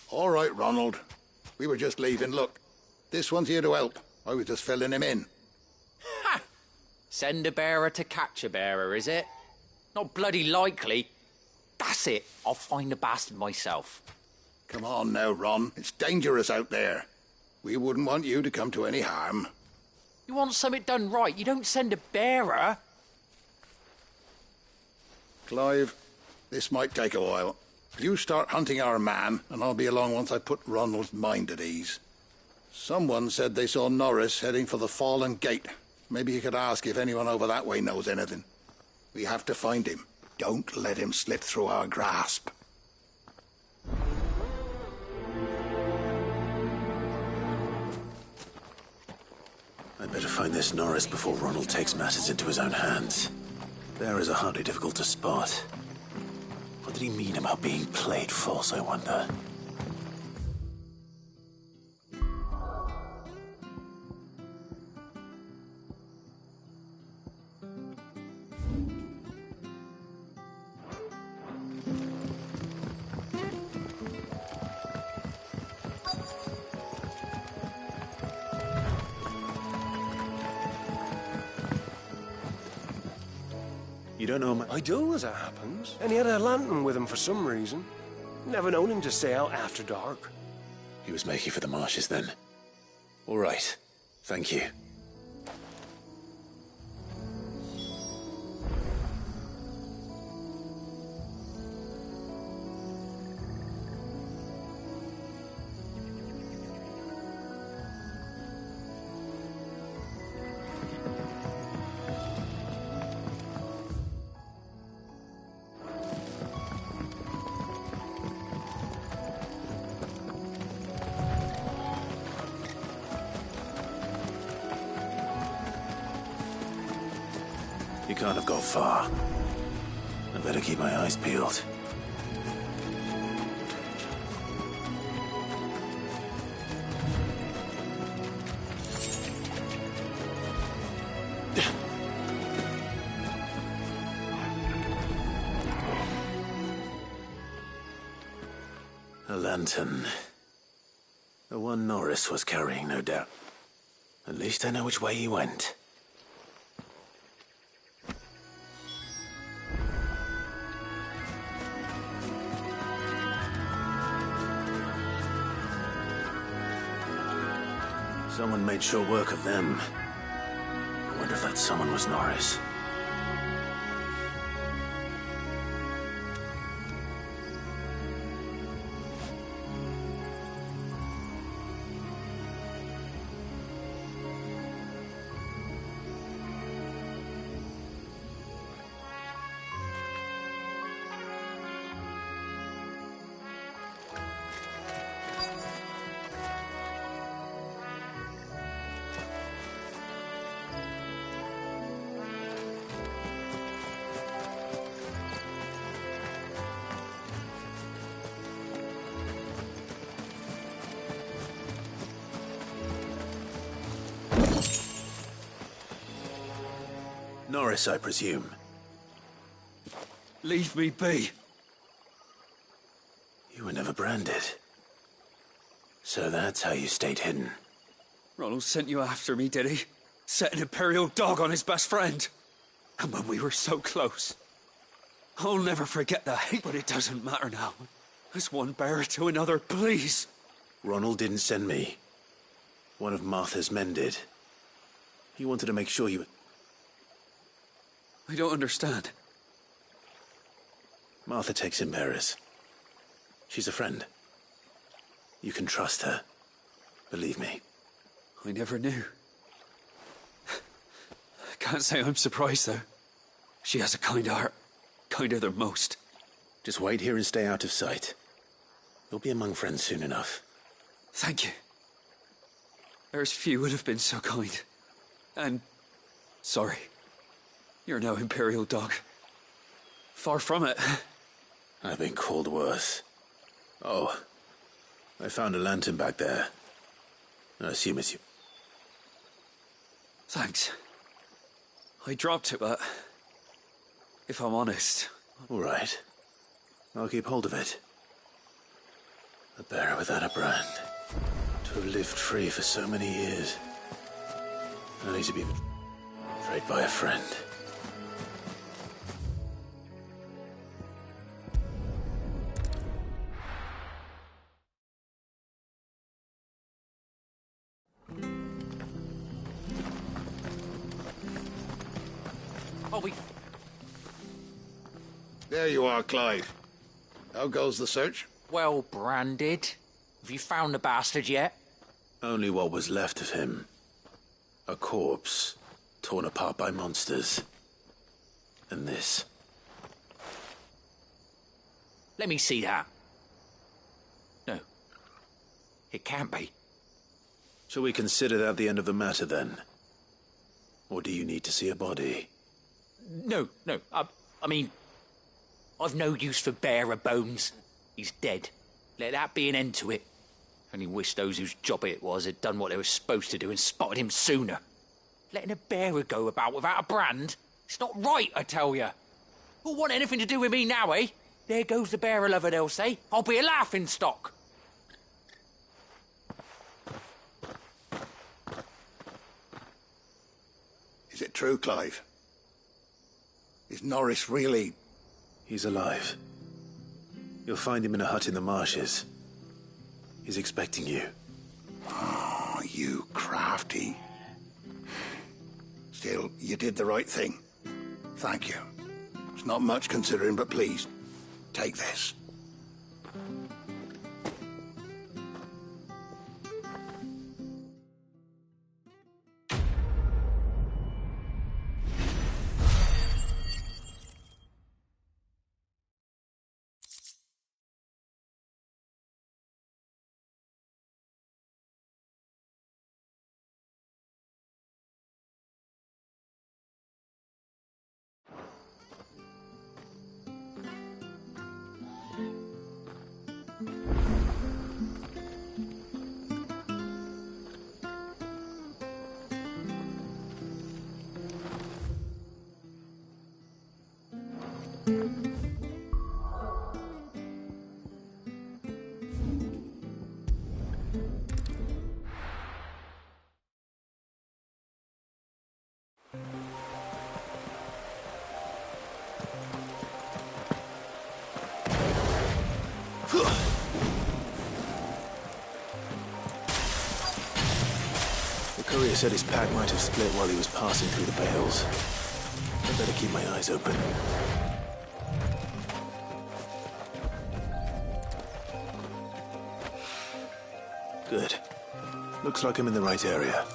All right, Ronald. We were just leaving. Look, this one's here to help. I was just filling him in. Ha! Send a bearer to catch a bearer, is it? Not bloody likely. That's it. I'll find the bastard myself. Come on now, Ron. It's dangerous out there. We wouldn't want you to come to any harm. You want something done right, you don't send a bearer. Clive, this might take a while. You start hunting our man, and I'll be along once I put Ronald's mind at ease. Someone said they saw Norris heading for the Fallen Gate. Maybe you could ask if anyone over that way knows anything. We have to find him. Don't let him slip through our grasp. I'd better find this Norris before Ronald takes matters into his own hands. Bearers are hardly difficult to spot. What did he mean about being played false, I wonder? You don't know I do, as it happens. And he had a lantern with him for some reason. Never known him to stay out after dark. He was making for the marshes then. All right. Thank you. You can't have got far. I'd better keep my eyes peeled. A lantern. The one Norris was carrying, no doubt. At least I know which way he went. Someone made sure work of them. I wonder if that someone was Norris. Norris, I presume. Leave me be. You were never branded. So that's how you stayed hidden. Ronald sent you after me, did he? Set an Imperial dog on his best friend. And when we were so close. I'll never forget that, but it doesn't matter now. As one bearer to another, please. Ronald didn't send me. One of Martha's men did. He wanted to make sure you... I don't understand. Martha takes in bearers. She's a friend. You can trust her. Believe me. I never knew. I can't say I'm surprised, though. She has a kind heart. Kinder than most. Just wait here and stay out of sight. You'll be among friends soon enough. Thank you. There's few would have been so kind. And... sorry. You're no Imperial dog. Far from it. I've been called worse. Oh, I found a lantern back there. I assume it's you. Thanks. I dropped it, but... if I'm honest... All right. I'll keep hold of it. A bearer without a brand. To have lived free for so many years. Only to be betrayed by a friend. There you are, Clive. How goes the search? Well branded. Have you found the bastard yet? Only what was left of him. A corpse, torn apart by monsters. And this. Let me see that. No. It can't be. Shall we consider that the end of the matter, then? Or do you need to see a body? No. I mean... I've no use for bearer bones. He's dead. Let that be an end to it. Only wish those whose job it was had done what they were supposed to do and spotted him sooner. Letting a bearer go about without a brand? It's not right, I tell you. Who'll want anything to do with me now, eh? There goes the bearer lover, they'll say. I'll be a laughing stock. Is it true, Clive? Is Norris really... He's alive. You'll find him in a hut in the marshes. He's expecting you. Oh, you crafty. Still, you did the right thing. Thank you. It's not much considering, but please, take this. The courier said his pack might have split while he was passing through the bales. I'd better keep my eyes open. Good. Looks like I'm in the right area.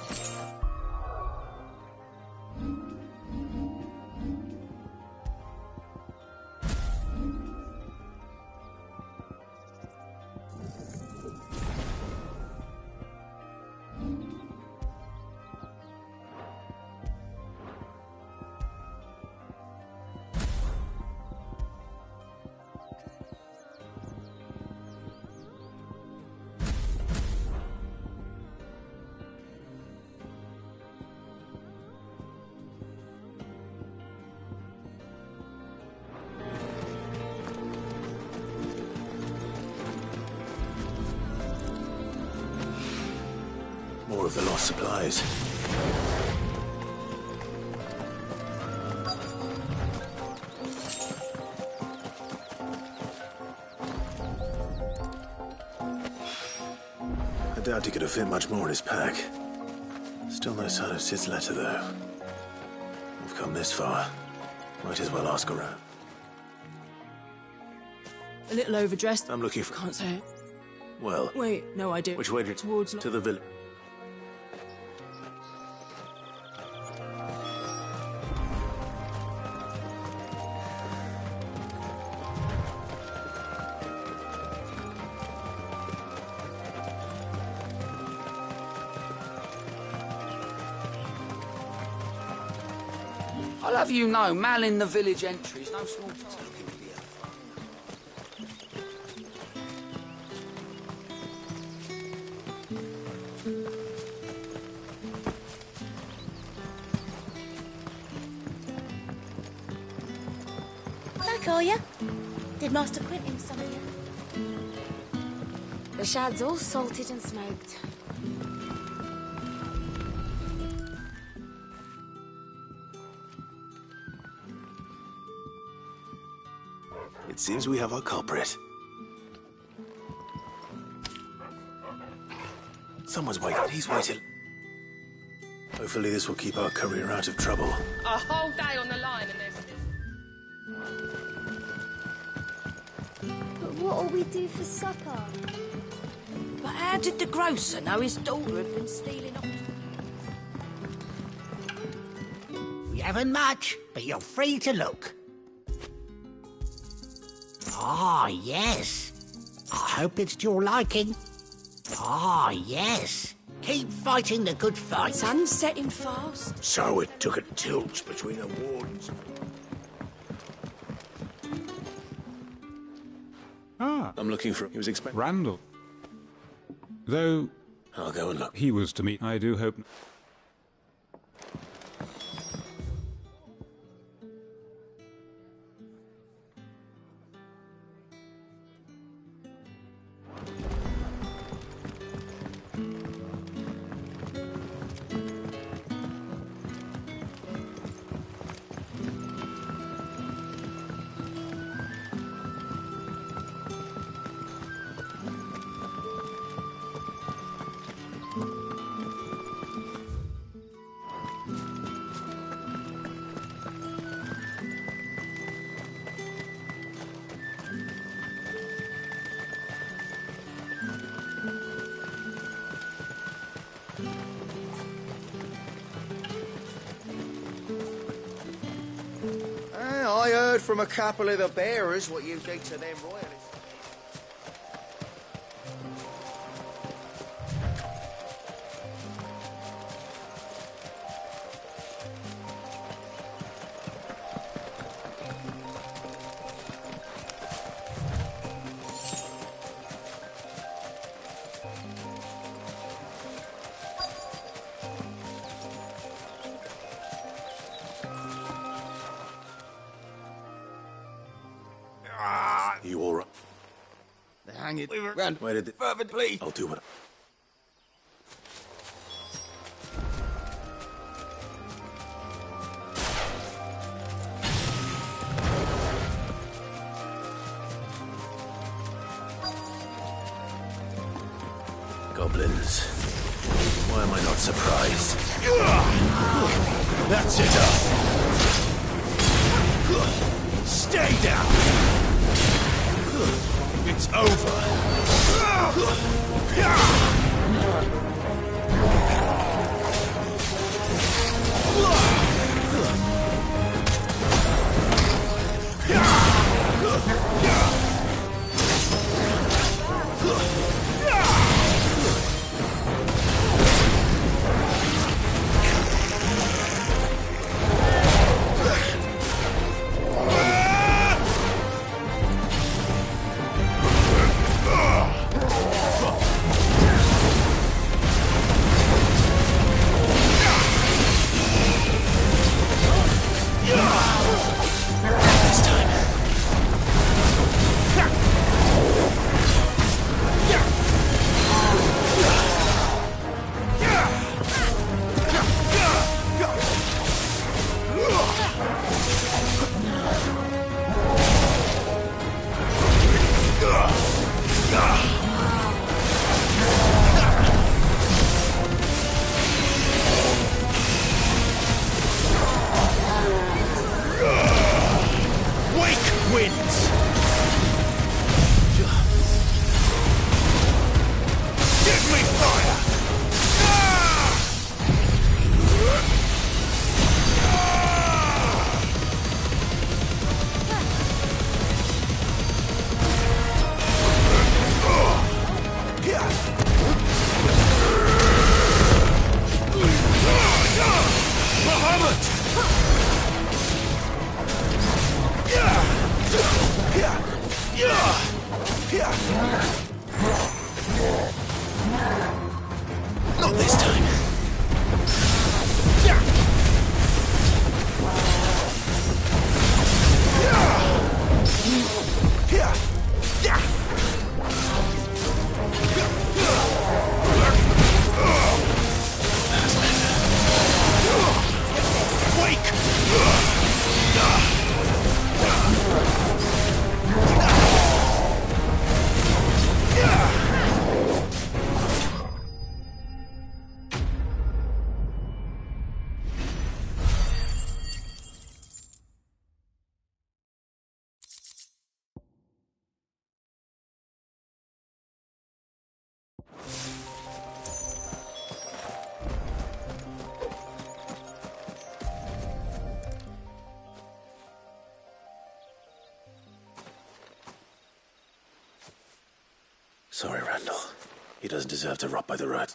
of the lost supplies. I doubt he could have fit much more in his pack. Still no sign of Sid's letter, though. We've come this far. Might as well ask around. A little overdressed. I'm looking for... Can't say it. Well... Wait, no, I do. Which way did... Towards... To the village. I'll have you know, manning the village entry's no small task. Back, are ya? Did Master Quentin summon you? The shad's all salted and smoked. It seems we have our culprit. Someone's waiting. He's waiting. Hopefully this will keep our career out of trouble. A whole day on the line and there's... But what'll we do for supper? But how did the grocer know his daughter had been stealing off? We haven't much, but you're free to look. Ah, yes. I hope it's to your liking. Ah, yes. Keep fighting the good fight. Sun's setting fast. So it took a tilt between the wardens. Ah. I'm looking for him. He was expecting... Randall. Though... I'll go and look. He was to meet. I do hope... I heard from a couple of the bearers what you did to them royalists. You all right? Hang it. Round. Where did it... Further, please. I'll do what... Goblins. Why am I not surprised? That's enough! Stay down! It's over! Sorry, Randall. He doesn't deserve to rot by the road.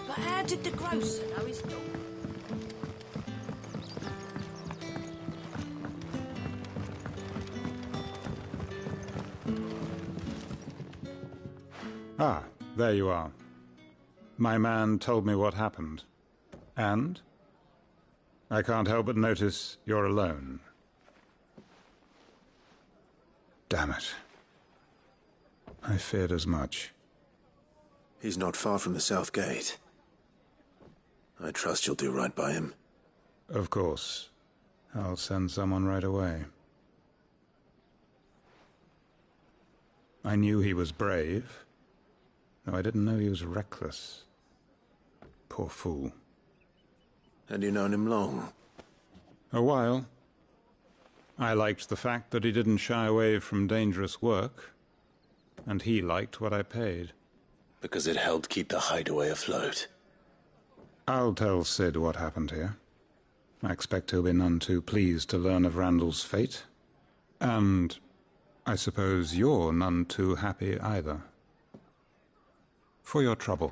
But how did the grocer know his dog? Ah, there you are. My man told me what happened. And? I can't help but notice you're alone. Damn it. I feared as much. He's not far from the south gate. I trust you'll do right by him. Of course. I'll send someone right away. I knew he was brave, though I didn't know he was reckless. Poor fool. Had you known him long? A while. I liked the fact that he didn't shy away from dangerous work, and he liked what I paid. Because it helped keep the hideaway afloat. I'll tell Sid what happened here. I expect he'll be none too pleased to learn of Randall's fate. And I suppose you're none too happy either. For your trouble.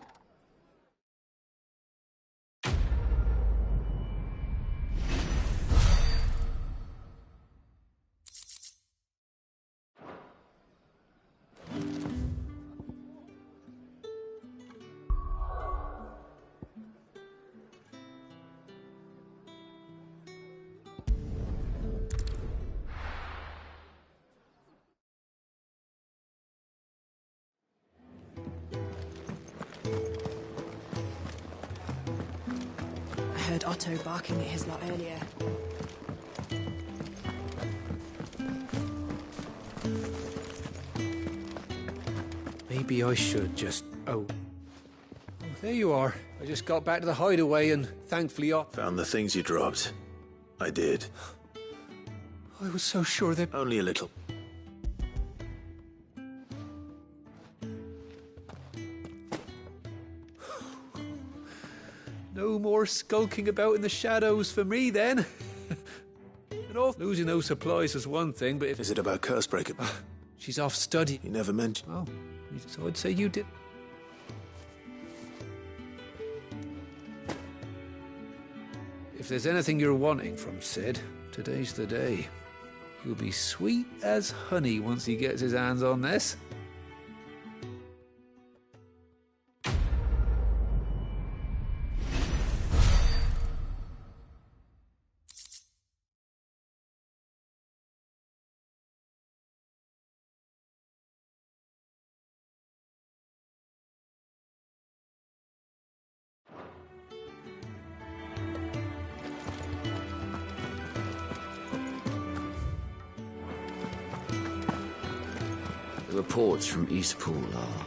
I heard Otto barking at his lot earlier. Maybe I should just... Oh, there you are. I just got back to the hideaway and thankfully Found the things you dropped. I did. I was so sure that... Only a little. No more skulking about in the shadows for me, then. And off losing those supplies is one thing, but if... Is it about Cursebreaker? She's off study. He never mentioned... Oh, so I'd say you did. If there's anything you're wanting from Sid, today's the day. He'll be sweet as honey once he gets his hands on this. The reports from Eastpool are...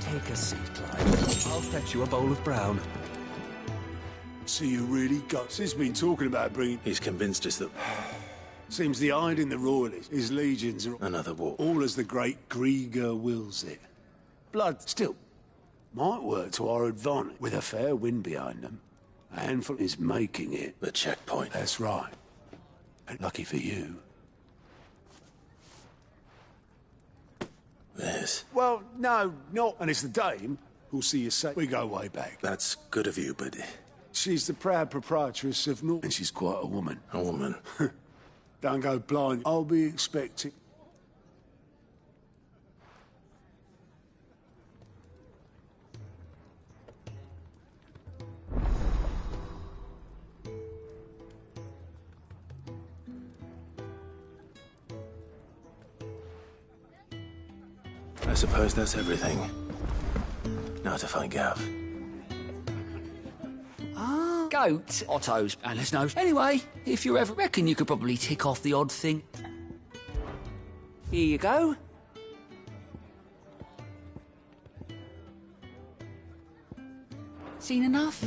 Take a seat, Clive. I'll fetch you a bowl of brown. So you really got... Sid's been talking about bringing... He's convinced us that... Seems the hiding the royalists, his legions are... Another war. All as the great Grieger wills it. Blood, still, might work to our advantage. With a fair wind behind them. A handful is making it. The checkpoint. That's right. And lucky for you. This? Well, no, not. And it's the dame who'll see you safe. We go way back. That's good of you, but... She's the proud proprietress of North, and she's quite a woman. A woman? Don't go blind. I'll be expecting... I suppose that's everything. Now to find Gav. Goat, Otto's Alice knows. Anyway, if you ever reckon you could probably tick off the odd thing. Here you go. Seen enough?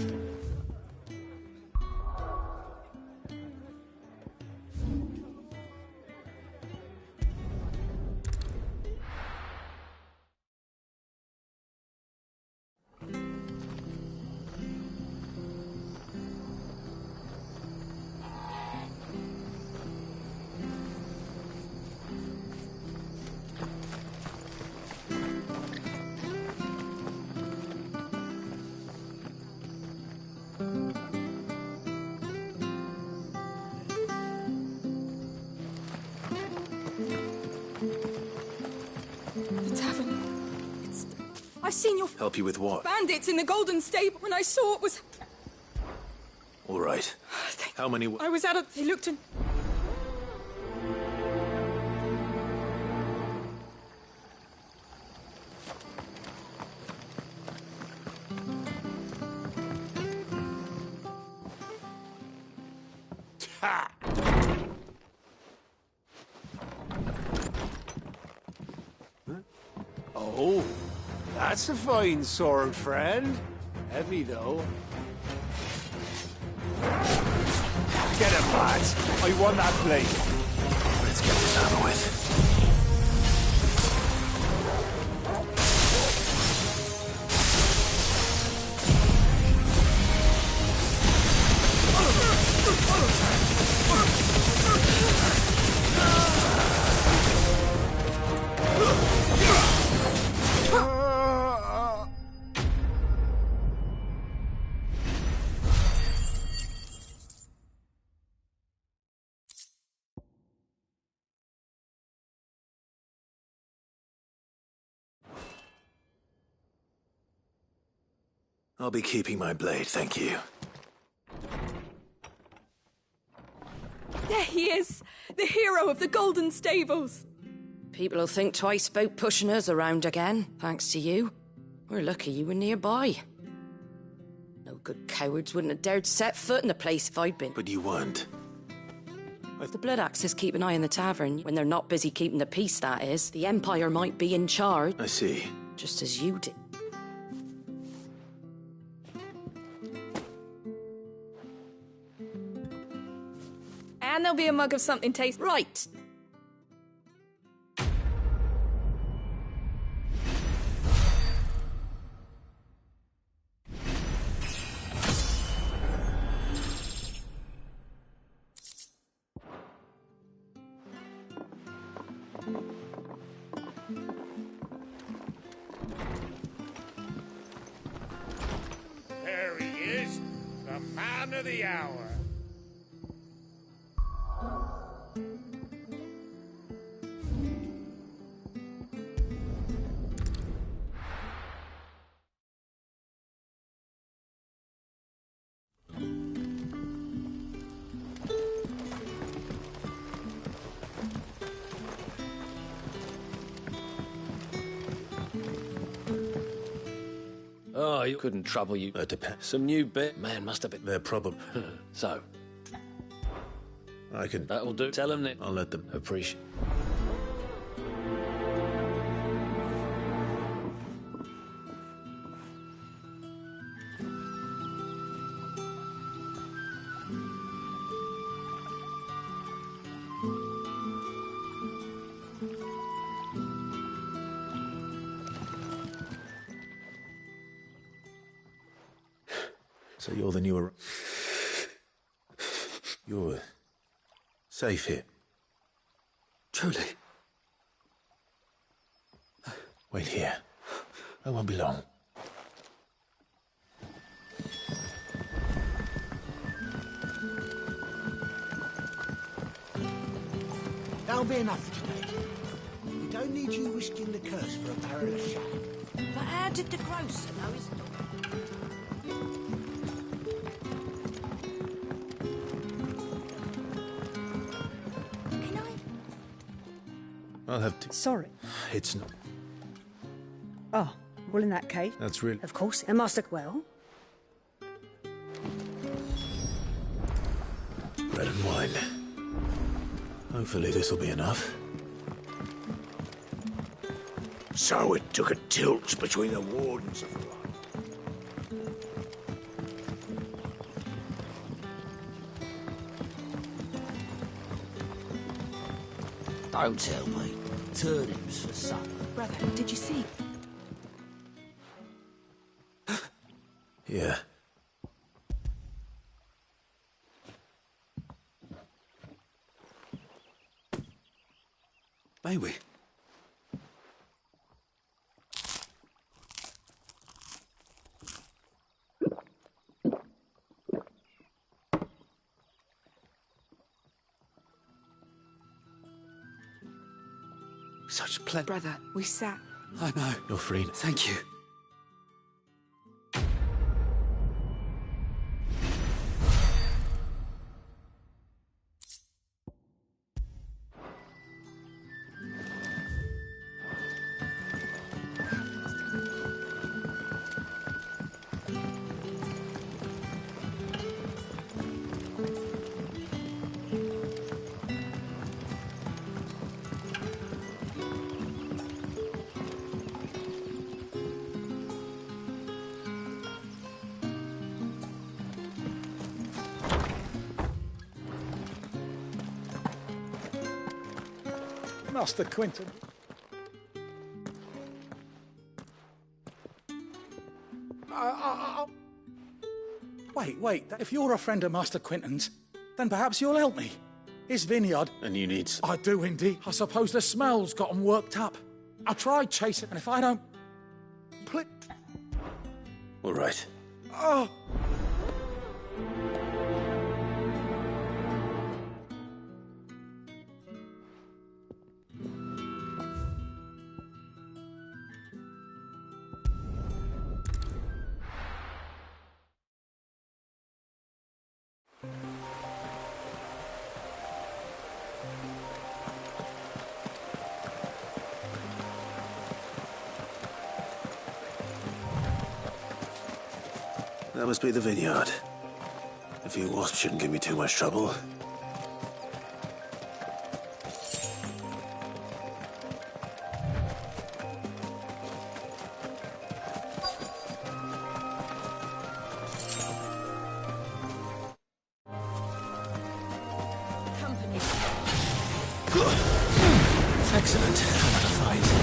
The tavern. I've seen your Help you with what? bandits in the Golden Stable, and I saw it was... All right. How many... I was at it. They looked and... Ha! Oh, that's a fine sword, friend. Heavy, though. Get him, lads. I want that blade. Let's get this over with. I'll be keeping my blade, thank you. There he is! The hero of the Golden Stables! People will think twice about pushing us around again, thanks to you. We're lucky you were nearby. No good cowards wouldn't have dared set foot in the place if I'd been. But you weren't. The Blood Axes keep an eye on the tavern. When they're not busy keeping the peace, that is. The Empire might be in charge. I see. Just as you did. And there'll be a mug of something tasty. Right. There he is, the man of the hour. Oh, you couldn't trouble you. Depends. Some new bit. Man, must have been. They're probably. So. I can. That'll do. Tell them that. I'll let them appreciate. So you're the newer... You're... safe here. Truly? Wait here. I won't be long. That'll be enough for today. We don't need you risking the curse for a barrel of shot. But how did the grocer know his dog? I'll have to... Sorry. It's not... Oh, well, in that case... That's really... Of course, and Master... Well... Bread and wine. Hopefully this'll be enough. So it took a tilt between the wardens of the line. Don't tell me. Turnips for supper. Brother, did you see? Yeah. May we? Such plenty. Brother, we sat. I know. You're free. Thank you. Master Quentin. Wait. If you're a friend of Master Quentin's, then perhaps you'll help me. His vineyard... And you need... I do, indeed. I suppose the smell's got 'em worked up. I tried chasing, and if I don't... All right. Oh! That must be the vineyard. A few wasps shouldn't give me too much trouble. Excellent. Another fight.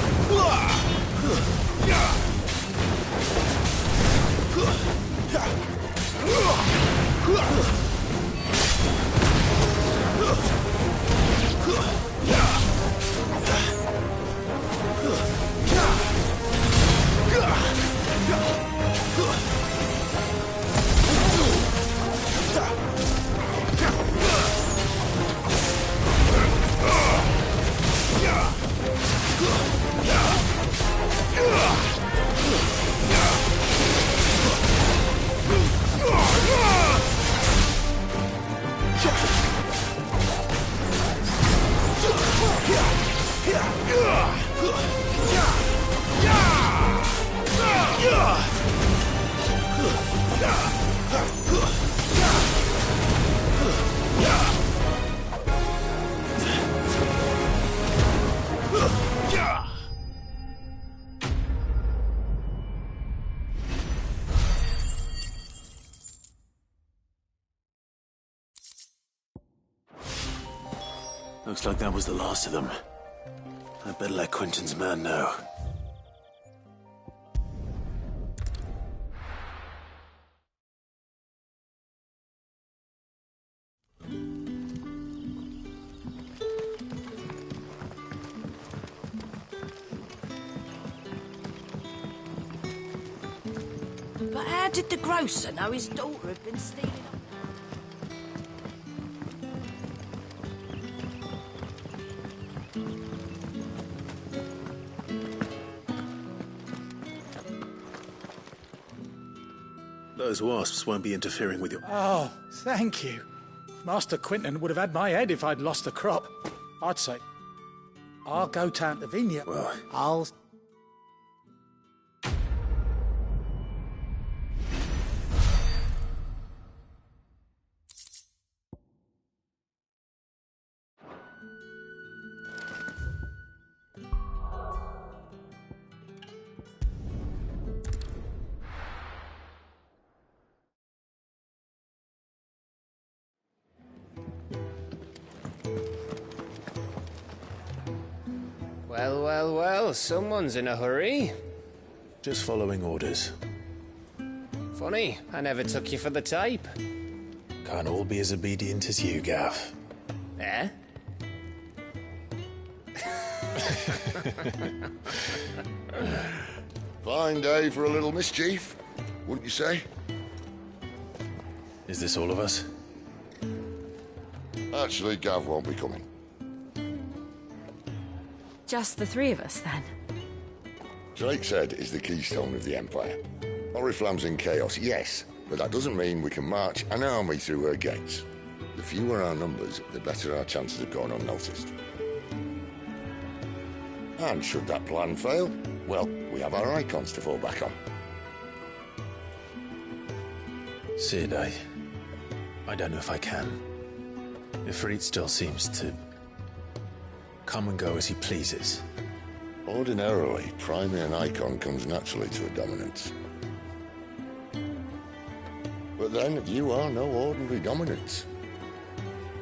Looks like that was the last of them. I'd better let Quentin's man know. But how did the grocer know his daughter had been stealing up? Those wasps won't be interfering with your... Oh, thank you. Master Quentin would have had my head if I'd lost the crop. I'd say, I'll go down to the vineyard. Well, I'll... Well, well, well, someone's in a hurry. Just following orders. Funny, I never took you for the type. Can't all be as obedient as you, Gav. Eh? Fine day for a little mischief, wouldn't you say? Is this all of us? Actually, Gav won't be coming. Just the three of us, then? Drake's Head is the keystone of the Empire. Oriflamme's in chaos, yes, but that doesn't mean we can march an army through her gates. The fewer our numbers, the better our chances of going unnoticed. And should that plan fail, well, we have our icons to fall back on. Sid, I don't know if I can. Ifrit still seems to come and go as he pleases. Ordinarily, priming an icon comes naturally to a dominance. But then, you are no ordinary dominance.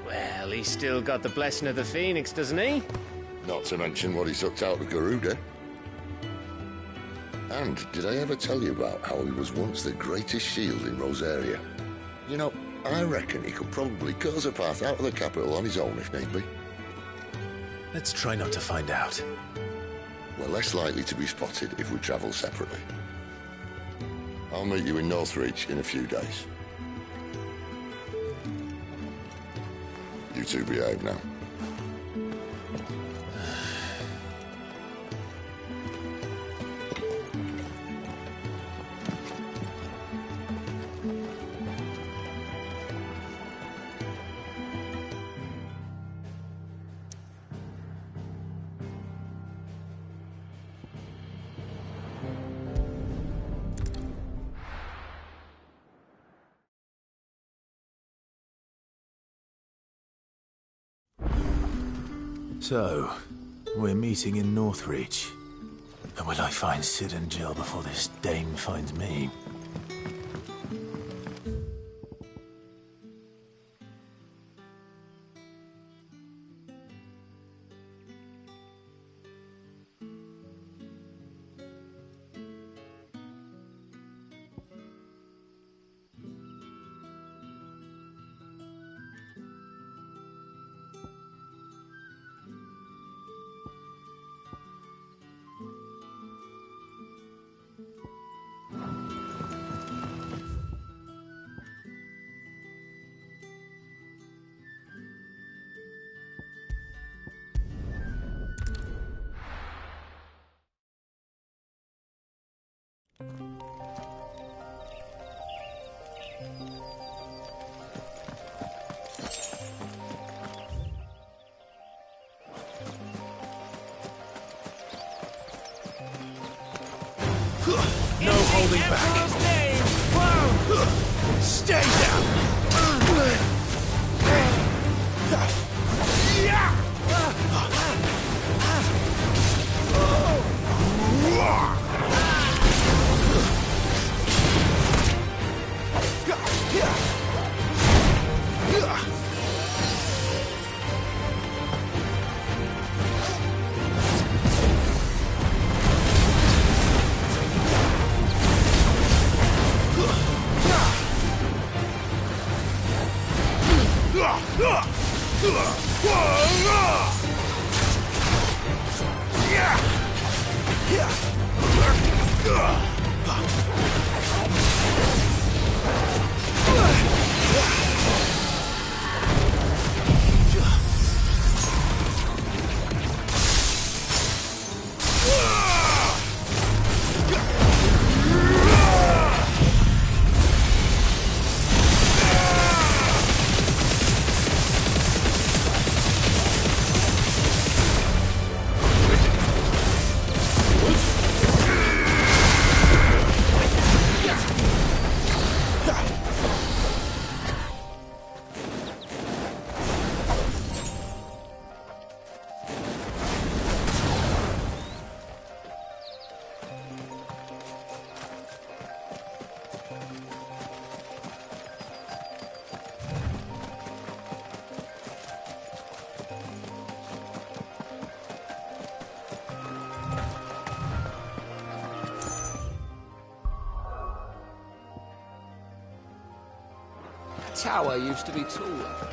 Well, he's still got the blessing of the Phoenix, doesn't he? Not to mention what he sucked out of Garuda. And did I ever tell you about how he was once the greatest shield in Rosaria? You know, I reckon he could probably cut us a path out of the capital on his own if need be. Let's try not to find out. We're less likely to be spotted if we travel separately. I'll meet you in Northreach in a few days. You two behave now. So, we're meeting in Northreach. But will I find Sid and Jill before this dame finds me? No holding back. Stay down. tower used to be taller.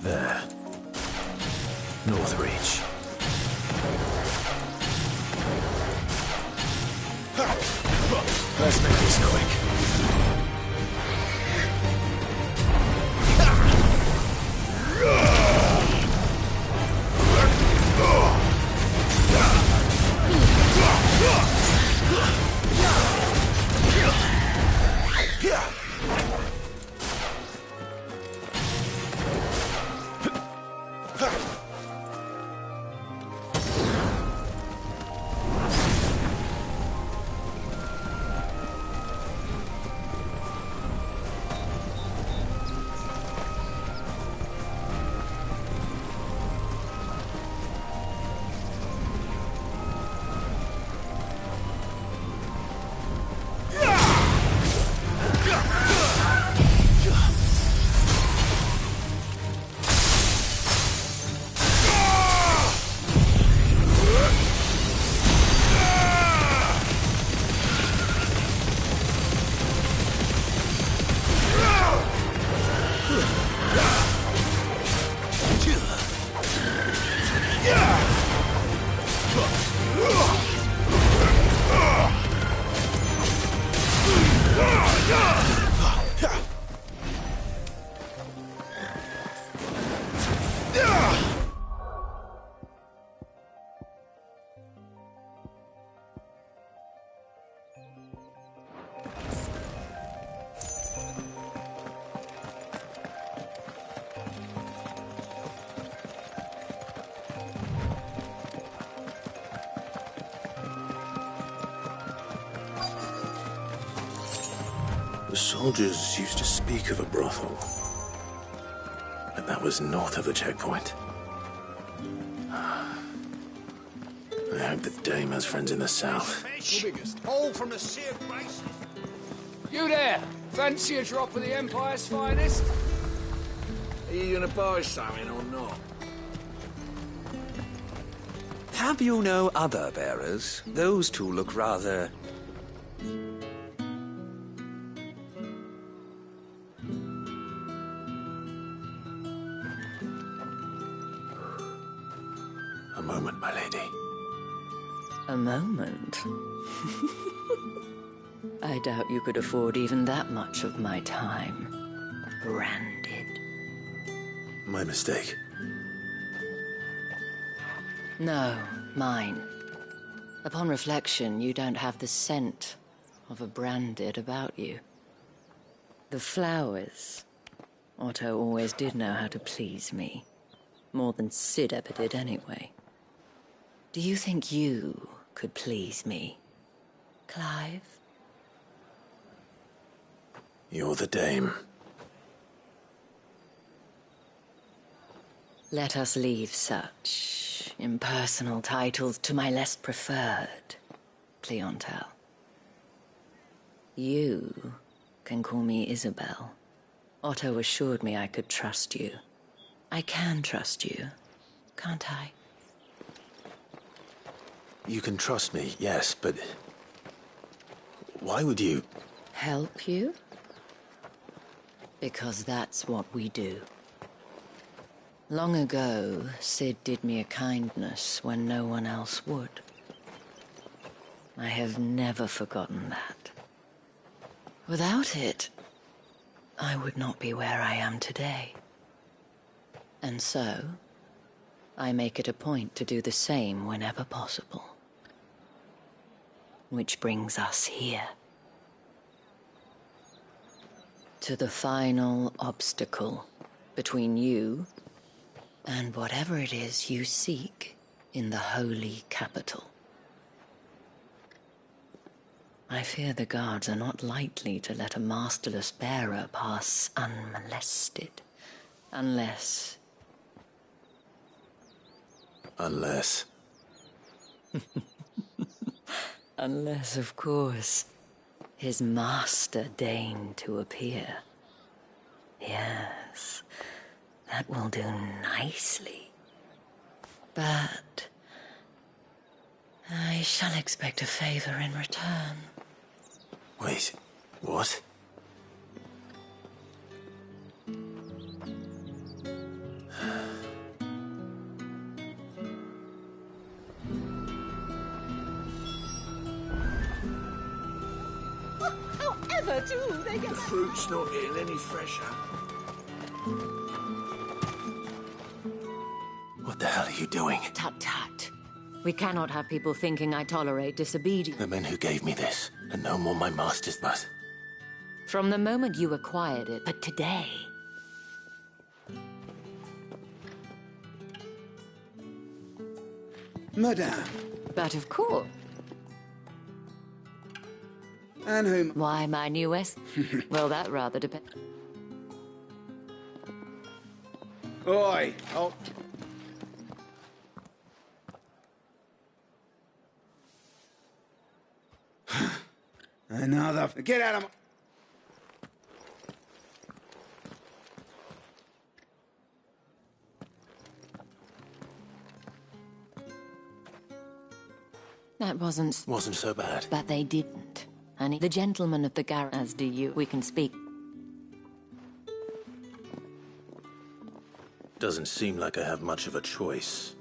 There. North Reach. Let's make this quick. The soldiers used to speak of a brothel, but that was north of the checkpoint. I hope the dame has friends in the south. All from the sea of grace. You there! Fancy a drop of the Empire's finest? Are you gonna buy something or not? Have you no other bearers? Those two look rather... A moment, my lady. A moment? I doubt you could afford even that much of my time. Branded. My mistake. No, mine. Upon reflection, you don't have the scent of a branded about you. The flowers. Otto always did know how to please me. More than Sid ever did anyway. Do you think you could please me, Clive? You're the dame. Let us leave such impersonal titles to my less preferred clientele. You can call me Isabel. Otto assured me I could trust you. I can trust you, can't I? You can trust me, yes, but... why would you... Help you? Because that's what we do. Long ago, Sid did me a kindness when no one else would. I have never forgotten that. Without it, I would not be where I am today. And so, I make it a point to do the same whenever possible. Which brings us here. To the final obstacle between you and whatever it is you seek in the holy capital. I fear the guards are not likely to let a masterless bearer pass unmolested Unless... Unless... Unless, of course, his master deigned to appear. Yes, that will do nicely. But... I shall expect a favor in return. Wait, what? However do they get... The fruit's not getting any fresher. What the hell are you doing? Tut-tut. We cannot have people thinking I tolerate disobedience. The men who gave me this are no more my masters, but... From the moment you acquired it, but today... Madame. But of course. And whom? Why, my newest? Well, that rather depends. Oi! Oh. Another... Get out of my... That wasn't so bad. But they didn't. And the gentleman of the garret, as do you. We can speak. Doesn't seem like I have much of a choice.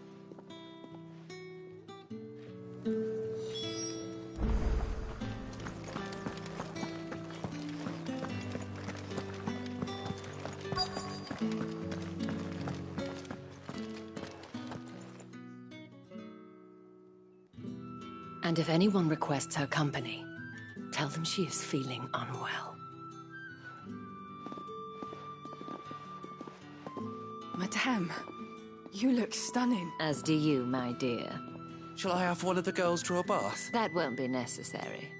And if anyone requests her company, tell them she is feeling unwell. Madame, you look stunning. As do you, my dear. Shall I have one of the girls draw a bath? That won't be necessary.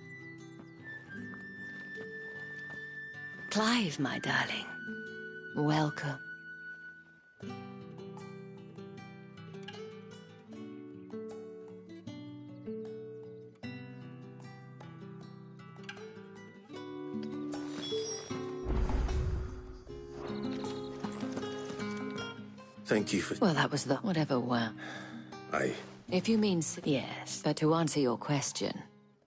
Clive, my darling. Welcome. Thank you for... Well, that was the... whatever were. If you mean... Yes, but to answer your question,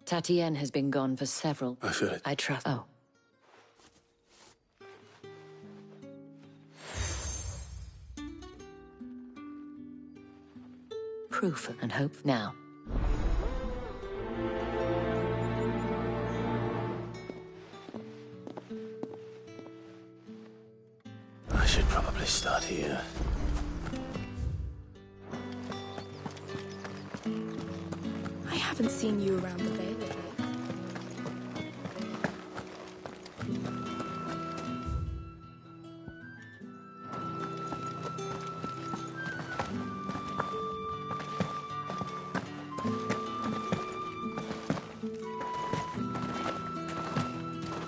Tatienne has been gone for several... I feel it. I trust... Oh. Proof and hope now. I should probably start here. I haven't seen you around the Vale of late.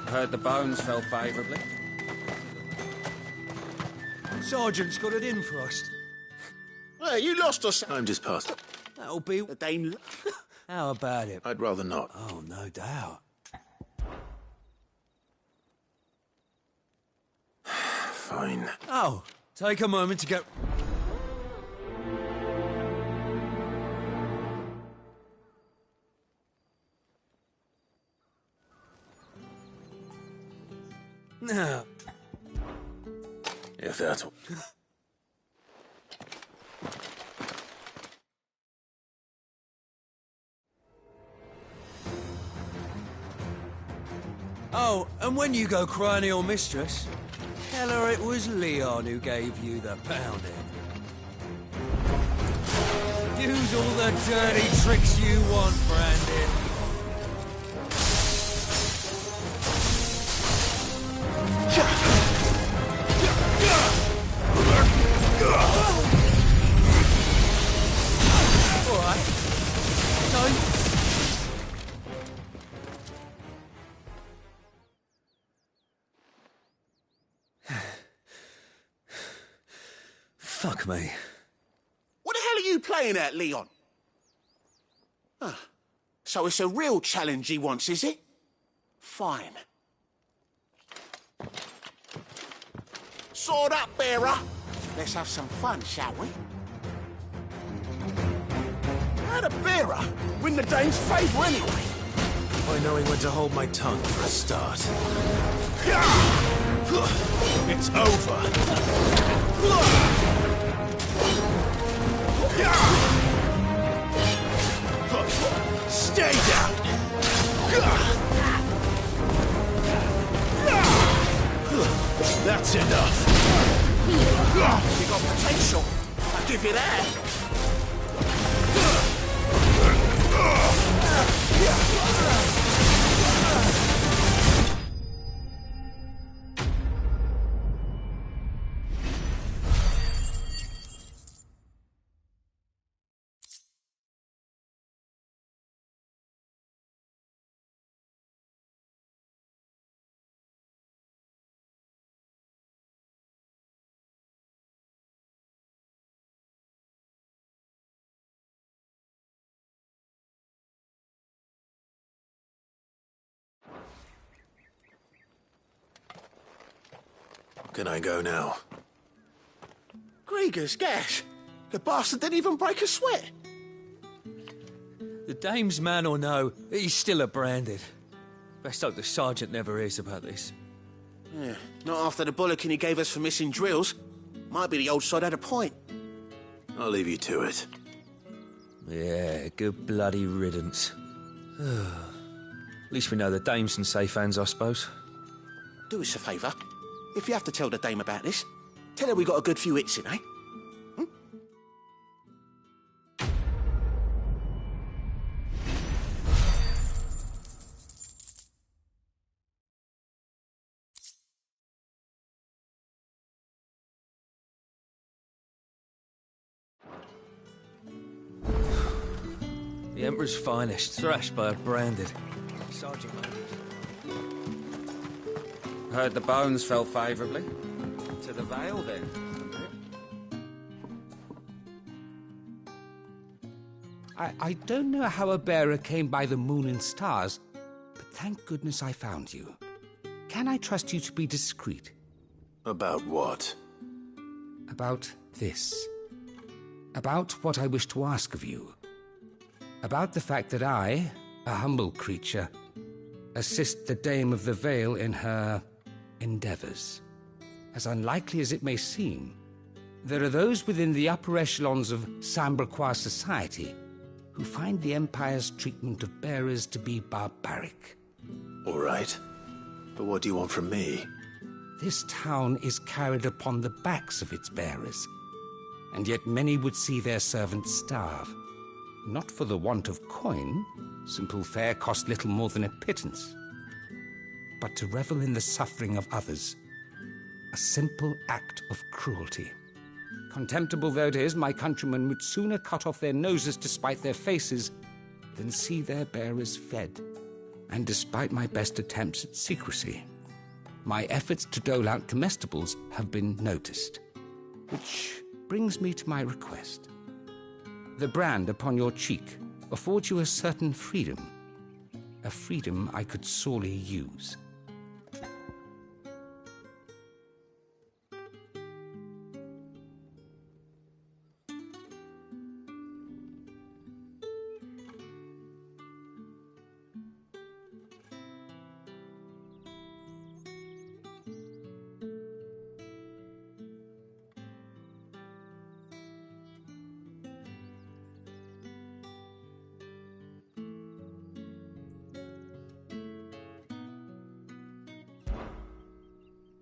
Heard the bones fell favourably. Sergeant's got it in for us. Well, you lost us. I'm just past. That'll be the Dane. How about it? I'd rather not. Oh, no doubt. Fine. Oh, take a moment to get... Now... If that's... Oh, and when you go crying to your mistress, tell her it was Leon who gave you the pounding. Use all the dirty tricks you want, Brandon. All right. Don't... Fuck me. What the hell are you playing at, Leon? Ah, so it's a real challenge he wants, is it? Fine. Sword up, bearer. Let's have some fun, shall we? How'd a bearer win the Dane's favour anyway? By knowing when to hold my tongue for a start. It's over. Stay down. That's enough. You got potential. I'll give you that. Can I go now? Grieger's gas. The bastard didn't even break a sweat. The dame's man or no, he's still a branded. Best hope the sergeant never hears about this. Yeah, not after the bullocking he gave us for missing drills. Might be the old sod had a point. I'll leave you to it. Yeah, good bloody riddance. At least we know the dame's in safe hands, I suppose. Do us a favour. If you have to tell the dame about this, tell her we got a good few hits in, eh? The Emperor's finest, thrashed by a branded. Sergeant. Heard the bones fell favourably. To the Vale, then. I don't know how a bearer came by the moon and stars, but thank goodness I found you. Can I trust you to be discreet? About what? About this. About what I wish to ask of you. About the fact that I, a humble creature, assist the Dame of the Vale in her endeavours. As unlikely as it may seem, there are those within the upper echelons of Sambraquois society who find the Empire's treatment of bearers to be barbaric. All right. But what do you want from me? This town is carried upon the backs of its bearers, and yet many would see their servants starve. Not for the want of coin, simple fare cost little more than a pittance, but to revel in the suffering of others, a simple act of cruelty. Contemptible though it is, my countrymen would sooner cut off their noses to spite their faces than see their bearers fed. And despite my best attempts at secrecy, my efforts to dole out comestibles have been noticed. Which brings me to my request. The brand upon your cheek affords you a certain freedom, a freedom I could sorely use.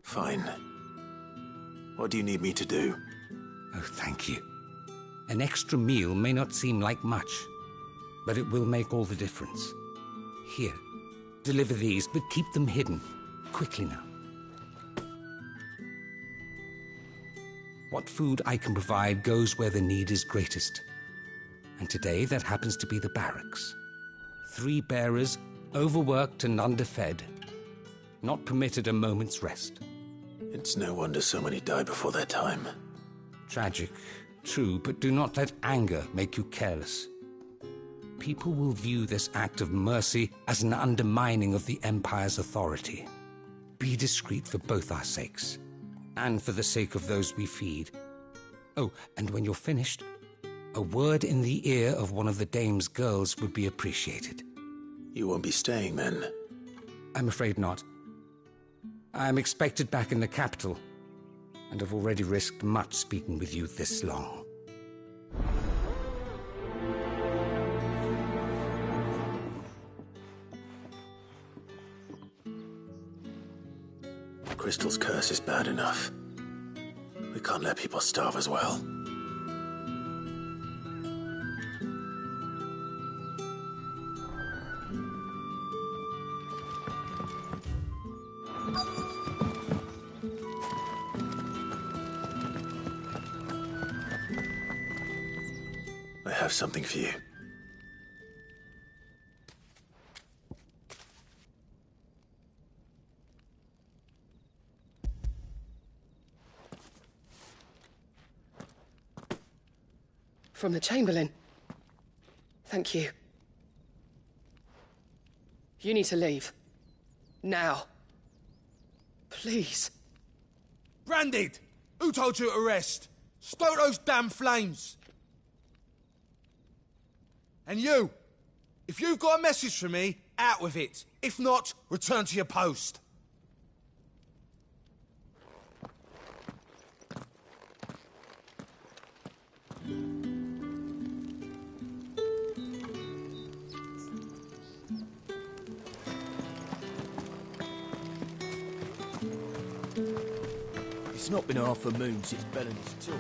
Fine. What do you need me to do? Oh, thank you. An extra meal may not seem like much, but it will make all the difference. Here, deliver these, but keep them hidden. Quickly now. What food I can provide goes where the need is greatest. And today that happens to be the barracks. 3 bearers, overworked and underfed, not permitted a moment's rest. It's no wonder so many die before their time. Tragic, true, but do not let anger make you careless. People will view this act of mercy as an undermining of the Empire's authority. Be discreet for both our sakes, and for the sake of those we feed. Oh, and when you're finished, a word in the ear of one of the dame's girls would be appreciated. You won't be staying, then? I'm afraid not. I'm expected back in the capital, and have already risked much speaking with you this long. Crystal's curse is bad enough. We can't let people starve as well. I have something for you. From the Chamberlain. Thank you. You need to leave. Now. Please. Branded! Who told you to rest? Stoke those damn flames! And you! If you've got a message for me, out with it. If not, return to your post. It's not been half a moon since Bellen's talk.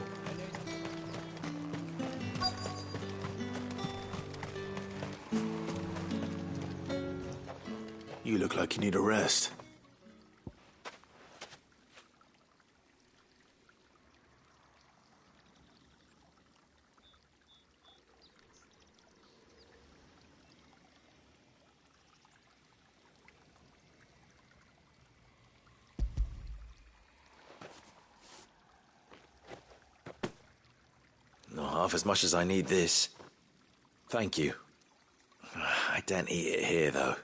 You look like you need a rest. Not half as much as I need this. Thank you. I daren't eat it here, though.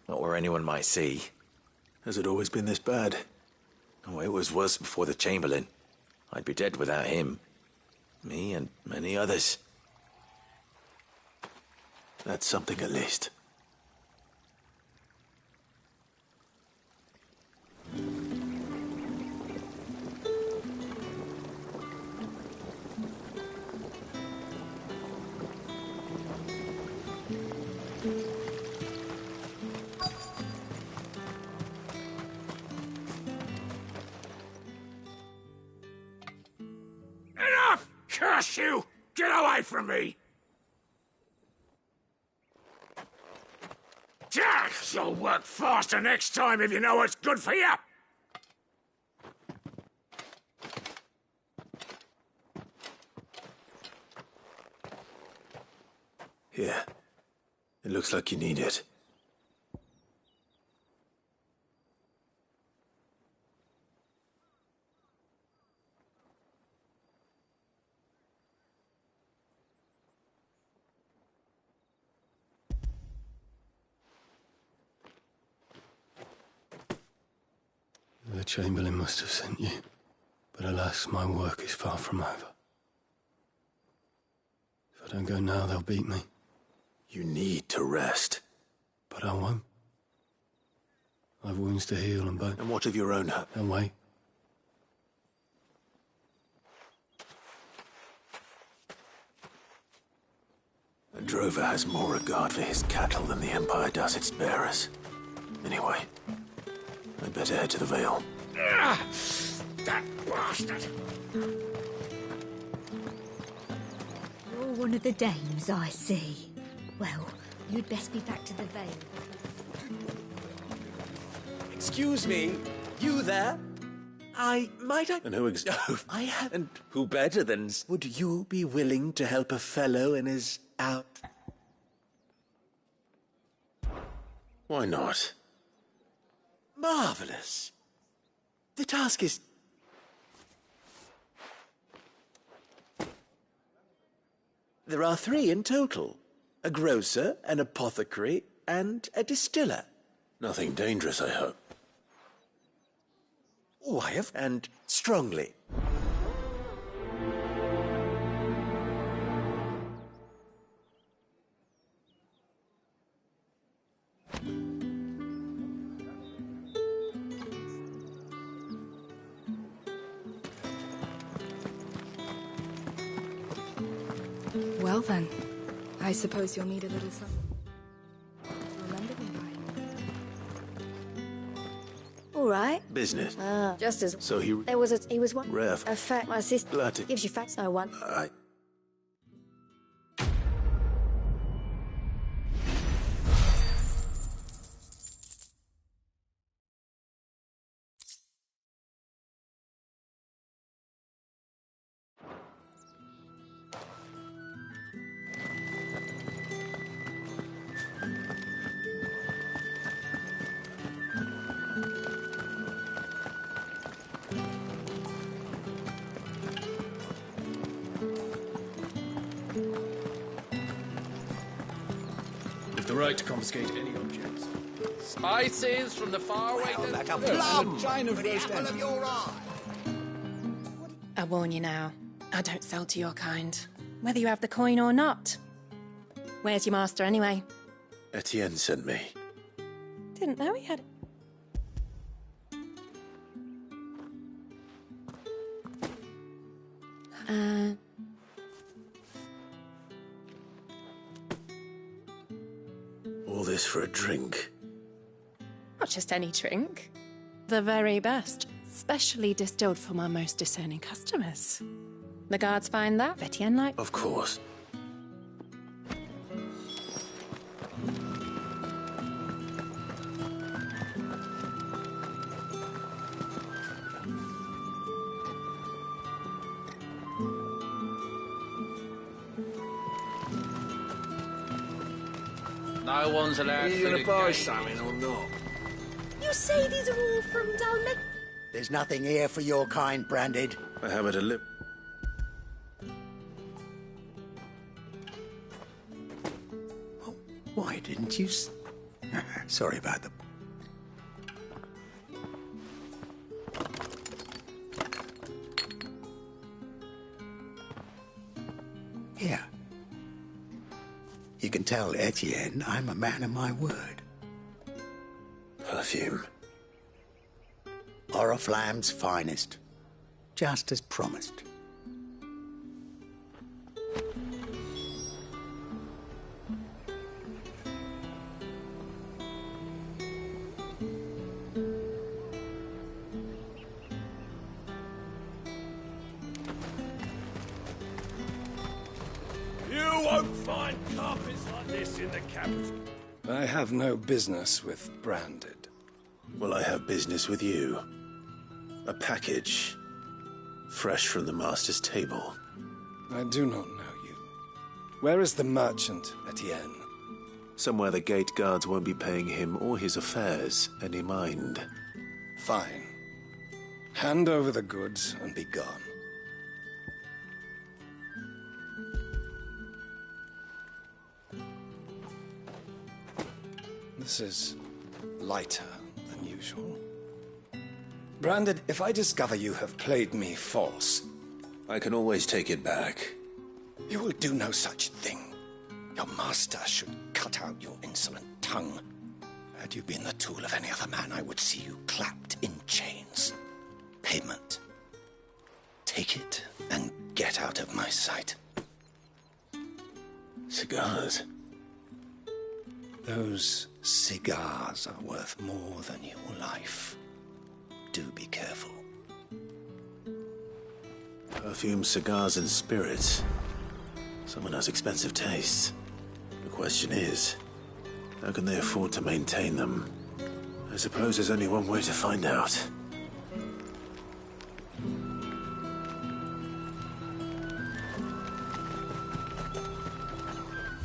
Not where anyone might see. Has it always been this bad? Oh, it was worse before the Chamberlain. I'd be dead without him. Me and many others. That's something at least. Enough! Curse you! Get away from me! You'll work faster next time if you know what's good for you! Here. It looks like you need it. The Chamberlain must have sent you, but alas, my work is far from over. If I don't go now, they'll beat me. You need to rest. But I won't. I've wounds to heal and bone. And what of your own hurt? They'll wait. A drover has more regard for his cattle than the Empire does its bearers. Anyway, I'd better head to the Vale. That bastard! You're one of the dames, I see. Well, you'd best be back to the Vale. Excuse me, you there? Might I... And who I have... And who better than... Would you be willing to help a fellow in his out... Why not? Marvelous. The task is... There are 3 in total. A grocer, an apothecary, and a distiller. Nothing dangerous, I hope. Why, and strongly. Well then, I suppose you'll need a little something. Remember me by. All right. Business. Just as So he he was one. Ref. A fact. My sister Bloody. gives you facts. No one. With the right to confiscate any objects. Spices from the faraway like desert. a plum. China With the roast apple of your eye. I warn you now, I don't sell to your kind, whether you have the coin or not. Where's your master anyway? Etienne sent me. Didn't know he had it. All this for a drink. Not just any drink. The very best. Specially distilled for my most discerning customers. The guards find that Etienne like. Of course. No one's allowed Are to you going feed to a buy gate. something or not? You say these are all from Dalmet? There's nothing here for your kind, Branded. I have it a lip. Why didn't you Sorry about the... Here. You can tell Etienne I'm a man of my word. Perfume. Oriflamme's finest. Just as promised. You won't find carpets like this in the capital. I have no business with Branded. Well, I have business with you. A package. Fresh from the master's table. I do not know you. Where is the merchant, Etienne? Somewhere the gate guards won't be paying him or his affairs any mind. Fine. Hand over the goods and be gone. This is lighter than usual. Branded, if I discover you have played me false... I can always take it back. You will do no such thing. Your master should cut out your insolent tongue. Had you been the tool of any other man, I would see you clapped in chains. Payment. Take it and get out of my sight. Cigars. Those cigars are worth more than your life. Do be careful. Perfume, cigars, and spirits. Someone has expensive tastes. The question is, how can they afford to maintain them? I suppose there's only one way to find out.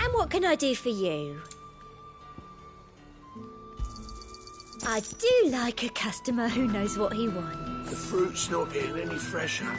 And what can I do for you? I do like a customer who knows what he wants. The fruit's not getting any fresher.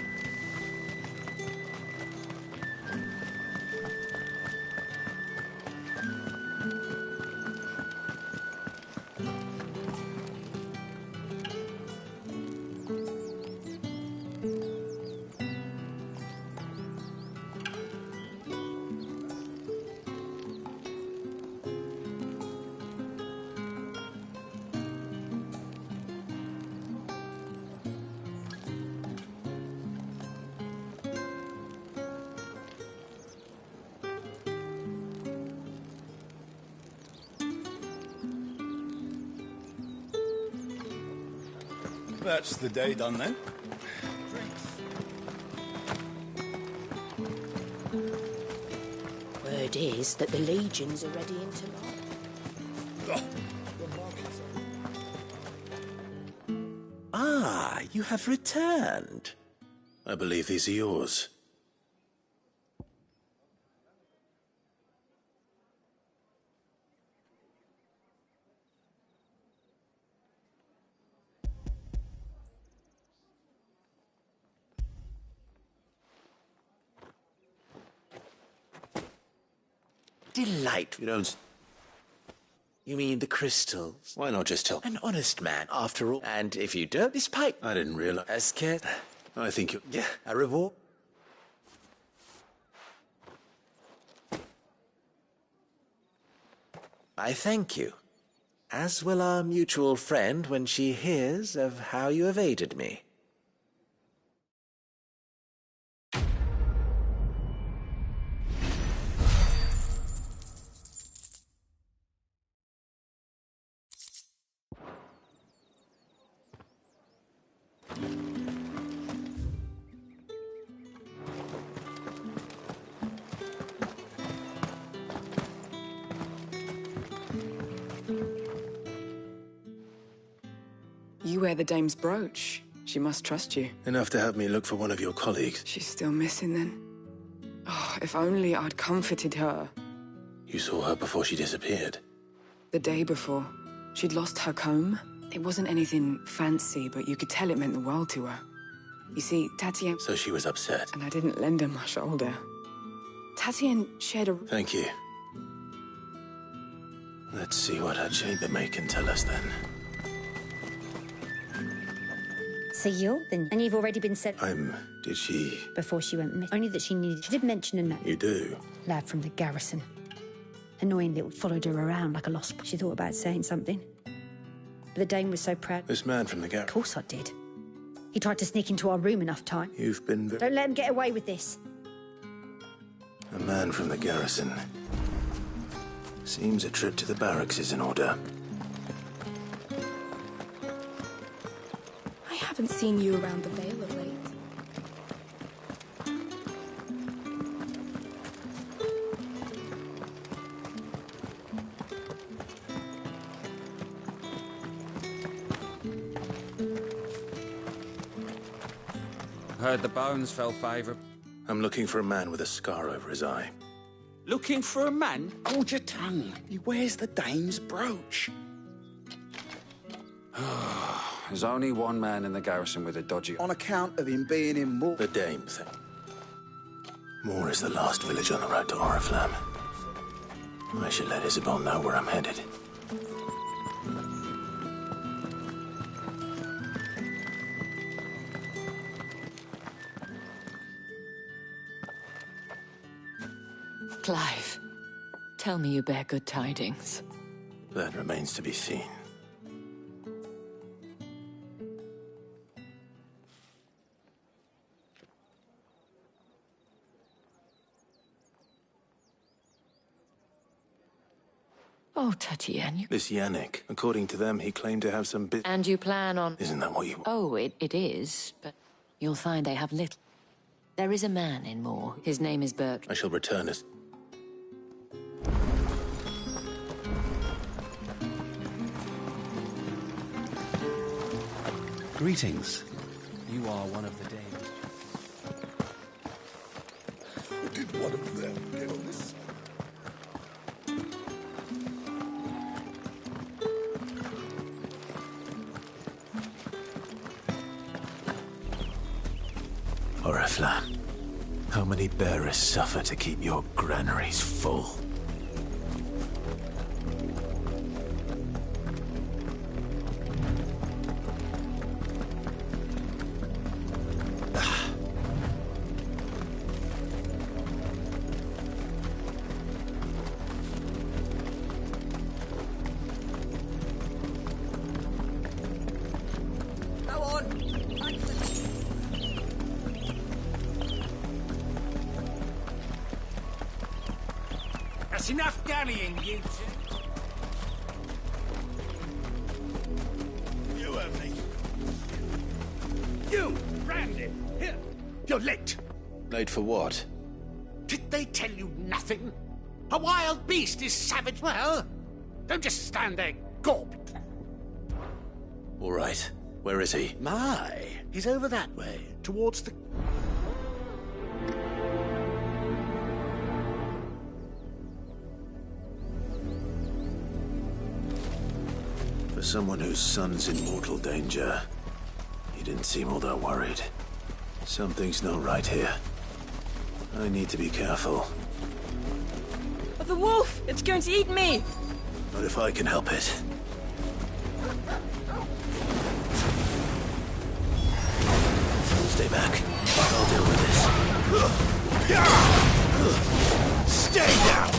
That's the day done then. Word is that the legions are ready into March. Ah, you have returned. I believe these are yours. Delightful. You don't... You mean the crystals? Why not just tell? An honest man, after all. And if you don't, this pipe... I didn't realize... As cared. I think you... Yeah, a reward? I thank you. As will our mutual friend when she hears of how you have aided me. You wear the dame's brooch. She must trust you. Enough to have me look for one of your colleagues. She's still missing then. Oh, if only I'd comforted her. You saw her before she disappeared. The day before. She'd lost her comb. It wasn't anything fancy, but you could tell it meant the world to her. You see, Tatienne... So she was upset. And I didn't lend her my shoulder. Tatienne shared a... Thank you. Let's see what her chambermaid can tell us then. So you're then, and you've already been sent. Did she... Before she went missing. Only that she needed. She did mention a name. You do? Lad from the garrison. Annoyingly, it followed her around like a lost. She thought about saying something. But the dame was so proud. This man from the garrison? Of course I did. He tried to sneak into our room enough time. You've been... Don't let him get away with this. A man from the garrison. Seems a trip to the barracks is in order. I haven't seen you around the Vale of late. Heard the bones fell favourable. I'm looking for a man with a scar over his eye. Looking for a man? Hold your tongue. He wears the dame's brooch. There's only one man in the garrison with a dodgy... On account of him being in Moor. The dame thing. Moor is the last village on the road to Oriflamme. I should let Isabel know where I'm headed. Clive, tell me you bear good tidings. That remains to be seen. Oh, Tatienne, This Yannick, according to them, he claimed to have some business. And you plan on... Isn't that what you... Oh, it is, but you'll find they have little. There is a man in Moor. His name is Burke. I shall return as... Greetings. You are one of the dames. Did one of them get on this? Oriflamme, how many bearers suffer to keep your granaries full? That's enough dallying, you two. You have me. You're late. Late for what? Did they tell you nothing? A wild beast is savage. Well, don't just stand there gawping. All right. Where is he? My, he's over that way, towards the... For someone whose son's in mortal danger, he didn't seem all that worried. Something's not right here. I need to be careful. The wolf! It's going to eat me! Not if I can help it. Stay back. I'll deal with this. Stay down!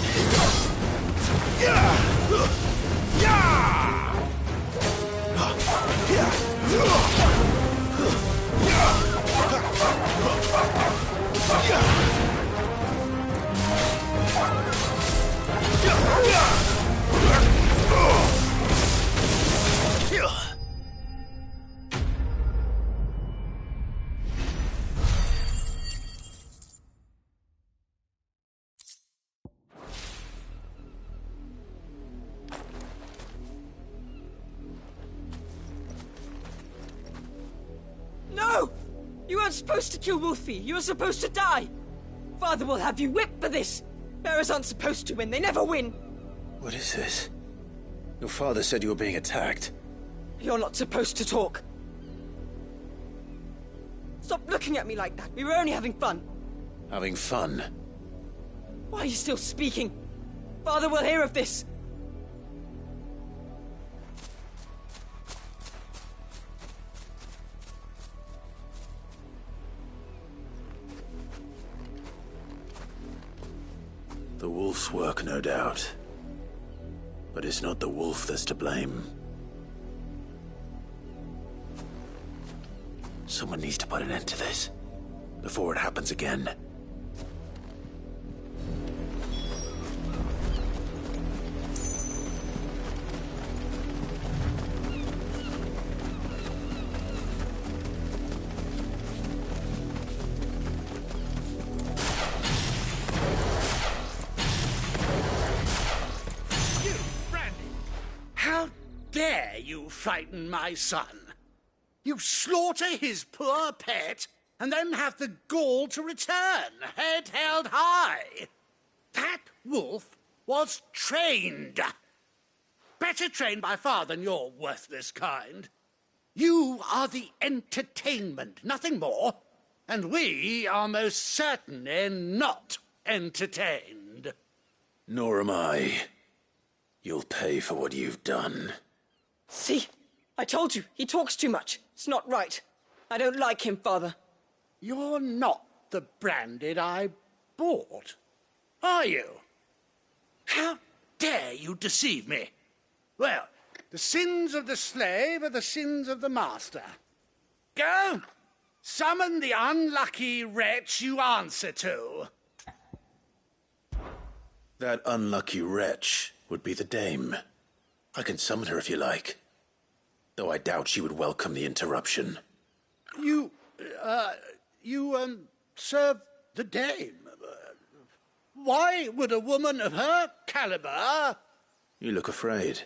No! You weren't supposed to kill Wolfie. You were supposed to die. Father will have you whipped for this. Bearers aren't supposed to win. They never win. What is this? Your father said you were being attacked. You're not supposed to talk. Stop looking at me like that. We were only having fun. Having fun? Why are you still speaking? Father will hear of this. The wolf's work, no doubt. But it's not the wolf that's to blame. Someone needs to put an end to this, before it happens again. Dare you frighten my son? You slaughter his poor pet, and then have the gall to return, head held high. That wolf was trained. Better trained by far than your worthless kind. You are the entertainment, nothing more. And we are most certainly not entertained. Nor am I. You'll pay for what you've done. See? I told you, he talks too much. It's not right. I don't like him, Father. You're not the branded I bought, are you? How dare you deceive me? Well, the sins of the slave are the sins of the master. Go, summon the unlucky wretch you answer to. That unlucky wretch would be the dame. I can summon her if you like. Though I doubt she would welcome the interruption. You serve the dame. Why would a woman of her caliber... You look afraid.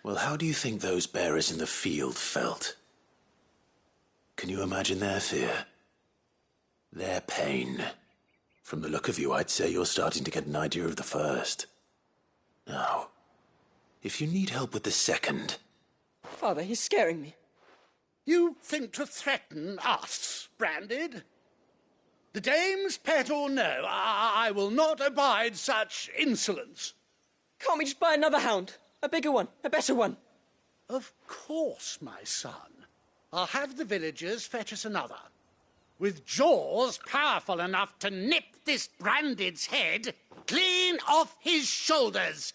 Well, how do you think those bearers in the field felt? Can you imagine their fear? Their pain? From the look of you, I'd say you're starting to get an idea of the first. Now, if you need help with the second... Father, he's scaring me. You think to threaten us, Branded? The dame's pet or no, I will not abide such insolence. Can't we just buy another hound? A bigger one, a better one. Of course, my son. I'll have the villagers fetch us another. With jaws powerful enough to nip this Branded's head clean off his shoulders.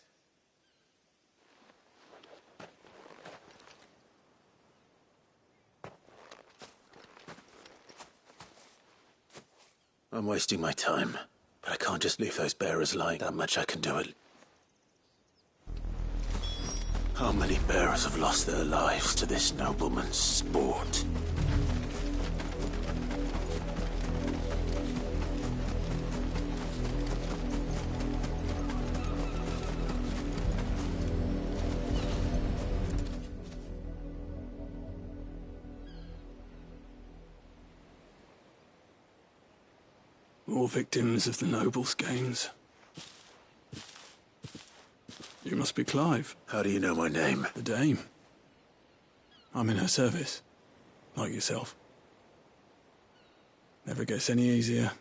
I'm wasting my time, but I can't just leave those bearers lying. That much I can do it. How many bearers have lost their lives to this nobleman's sport? More victims of the nobles' games. You must be Clive. How do you know my name? The Dame. I'm in her service, like yourself. Never gets any easier,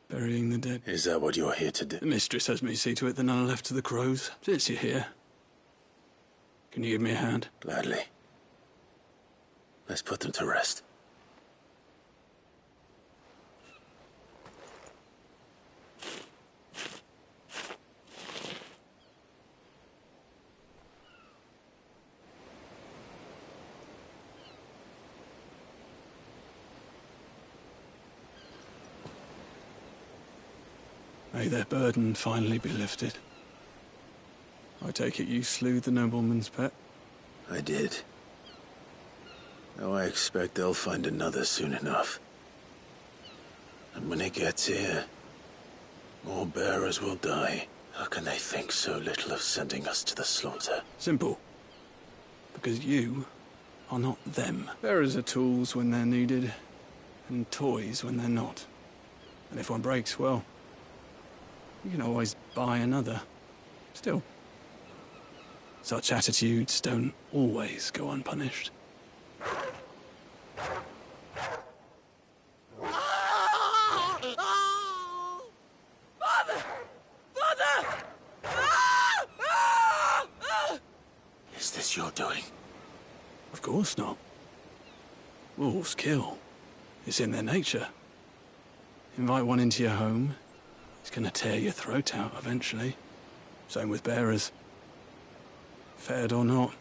burying the dead. Is that what you're here to do? The mistress has me see to it that none are left to the crows, since you're here. Can you give me a hand? Gladly. Let's put them to rest. May their burden finally be lifted. I take it you slew the nobleman's pet? I did. Now I expect they'll find another soon enough. And when it gets here, more bearers will die. How can they think so little of sending us to the slaughter? Simple. Because you are not them. Bearers are tools when they're needed, and toys when they're not. And if one breaks, well, you can always buy another. Still, such attitudes don't always go unpunished. Father! Father! Is this your doing? Of course not. Wolves kill. It's in their nature. Invite one into your home, it's gonna tear your throat out eventually. Same with bearers. Fed or not,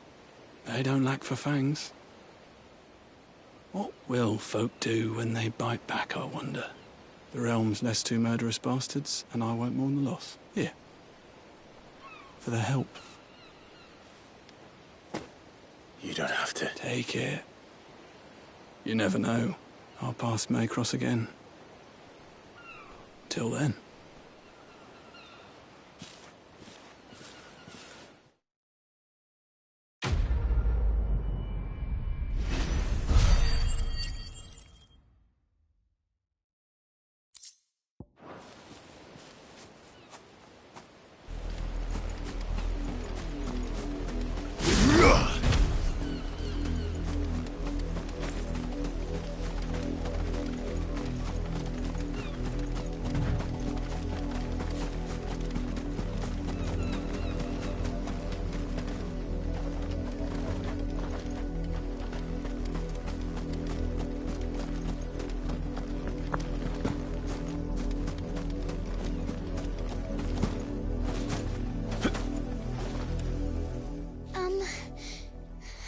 they don't lack for fangs. What will folk do when they bite back, I wonder? The realm's less two murderous bastards, and I won't mourn the loss. Here. For the help. You don't have to. Take it. You never know. Our paths may cross again. Till then.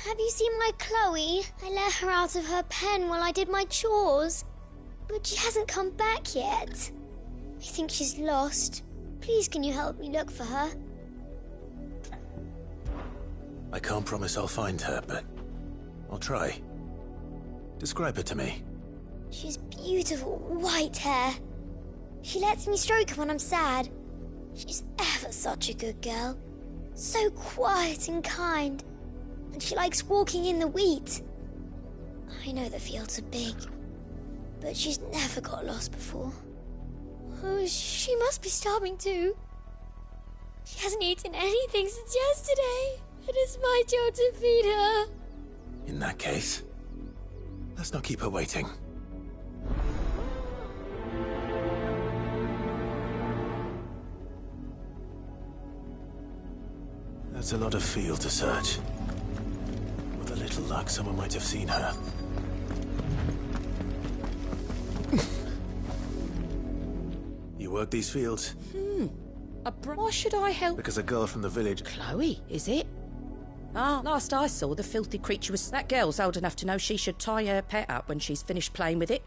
Have you seen my Chloe? I let her out of her pen while I did my chores. But she hasn't come back yet. I think she's lost. Please, can you help me look for her? I can't promise I'll find her, but I'll try. Describe her to me. She's beautiful white hair. She lets me stroke her when I'm sad. She's ever such a good girl. So quiet and kind. And she likes walking in the wheat. I know the fields are big, but she's never got lost before. Oh, she must be starving too. She hasn't eaten anything since yesterday. It is my job to feed her. In that case, let's not keep her waiting. That's a lot of field to search. With a little luck, someone might have seen her. You work these fields? Why should I help? Because a girl from the village... Chloe, is it? Ah, last I saw, the filthy creature was... That girl's old enough to know she should tie her pet up when she's finished playing with it.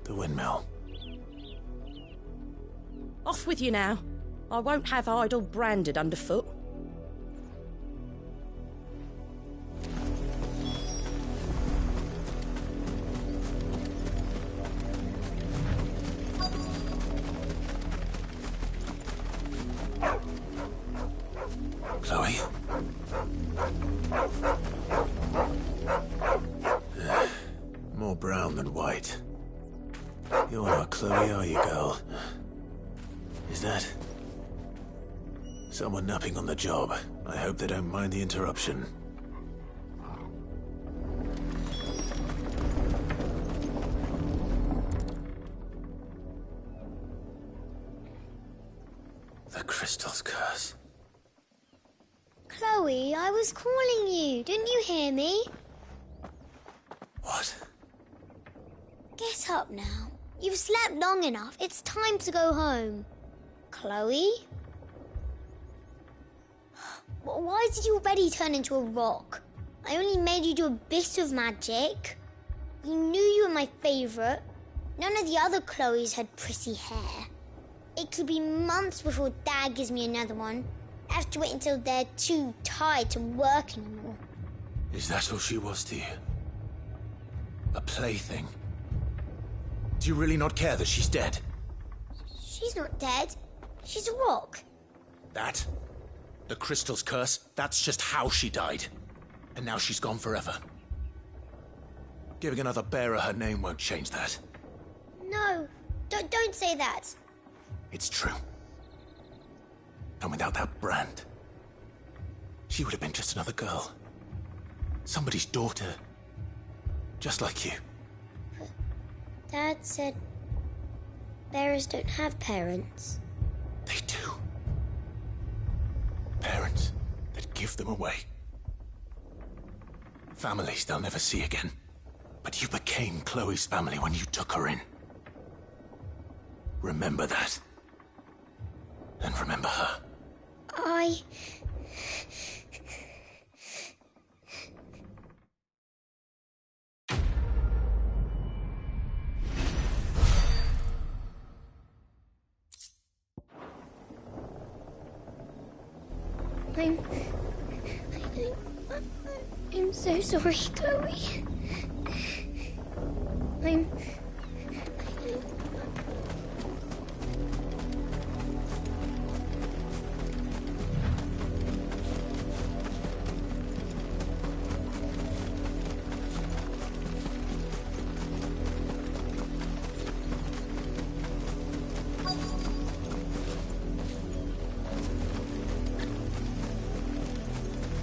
The windmill. Off with you now. I won't have idle branded underfoot. Chloe? More brown than white. You're not Chloe, are you, girl? Is that... someone napping on the job? I hope they don't mind the interruption. The crystal's curse. Chloe, I was calling you. Didn't you hear me? What? Get up now. You've slept long enough. It's time to go home. Chloe? Why did you already turn into a rock? I only made you do a bit of magic. You knew you were my favourite. None of the other Chloes had pretty hair. It could be months before Dad gives me another one. I have to wait until they're too tired to work anymore. Is that all she was to you? A plaything? Do you really not care that she's dead? She's not dead. She's a rock. That? The crystal's curse? That's just how she died. And now she's gone forever. Giving another bearer her name won't change that. No, don't say that. It's true. And without that brand, she would have been just another girl. Somebody's daughter. Just like you. Dad said bearers don't have parents. They do. Parents that give them away. Families they'll never see again. But you became Chloe's family when you took her in. Remember that. And remember her. I'm so sorry, Chloe.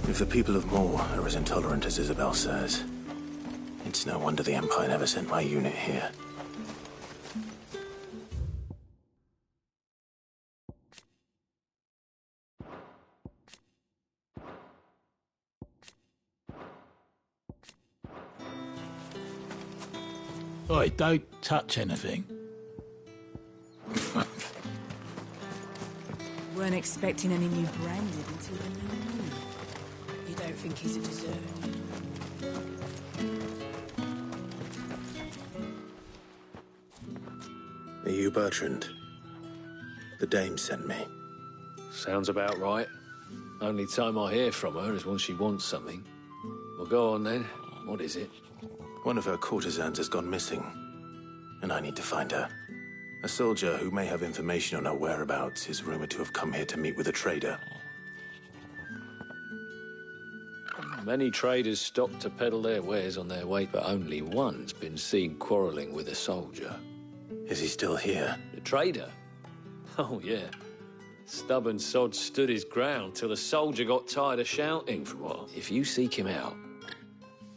If the people of Moor are as intolerant as Isabel says, it's no wonder the Empire never sent my unit here. Oi, don't touch anything. Weren't expecting any new branded until the new moon. You don't think he's a dessert? Are you Bertrand? The dame sent me. Sounds about right. Only time I hear from her is when she wants something. Well, go on then. What is it? One of her courtesans has gone missing, and I need to find her. A soldier who may have information on her whereabouts is rumored to have come here to meet with a trader. Many traders stop to peddle their wares on their way, but only one's been seen quarrelling with a soldier. Is he still here? The trader? Oh, yeah. Stubborn sod stood his ground till the soldier got tired of shouting for a while. If you seek him out,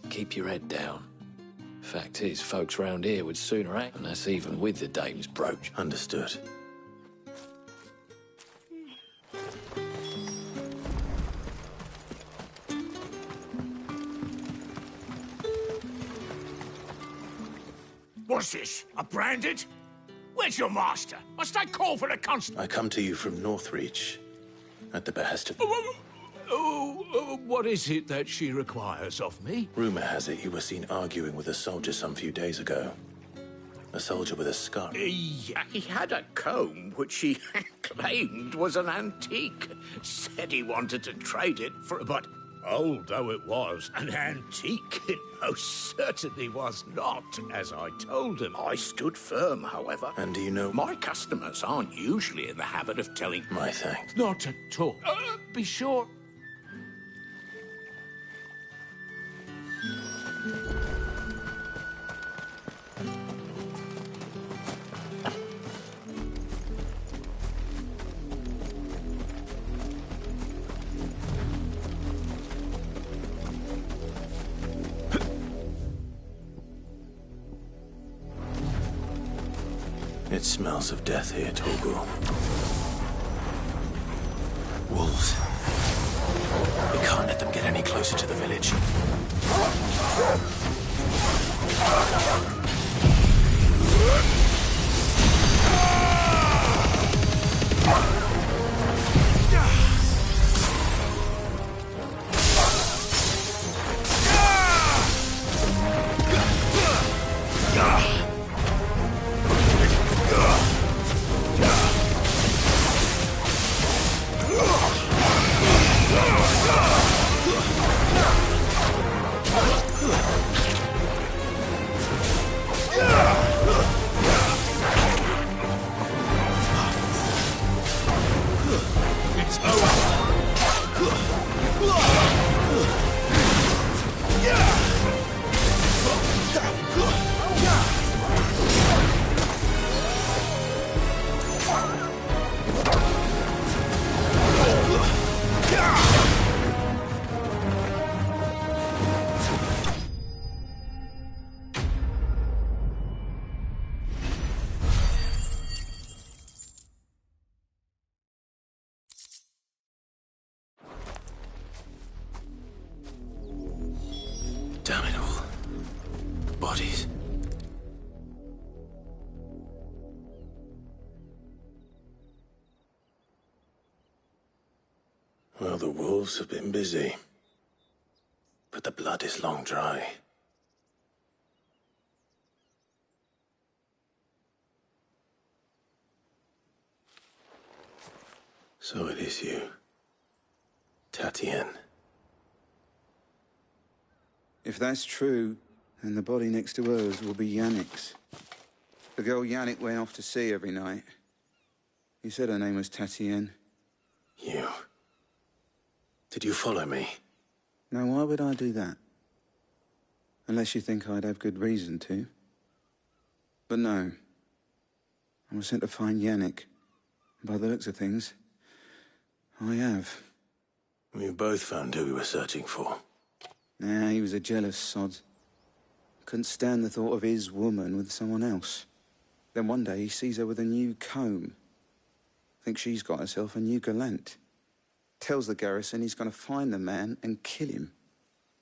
keep your head down. Fact is, folks round here would sooner act, and that's even with the dame's brooch. Understood. What's this? A branded? Where's your master? Must I call for a constable? I come to you from Northreach, at the behest of... What is it that she requires of me? Rumor has it you were seen arguing with a soldier some few days ago. A soldier with a scar. He had a comb which he claimed was an antique. Said he wanted to trade it for... But old though it was, an antique it most certainly was not, as I told him. I stood firm, however. And do you know... My customers aren't usually in the habit of telling... My thanks. Not at all. Be sure... It smells of death here, Torgal. Wolves. We can't let them get any closer to the village. Damn it all. Bodies. Well, the wolves have been busy. But the blood is long dry. So it is you, Tatienne. If that's true, then the body next to hers will be Yannick's. The girl Yannick went off to see every night. You said her name was Tatienne. You? Did you follow me? Now, why would I do that? Unless you think I'd have good reason to. But no. I was sent to find Yannick. By the looks of things, I have. We both found who we were searching for. Nah, he was a jealous sod. Couldn't stand the thought of his woman with someone else. Then one day he sees her with a new comb. Thinks she's got herself a new gallant. Tells the garrison he's going to find the man and kill him.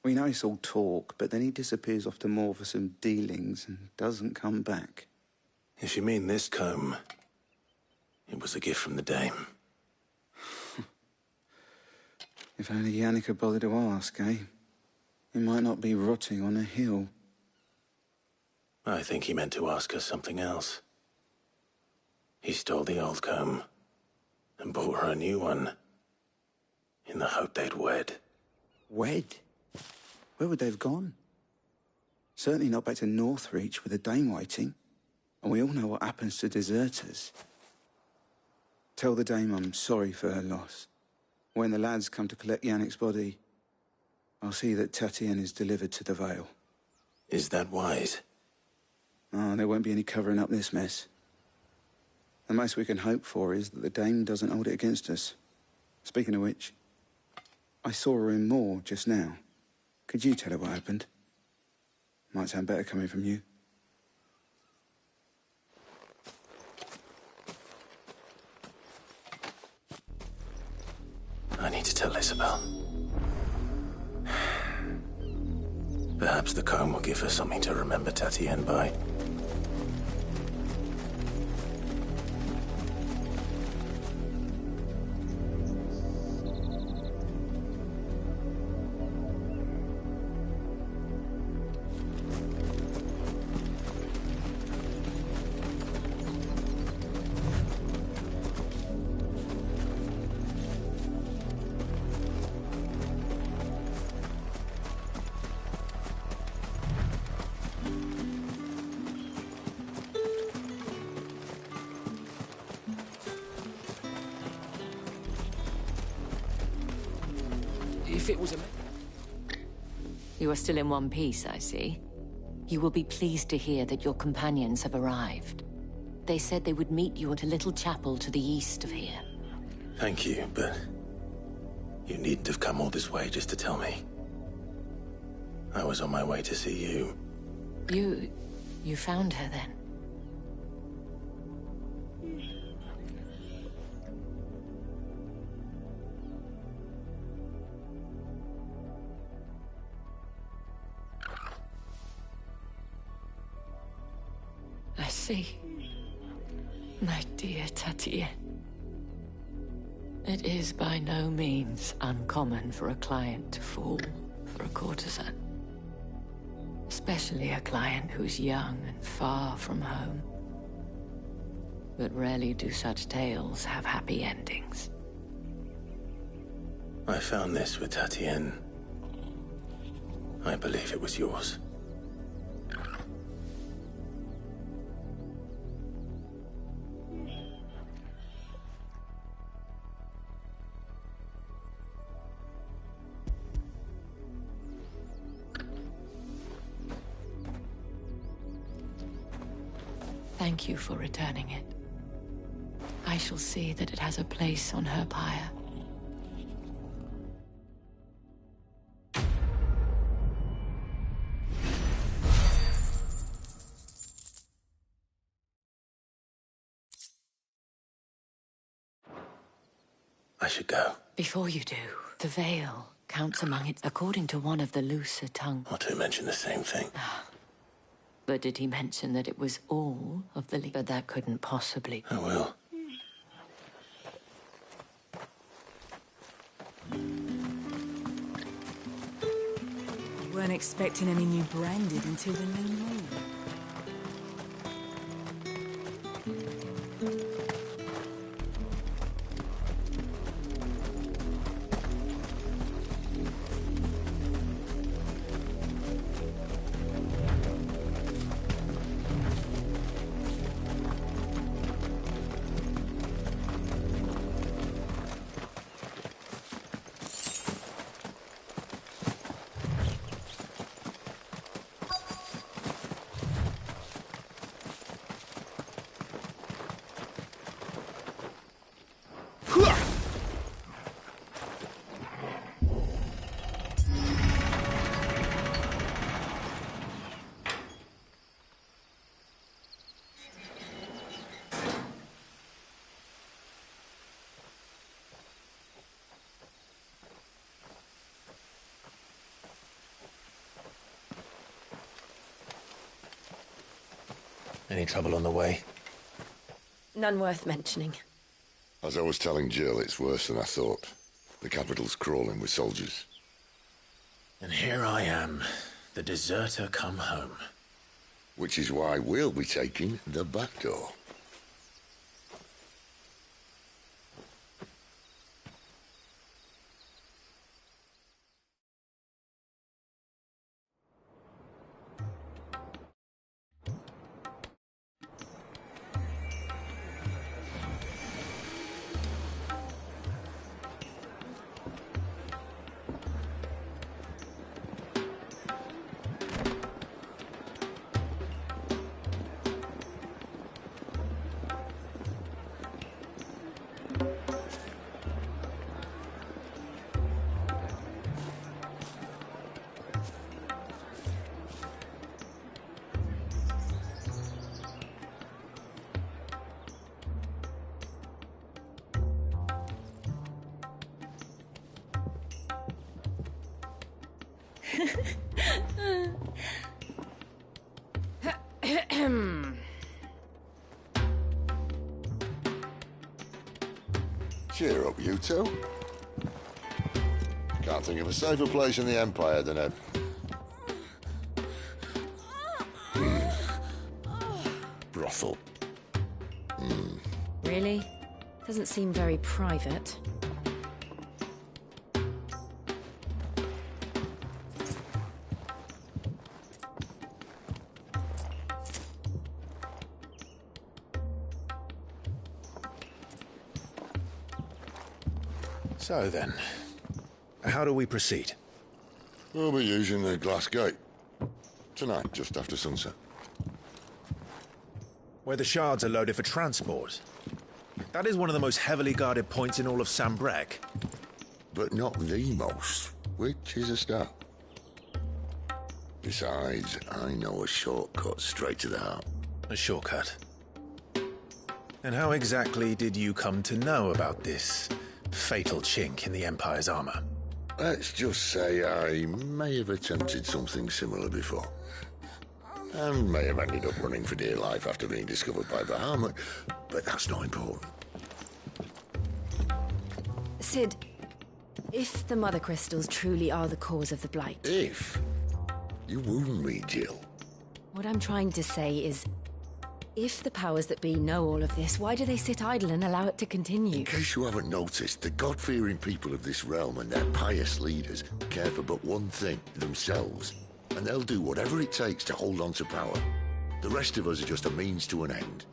We know it's all talk, but then he disappears off to Moor for some dealings and doesn't come back. If you mean this comb, it was a gift from the dame. If only Yannick had bothered to ask, eh? He might not be rotting on a hill. I think he meant to ask her something else. He stole the old comb and bought her a new one in the hope they'd wed. Wed? Where would they have gone? Certainly not back to Northreach with a dame waiting. And we all know what happens to deserters. Tell the dame I'm sorry for her loss. When the lads come to collect Yannick's body, I'll see that Tatienne is delivered to the Vale. Is that wise? Oh, there won't be any covering up this mess. The most we can hope for is that the dame doesn't hold it against us. Speaking of which, I saw her in Moor just now. Could you tell her what happened? Might sound better coming from you. I need to tell Isabel. Perhaps the comb will give her something to remember Tatienne by. If it was a... You are still in one piece, I see. You will be pleased to hear that your companions have arrived. They said they would meet you at a little chapel to the east of here. Thank you, but you needn't have come all this way just to tell me. I was on my way to see you. You found her then? see. My dear Tatien. It is by no means uncommon for a client to fall for a courtesan. Especially a client who's young and far from home. But rarely do such tales have happy endings. I found this with Tatien. I believe it was yours. Thank you for returning it. I shall see that it has a place on her pyre. I should go. Before you do, the veil counts among it according to one of the looser tongues. Or to mention the same thing. But did he mention that it was all of the But that couldn't possibly. I will. Weren't expecting any new branded until the new moon. Any trouble on the way? None worth mentioning. As I was telling Jill, it's worse than I thought. The capital's crawling with soldiers. And here I am, the deserter come home. Which is why we'll be taking the back door. Cheer up, you two. Can't think of a safer place in the Empire than a... brothel. Really? Doesn't seem very private. So then, how do we proceed? We'll be using the glass gate. Tonight, just after sunset. Where the shards are loaded for transport. That is one of the most heavily guarded points in all of Sambrec. But not the most, which is a start. Besides, I know a shortcut straight to the heart. A shortcut? And how exactly did you come to know about this fatal chink in the Empire's armor? Let's just say I may have attempted something similar before. and may have ended up running for dear life after being discovered by Bahamut, but that's not important. Sid, if the Mother Crystals truly are the cause of the Blight... If? You wound me, Jill. What I'm trying to say is, if the powers that be know all of this, why do they sit idle and allow it to continue? In case you haven't noticed, the God-fearing people of this realm and their pious leaders care for but one thing, themselves. And they'll do whatever it takes to hold on to power. The rest of us are just a means to an end.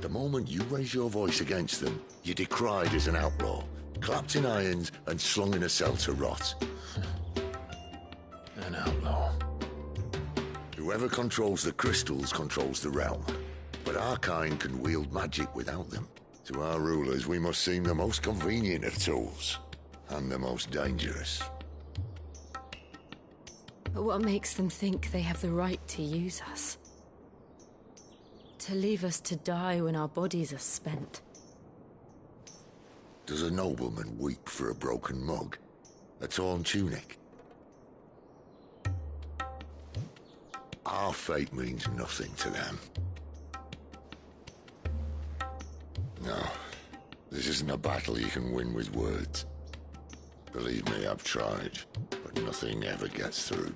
The moment you raise your voice against them, you're decried as an outlaw, clapped in irons and slung in a cell to rot. An outlaw. Whoever controls the crystals controls the realm. But our kind can wield magic without them. To our rulers, we must seem the most convenient of tools, and the most dangerous. But what makes them think they have the right to use us? To leave us to die when our bodies are spent? Does a nobleman weep for a broken mug? A torn tunic? Our fate means nothing to them. No, this isn't a battle you can win with words. Believe me, I've tried, but nothing ever gets through.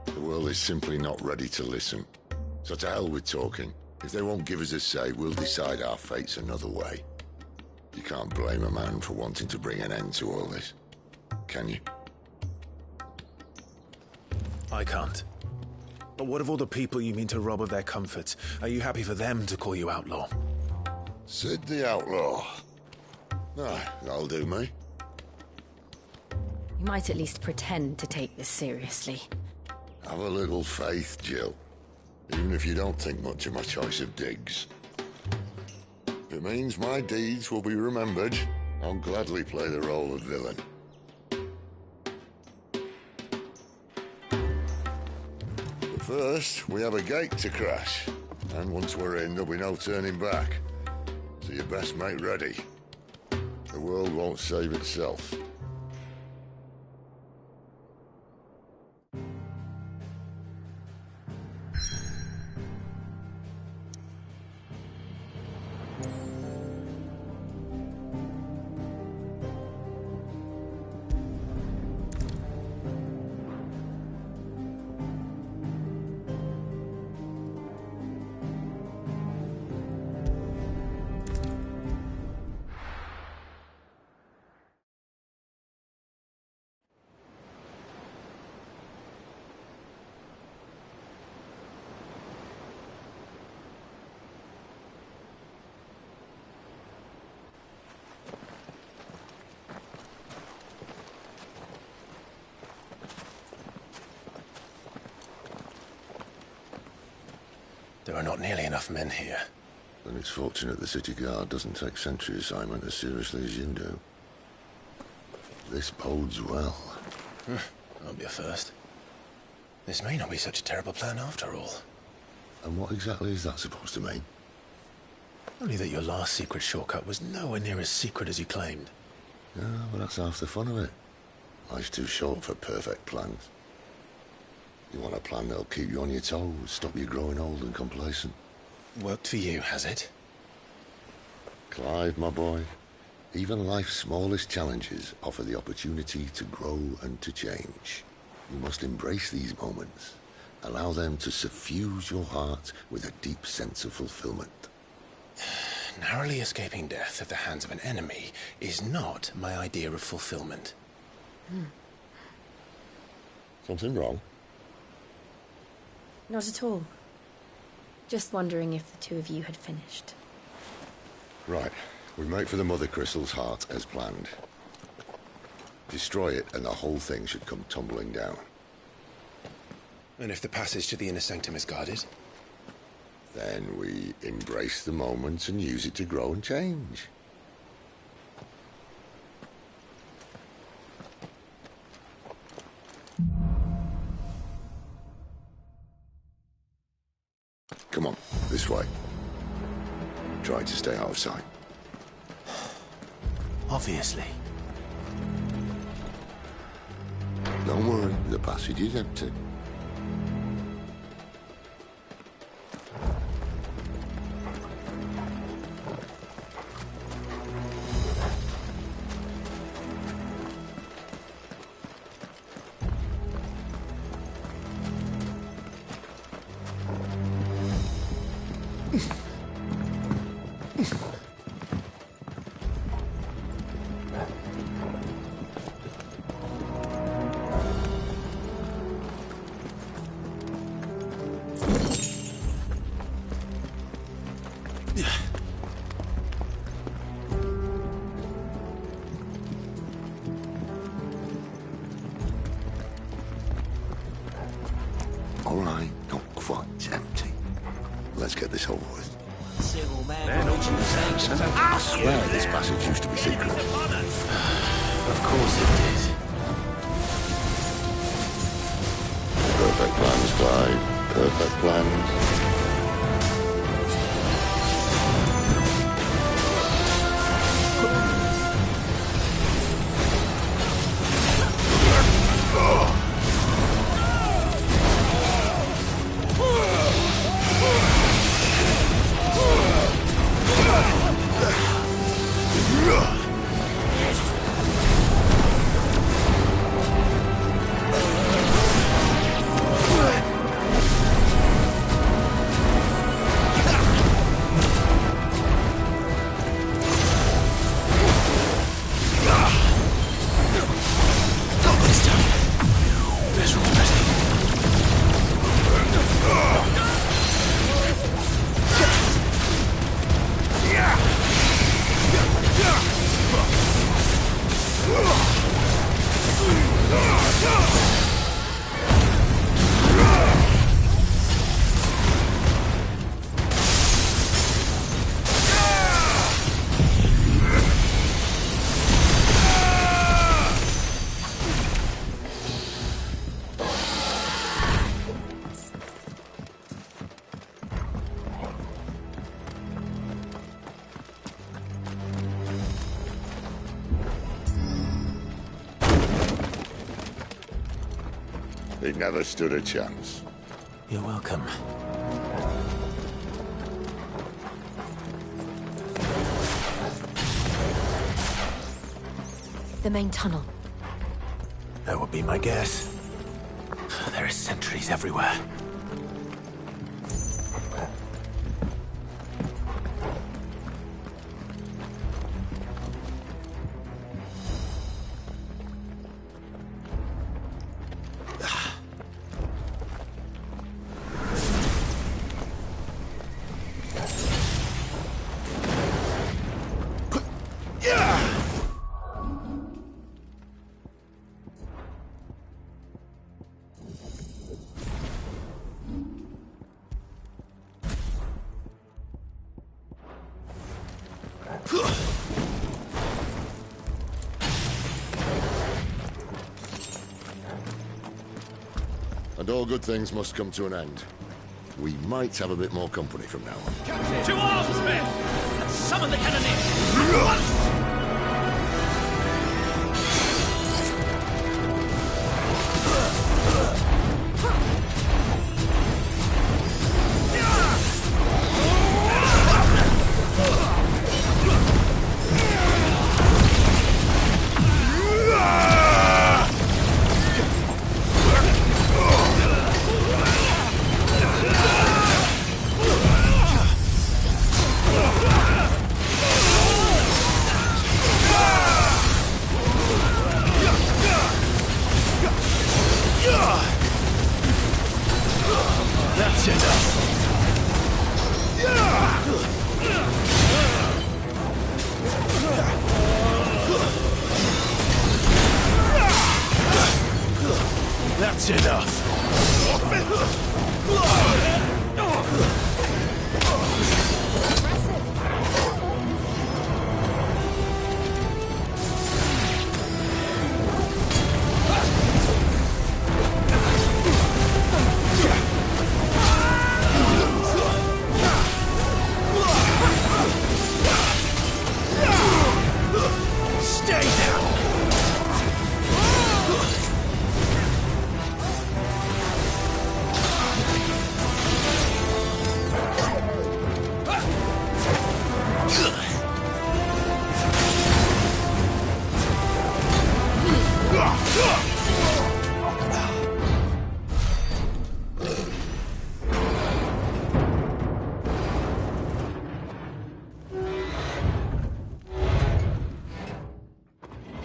The world is simply not ready to listen. So to hell with talking. If they won't give us a say, we'll decide our fates another way. You can't blame a man for wanting to bring an end to all this, can you? I can't. But what of all the people you mean to rob of their comforts? Are you happy for them to call you outlaw? Sid the Outlaw. Ah, that'll do me. You might at least pretend to take this seriously. Have a little faith, Jill. Even if you don't think much of my choice of digs. If it means my deeds will be remembered, I'll gladly play the role of villain. But first, we have a gate to crash. And once we're in, there'll be no turning back. So you best make ready. The world won't save itself. There are not nearly enough men here. Then it's fortunate the city guard doesn't take sentry assignment as seriously as you do. This bodes well. That'll be a first. This may not be such a terrible plan after all. And what exactly is that supposed to mean? Only that your last secret shortcut was nowhere near as secret as you claimed. Yeah, but that's half the fun of it. Life's too short for perfect plans. You want a plan that'll keep you on your toes, stop you growing old and complacent. Worked for you, has it? Clive, my boy, even life's smallest challenges offer the opportunity to grow and to change. You must embrace these moments. Allow them to suffuse your heart with a deep sense of fulfillment. Narrowly escaping death at the hands of an enemy is not my idea of fulfillment. Something wrong? Not at all. Just wondering if the two of you had finished. Right. We make for the Mother Crystal's heart as planned. Destroy it and the whole thing should come tumbling down. And if the passage to the inner sanctum is guarded? Then we embrace the moment and use it to grow and change. Come on, this way. Try to stay out of sight. Obviously. Don't worry, the passage is empty. told. Man, I swear this passage used to be secret. Of course it did. Perfect plans, Clive. Perfect plans. He never stood a chance. You're welcome. The main tunnel. That would be my guess. There are sentries everywhere. And all good things must come to an end. We might have a bit more company from now on. Captain! To arms, men! And summon the cannoneers! At once! That's enough. That's enough. Stay down.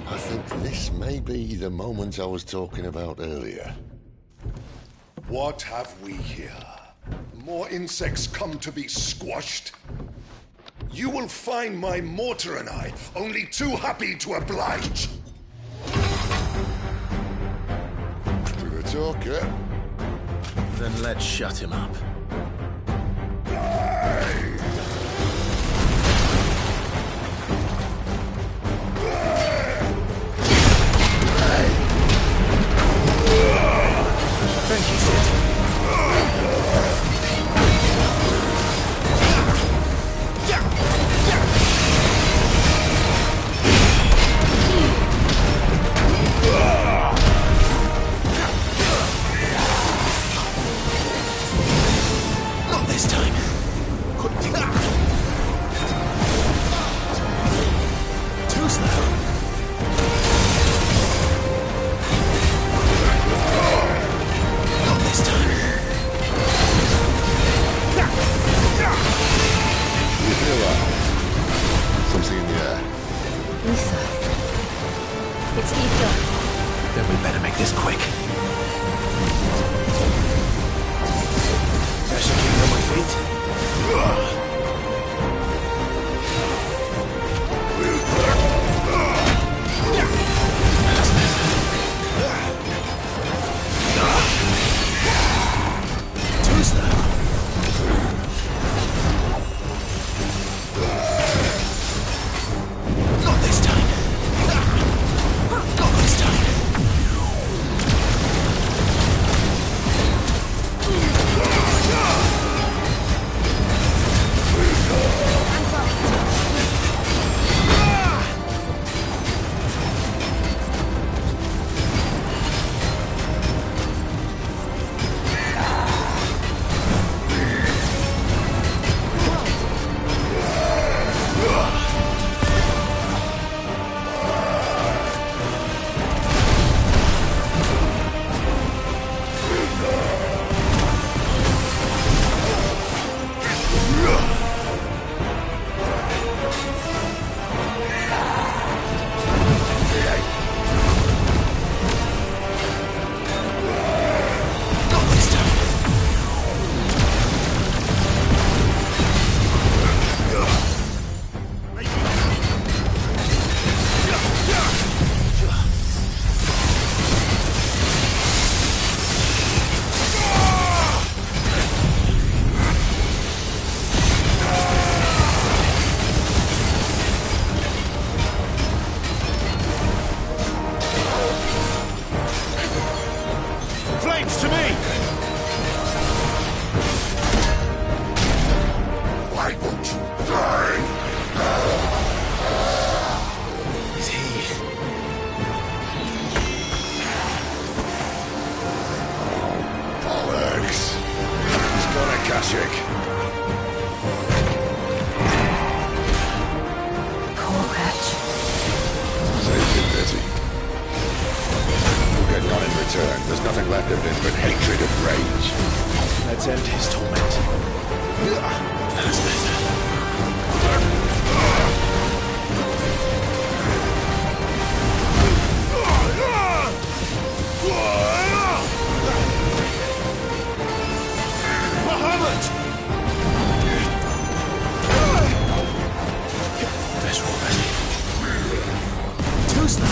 I think this may be the moment I was talking about earlier. What have we here? More insects come to be squashed? You will find my mortar and I only too happy to oblige. To the talker. Then let's shut him up. Something in the air. Ether. It's ether. Then we better make this quick. I should keep on my feet. Not this time. Not this time. Flames to me! Why won't you die? Is he? Bollocks. He's got a Kashyyyk. Poor wretch. Save him, Betty. You'll get none in return. There's nothing left of him but hatred and rage. Let's end his torment. That's better. There's Robert. Too slow.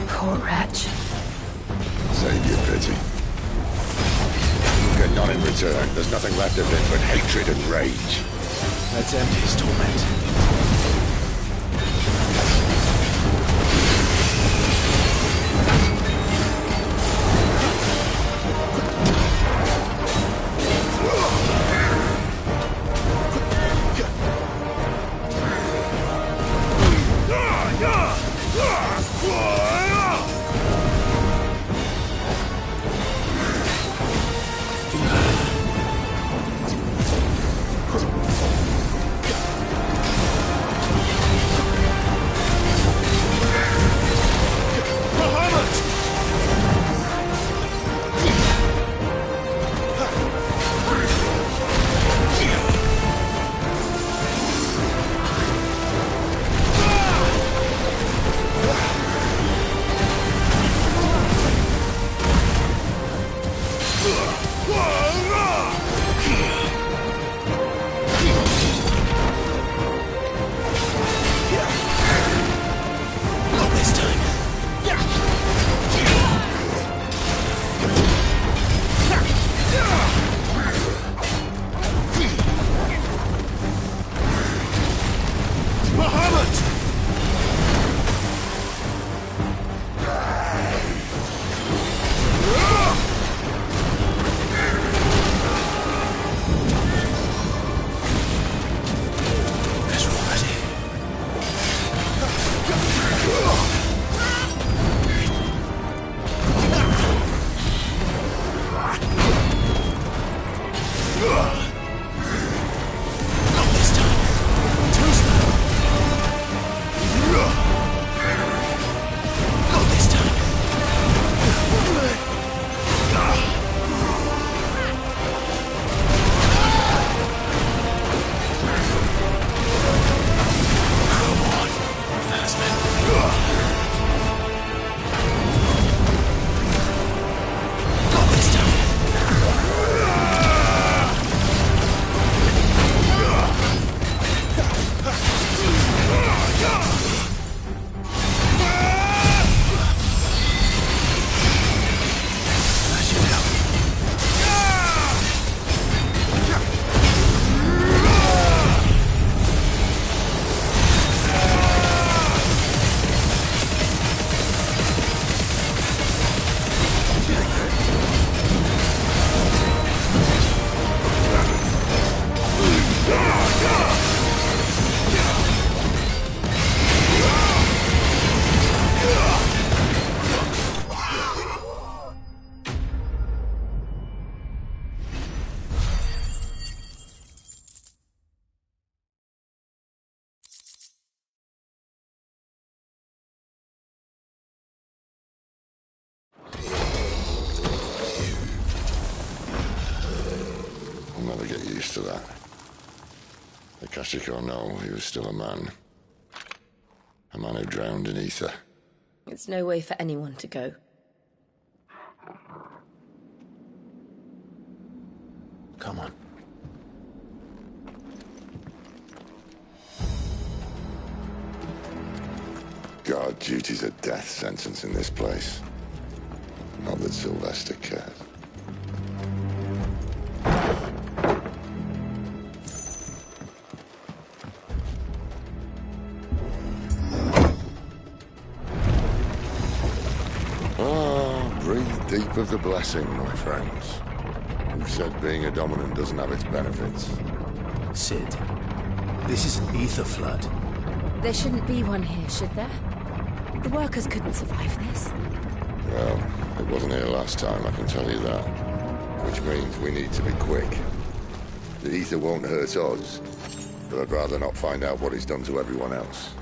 Poor wretch. Save your pity. and not in return. There's nothing left of him but hatred and rage. Let's end his torment. I'll never get used to that. Akashic or no, he was still a man. A man who drowned in ether. It's no way for anyone to go. Come on. Guard duty's a death sentence in this place. Not that Sylvester cared. Breathe deep of the blessing, my friends. Who said being a dominant doesn't have its benefits? Sid, this is an ether flood. There shouldn't be one here, should there? The workers couldn't survive this. Well, it wasn't here last time, I can tell you that. Which means we need to be quick. The ether won't hurt us, but I'd rather not find out what it's done to everyone else.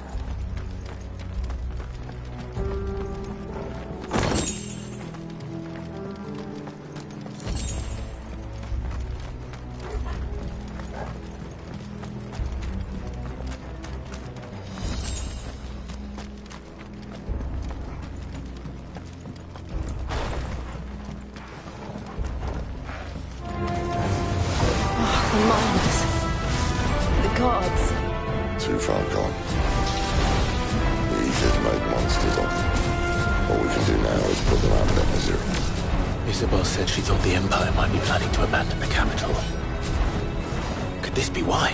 Too far gone. The ether's made monsters of them. All we can do now is put them out of their misery. Isabel said she thought the Empire might be planning to abandon the capital. Could this be why?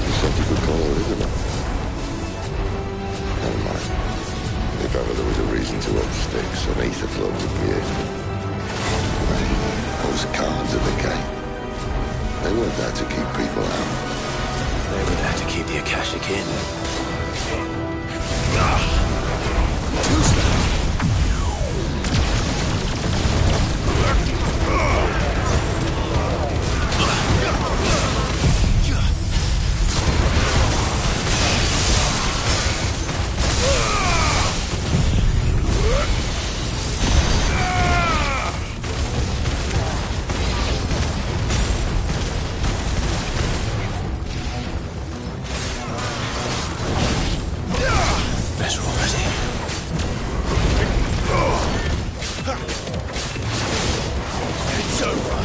You said you could call her Isabel. Never mind. If ever there was a reason to up sticks, an ether float appeared. Those cards at the gate. They weren't there to keep people out. They were there to keep the Akashic in. Better already. It's over.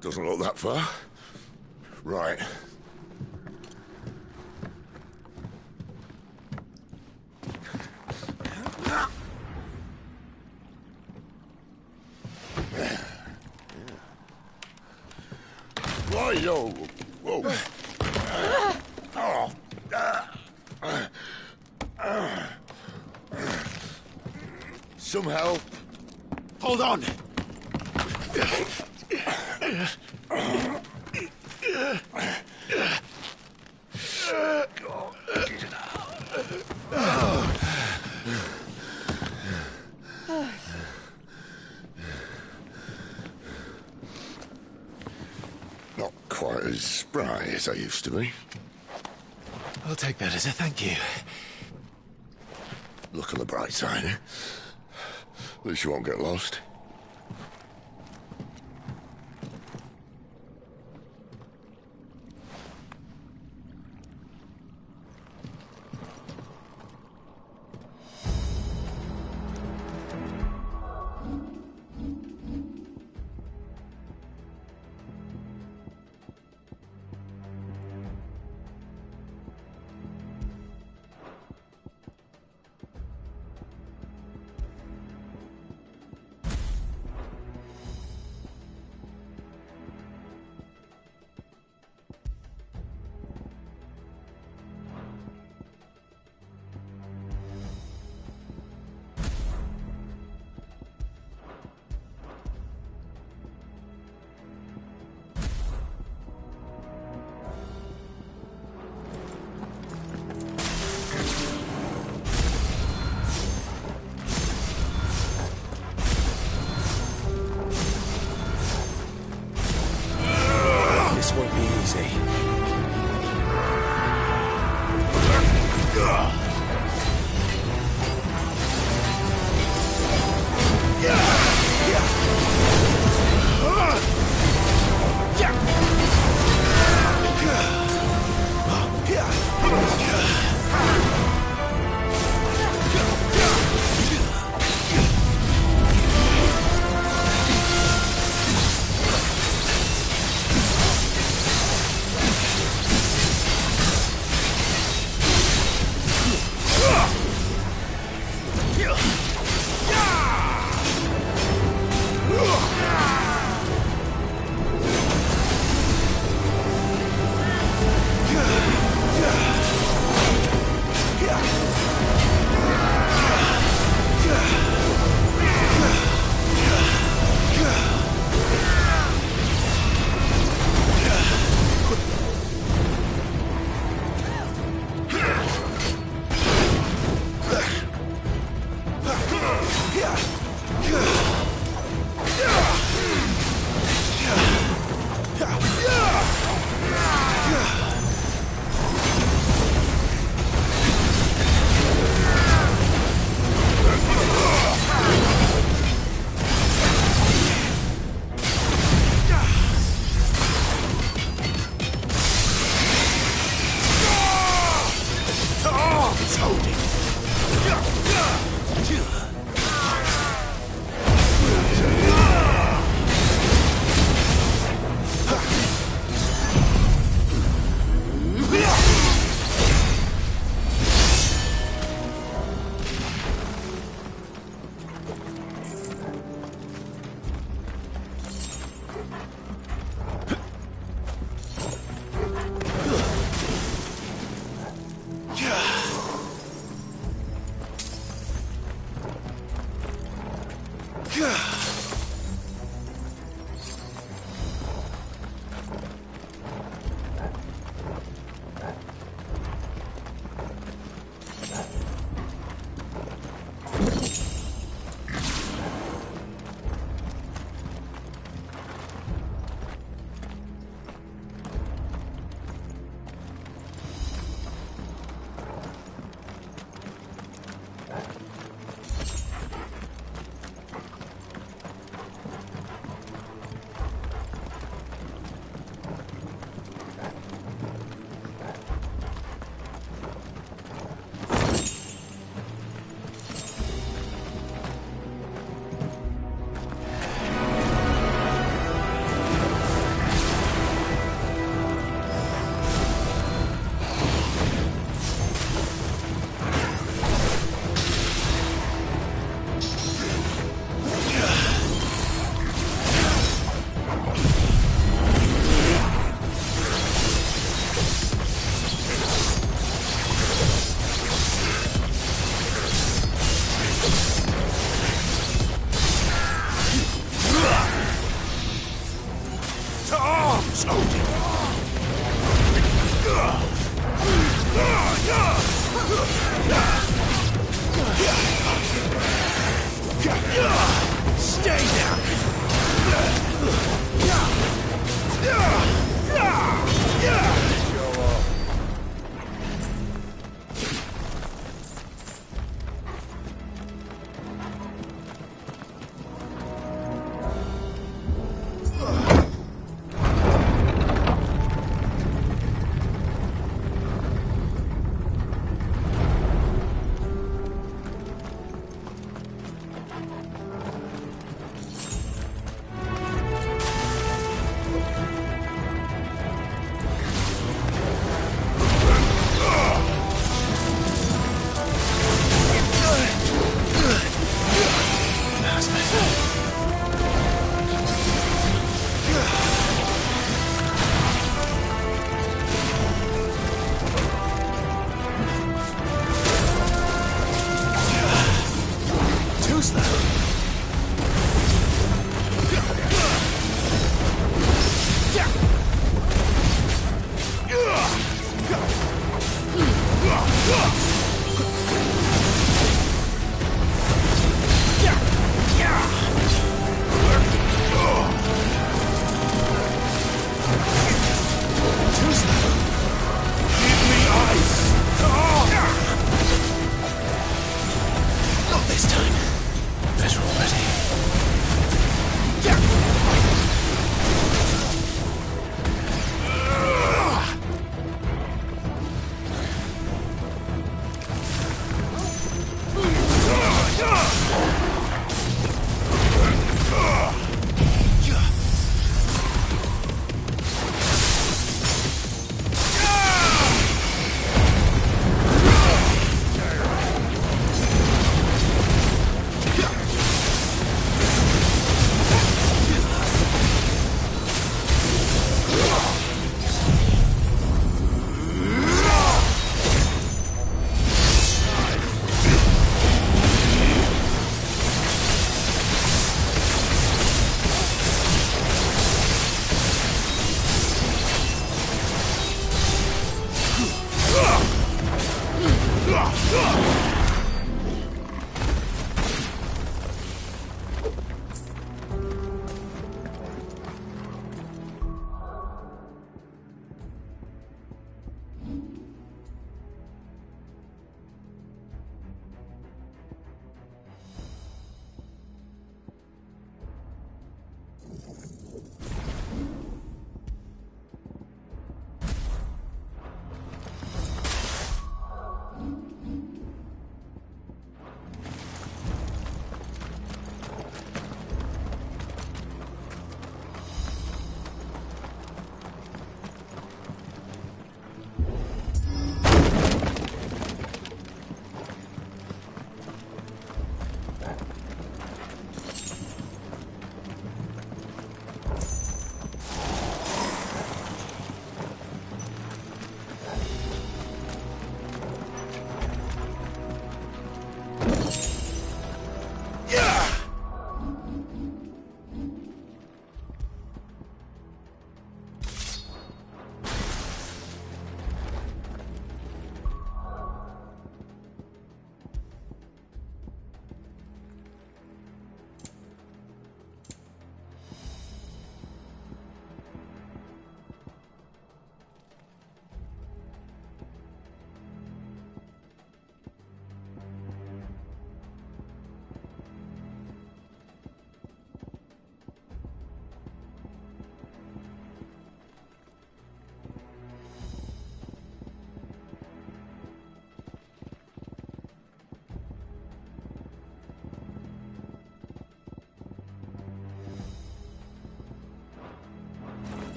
Doesn't look that far. Right. Why, yo? Whoa. Some help. Hold on. Not quite as spry as I used to be. I'll take that as a thank you. Look on the bright side, eh? At least you won't get lost. This won't be easy.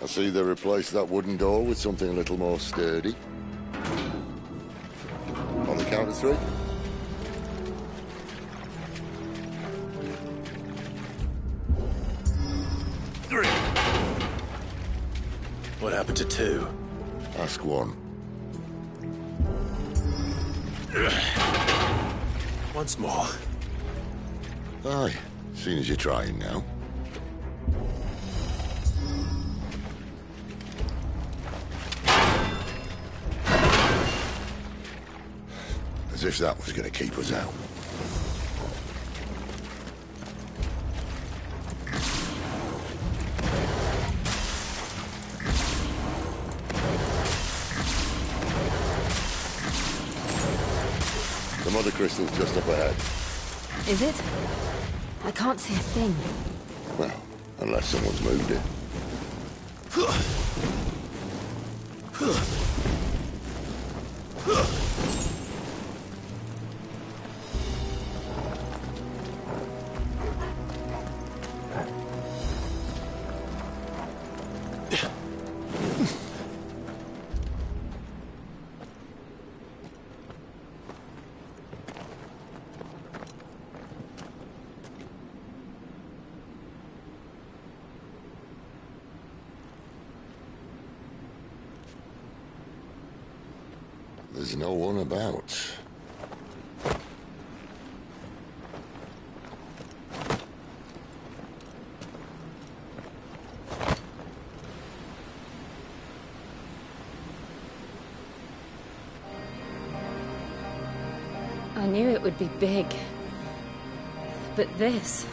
see they replaced that wooden door with something a little more sturdy. On the count of 3. What happened to 2? Ask 1. Once more. Aye, seeing as you're trying now. As if that was going to keep us out. The mother crystal's just up ahead. Is it? I can't see a thing. Well, unless someone's moved it. There's no one about. I knew it would be big. But this...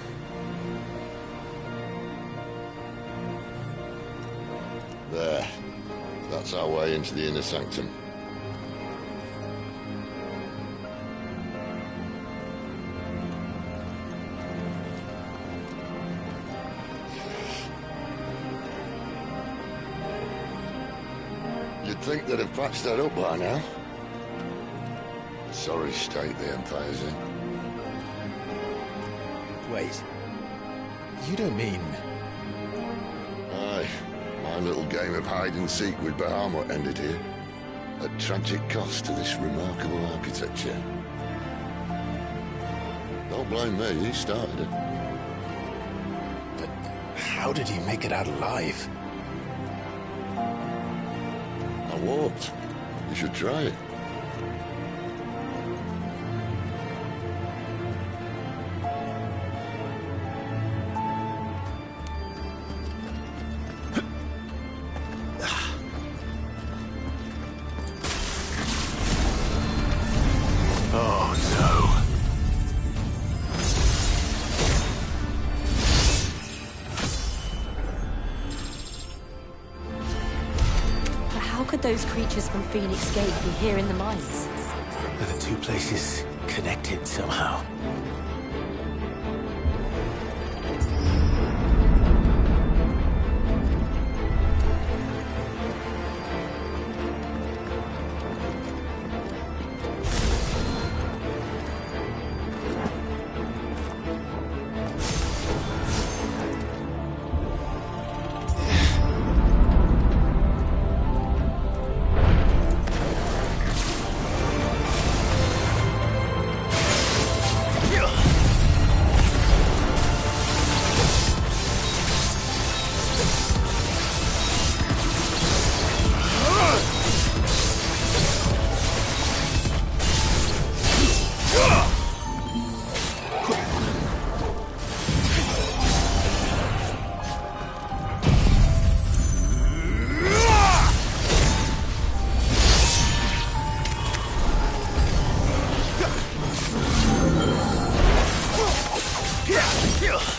There. That's our way into the inner sanctum. You'd think they'd have patched that up by now. Sorry state the Empire's in. Wait. You don't mean... Aye. My little game of hide-and-seek with Bahamut ended here. At tragic cost to this remarkable architecture. Don't blame me, he started it. But how did he make it out alive? I walked. You should try it. Those creatures from Phoenix Gate be here in the mines. Are the 2 places connected somehow? Get her!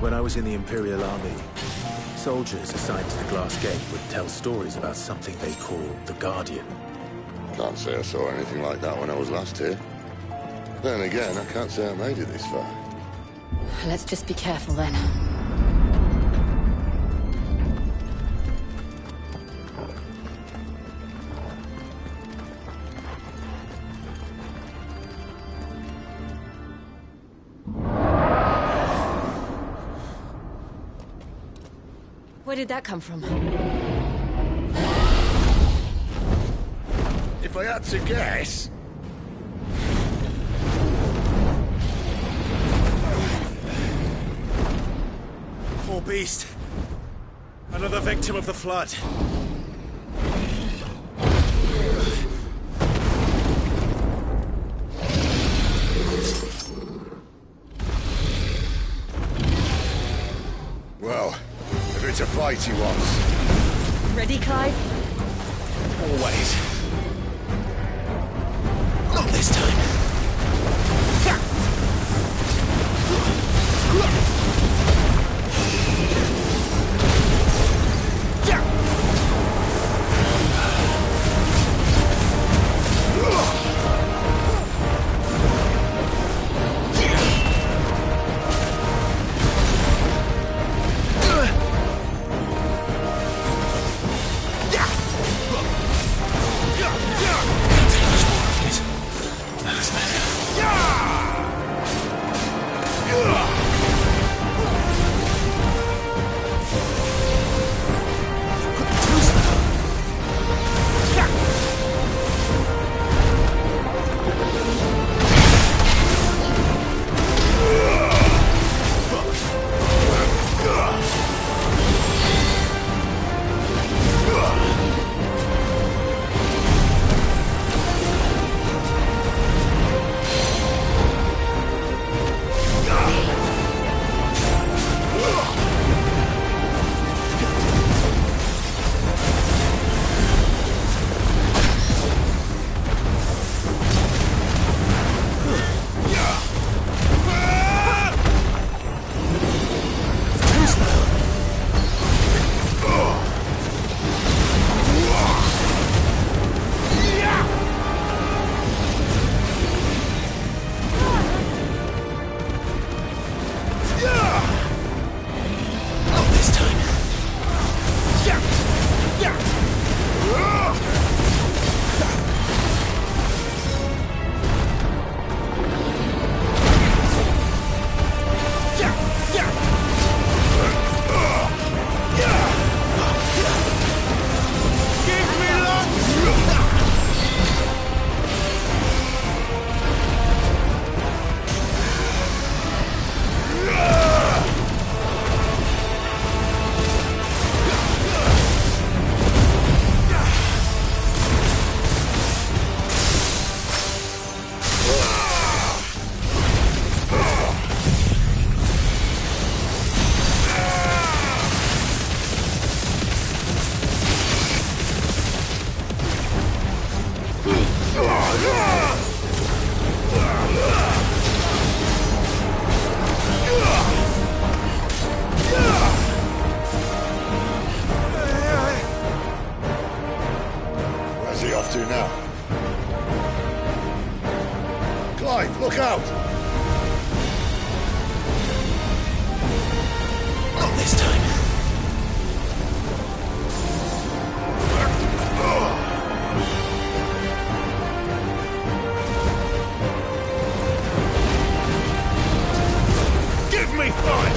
When I was in the Imperial Army, soldiers assigned to the Glass Gate would tell stories about something they called the Guardian. Can't say I saw anything like that when I was last here. Then again, I can't say I made it this far. Let's just be careful then. Where did that come from? If I had to guess... Poor beast. Another victim of the flood. Well, if it's a fight he wants. Ready, Clive? Always. Not this time. Where's he off to now? Clive, look out! Not this time. Give me fire!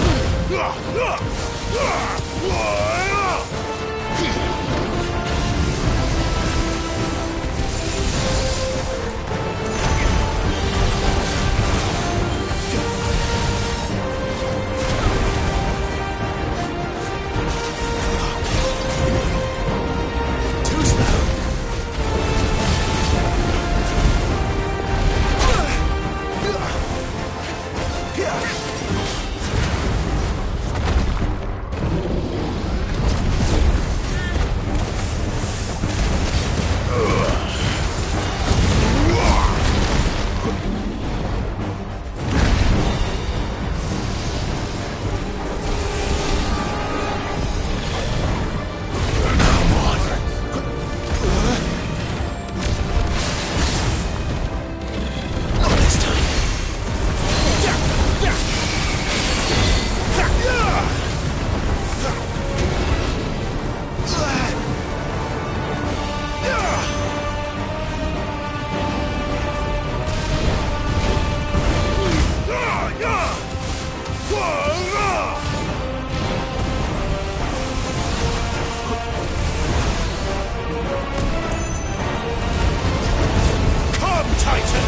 Come, Titan!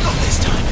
Not this time.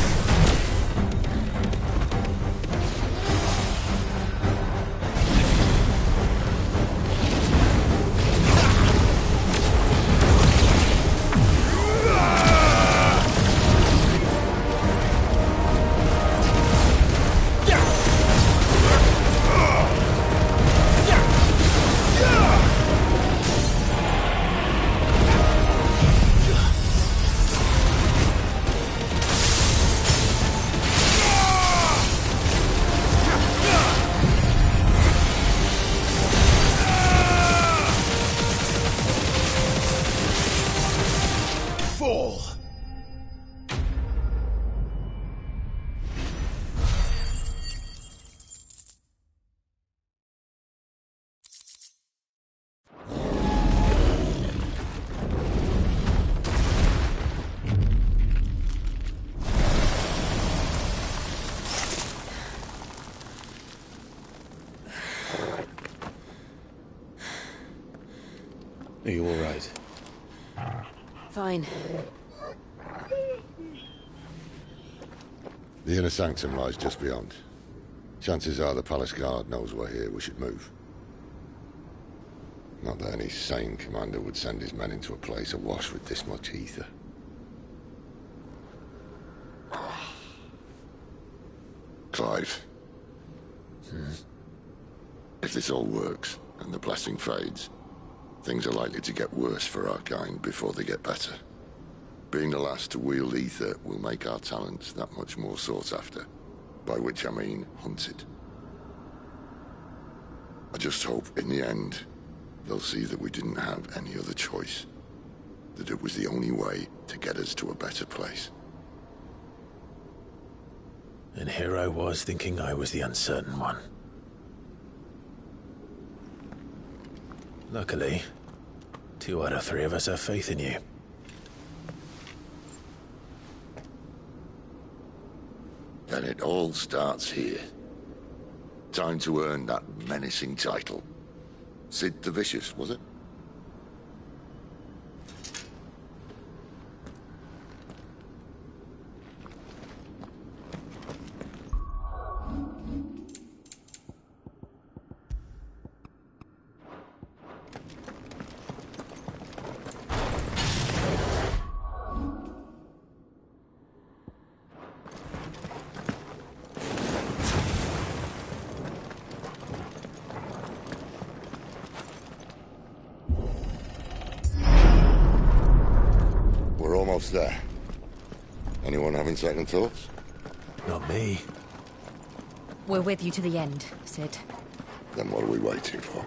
Fall! Are you all right? Fine. The inner sanctum lies just beyond. Chances are the palace guard knows we're here. We should move. Not that any sane commander would send his men into a place awash with this much ether. Clive. If this all works, and the blessing fades, things are likely to get worse for our kind before they get better. Being the last to wield ether will make our talents that much more sought after. By which I mean hunted. I just hope, in the end, they'll see that we didn't have any other choice. That it was the only way to get us to a better place. And here I was thinking I was the uncertain one. Luckily, 2 out of 3 of us have faith in you. And it all starts here. Time to earn that menacing title. Sid the Vicious, was it? We're almost there. Anyone having second thoughts? Not me. We're with you to the end, Sid. Then what are we waiting for?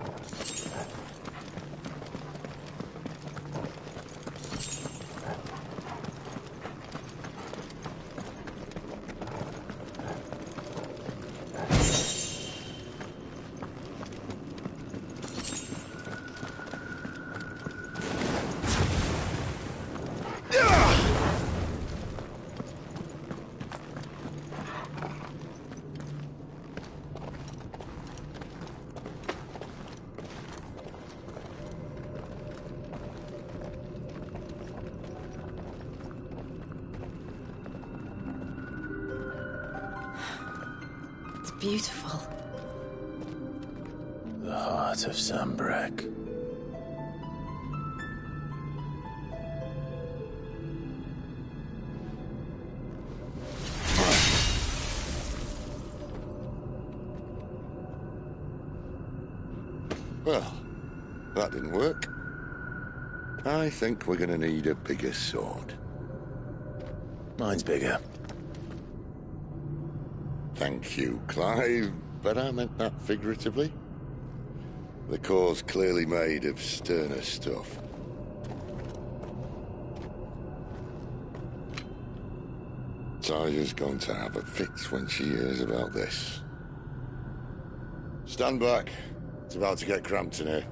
Beautiful. The heart of Sambrek. Well, that didn't work. I think we're gonna need a bigger sword. Mine's bigger. Thank you, Clive, but I meant that figuratively. The core's clearly made of sterner stuff. Tyler's going to have a fit when she hears about this. Stand back. It's about to get cramped in here.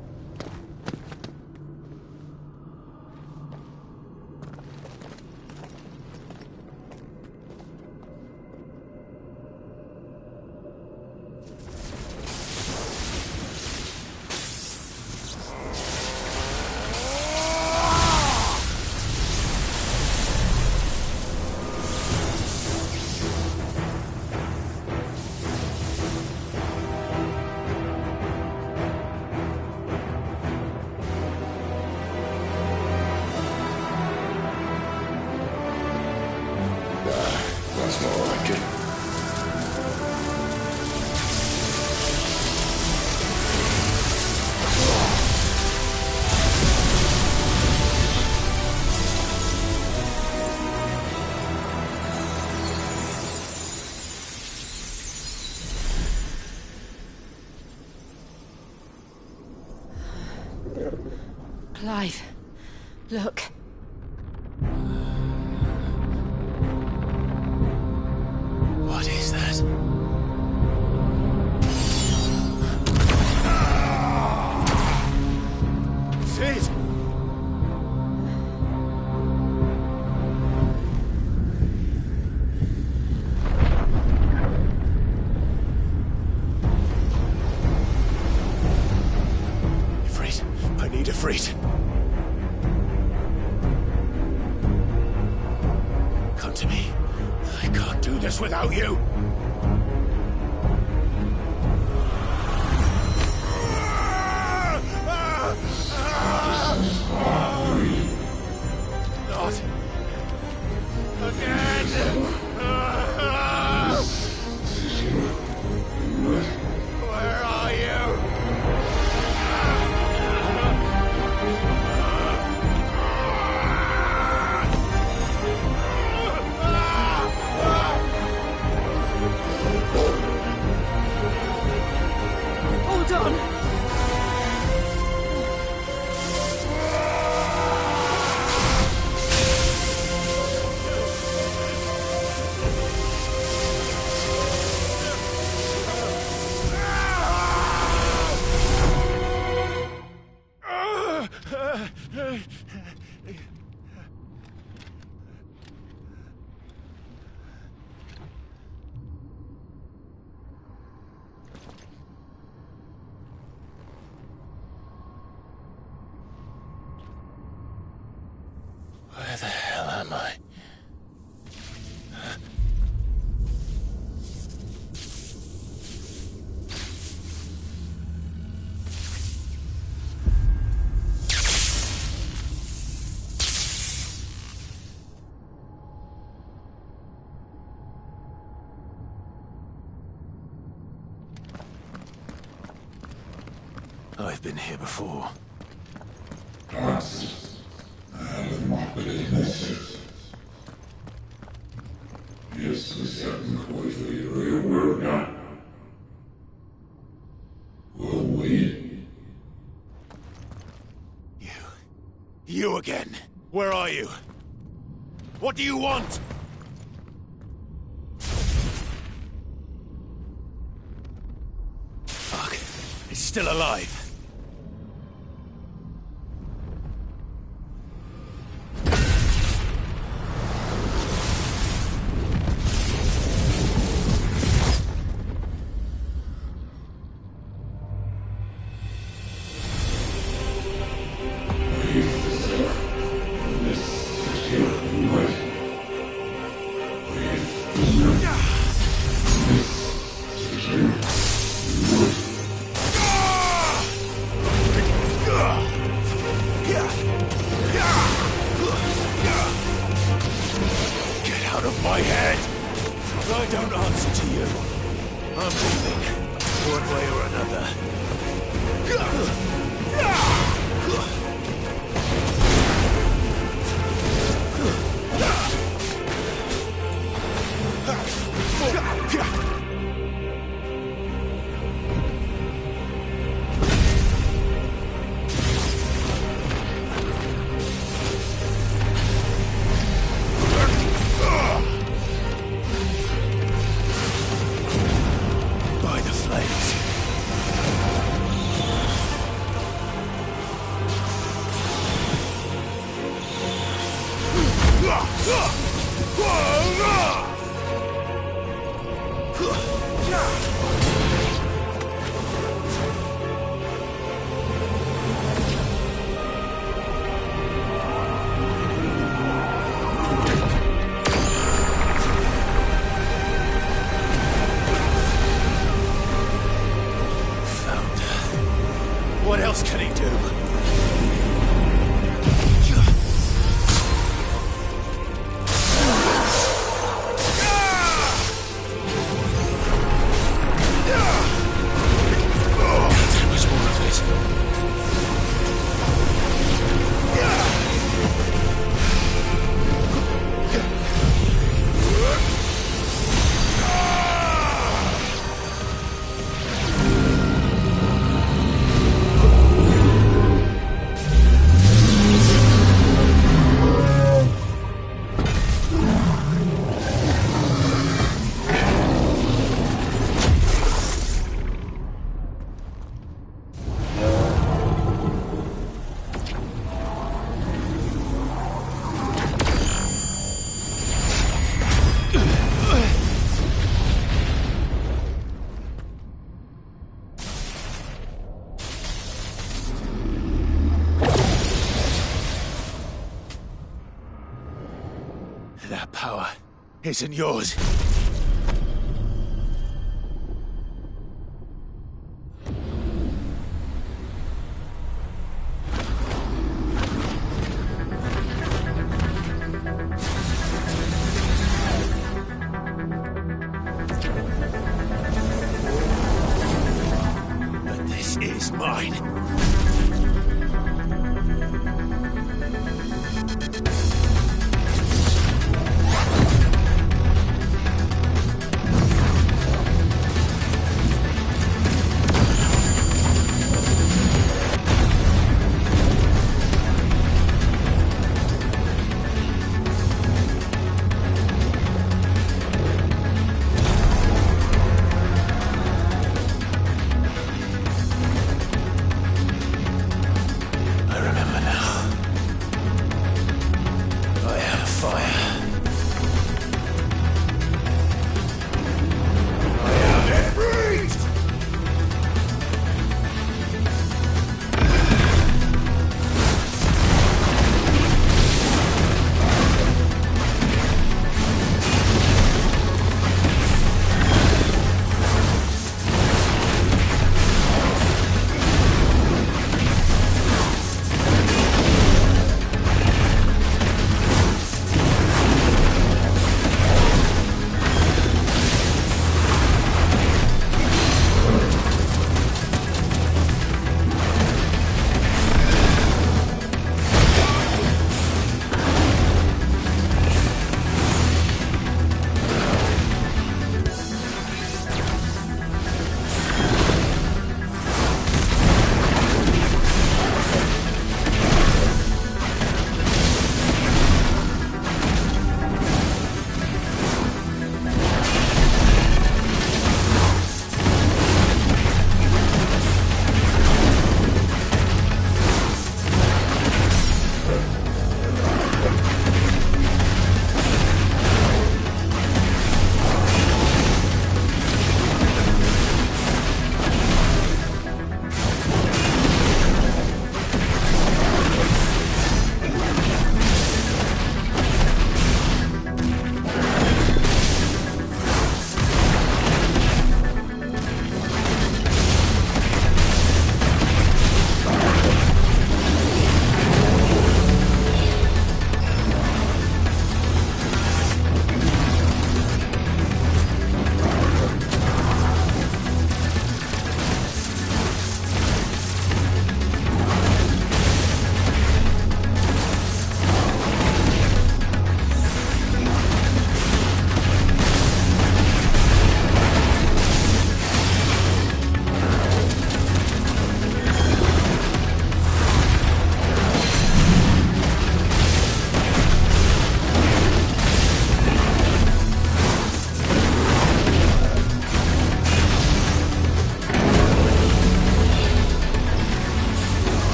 That's more like it. Clive, look. What is that? Sid! Ifrit, I need Ifrit. Come to me. I can't do this without you. Not again. Where are you? Hold on! Where the hell am I? I've been here before. You again. Where are you? What do you want? Fuck. It's still alive. What else can he do? That power isn't yours. But this is mine.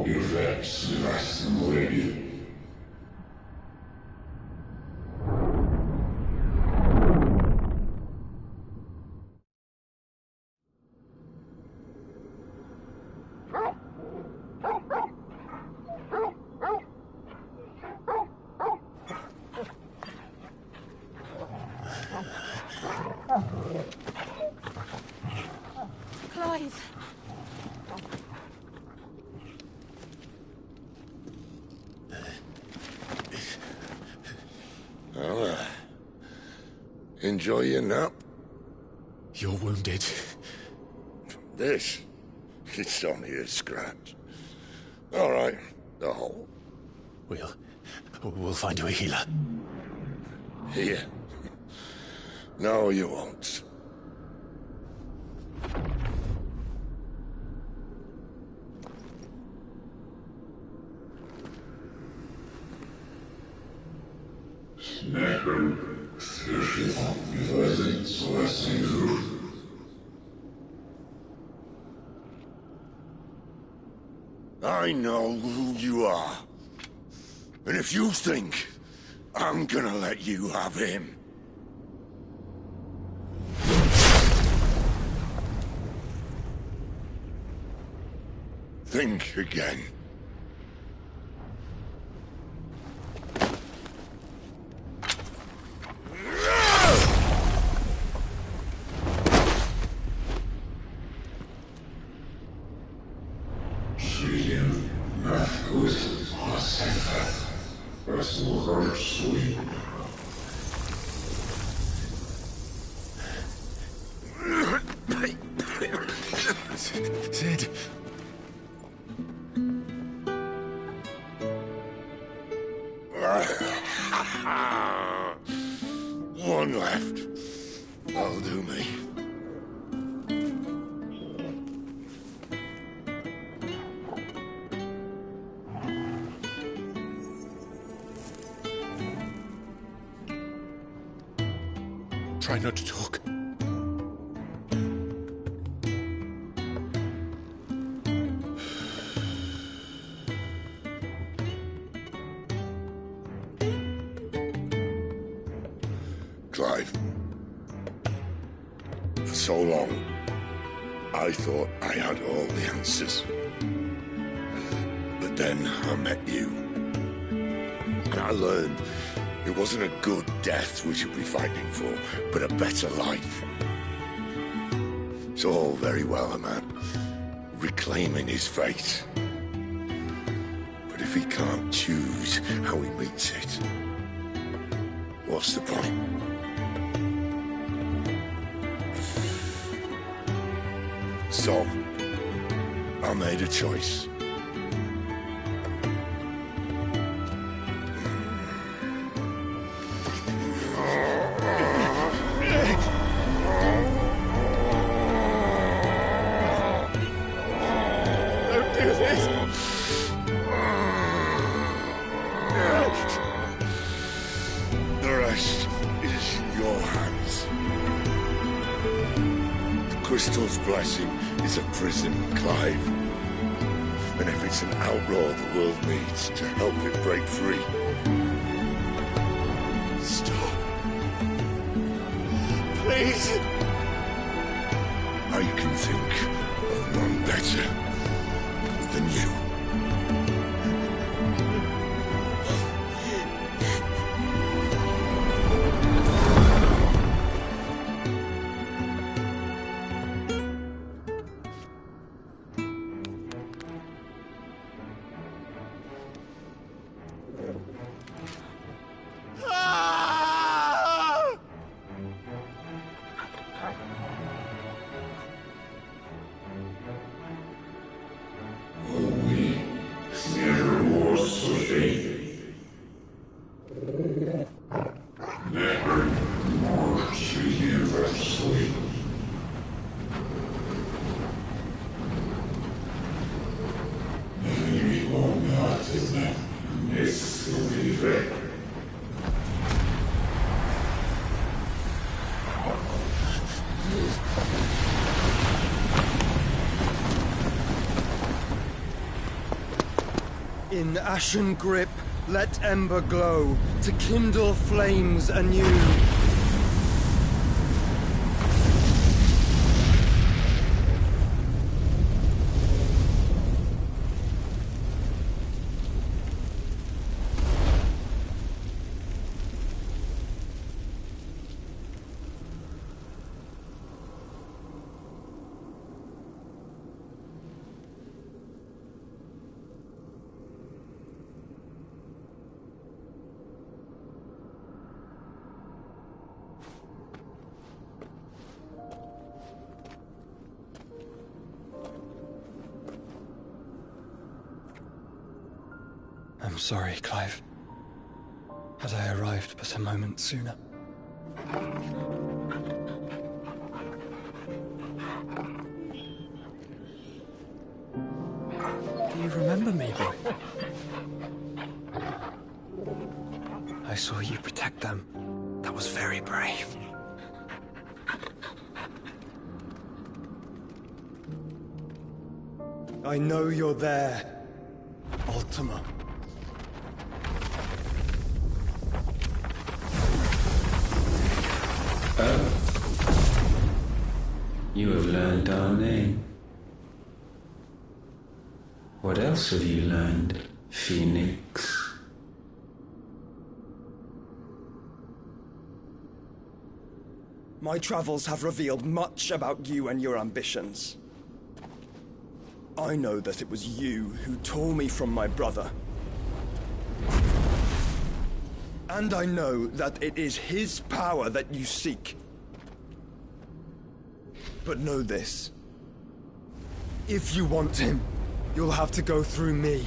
Ffxvi. Clive! Well, enjoy your nap. You're wounded. This? It's only a scratch. All right, the hole. We'll find you a healer. Here? No, you won't. I know who you are. And if you think I'm gonna let you have him... think again. Sid. One left. That'll do me. Try not to talk. Clive. For so long, I thought I had all the answers. But then I met you. And I learned it wasn't a good death we should be fighting for, but a better life. It's all very well, a man reclaiming his fate. But if he can't choose how he meets it, what's the point? So, I made a choice. Don't do this! The rest is in your hands. The crystal's blessing is a prison, Clive. And if it's an outlaw the world needs to help it break free... Stop. Please. I can think of none better than you. In ashen grip, let ember glow, to kindle flames anew. I'm sorry, Clive. Had I arrived but a moment sooner. Do you remember me, boy? I saw you protect them. That was very brave. I know you're there, Ultima. Oh. You have learned our name. What else have you learned, Phoenix? My travels have revealed much about you and your ambitions. I know that it was you who tore me from my brother. And I know that it is his power that you seek. But know this. If you want him, you'll have to go through me.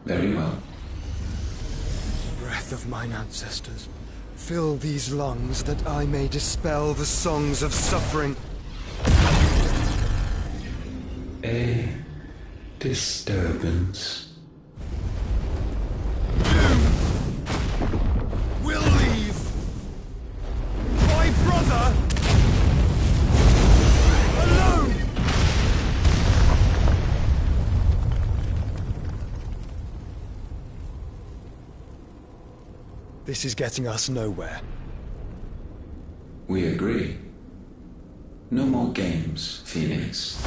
Very well. Breath of mine ancestors, fill these lungs that I may dispel the songs of suffering. A disturbance. Will leave my brother alone. This is getting us nowhere. We agree. No more games, Phoenix.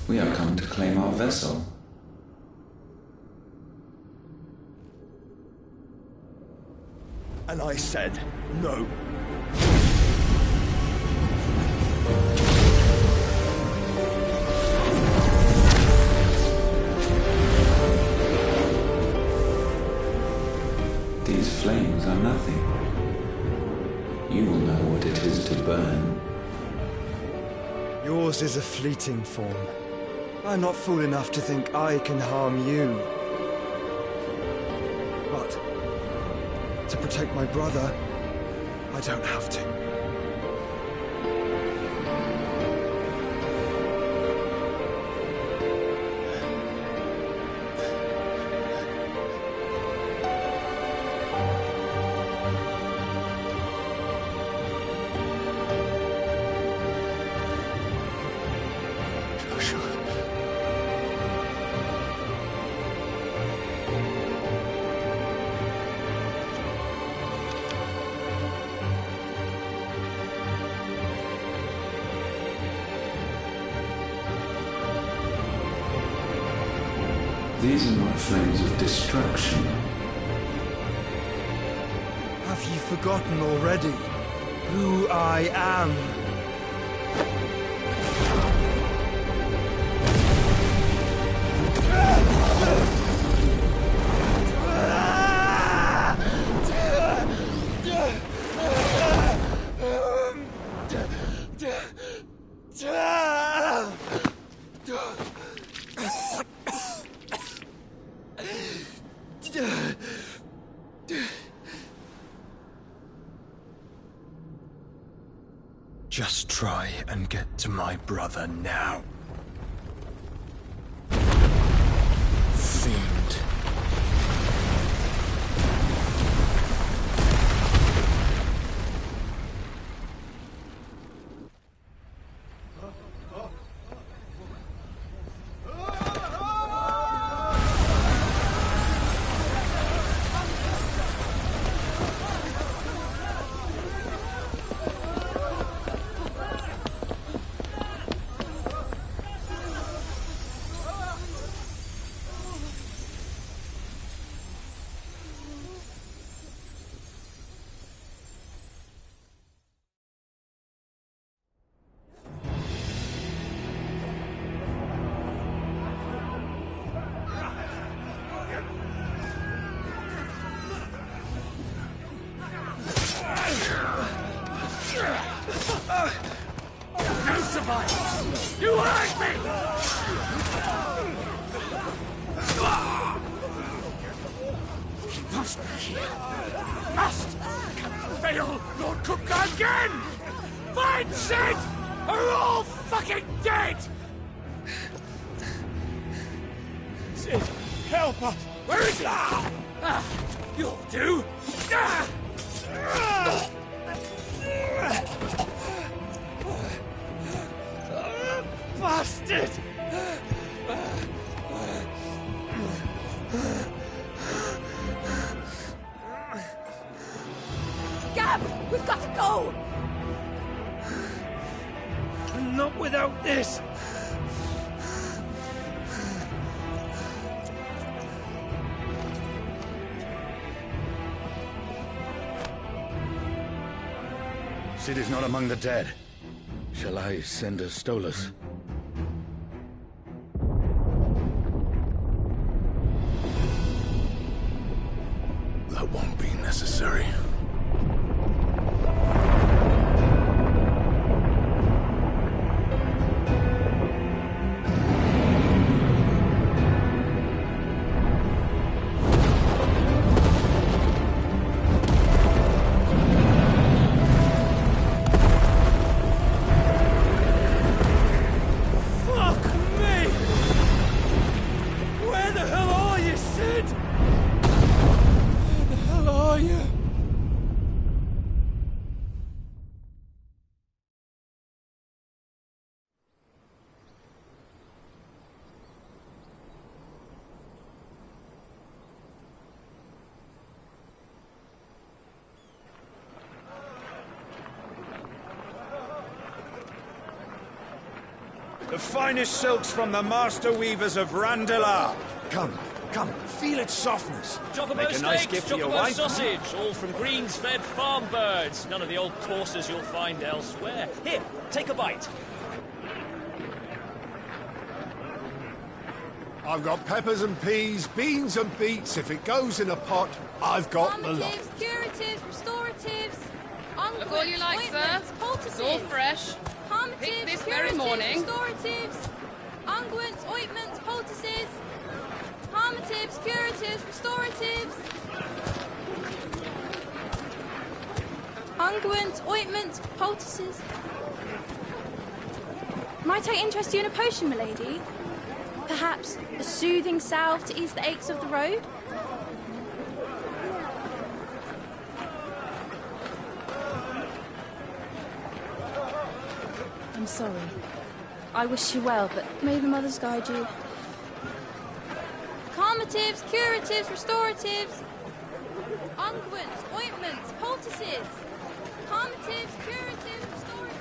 We have come to claim our vessel. And I said no. These flames are nothing. You will know what it is to burn. Yours is a fleeting form. I'm not fool enough to think I can harm you. But to protect my brother, I don't have to. These are not flames of destruction. Have you forgotten already who I am? Just try and get to my brother now. Fiend. You hurt me! He must be here. Must! Can't fail Lord Kupka again! Find Sid! Or we're all fucking dead! Sid, help us! Where is he? You'll do! Bastard! Gab! We've got to go! Not without this! Sid is not among the dead. Shall I send a Stolas? That won't be necessary. Fuck me! Where the hell are you, Sid? Where the hell are you? The finest silks from the master weavers of Randalar. Come, come, feel its softness. Chocobo Make a nice steaks, gift for your chocobo wife. sausage, all from greens-fed farm birds. None of the old coursers you'll find elsewhere. Here, take a bite. I've got peppers and peas, beans and beets. If it goes in a pot, I've got the lot. Calmatives, curatives, restoratives, Look all you like, sir. It's all fresh. Picked this very morning. Restoratives, unguents, ointments, poultices, calmatives, curatives, restoratives, unguents, ointments, poultices. Might I interest you in a potion, milady? Perhaps a soothing salve to ease the aches of the road? I'm sorry. I wish you well, but may the mothers guide you. Calmatives, curatives, restoratives, unguents, ointments, poultices. Calmatives, curatives, restoratives.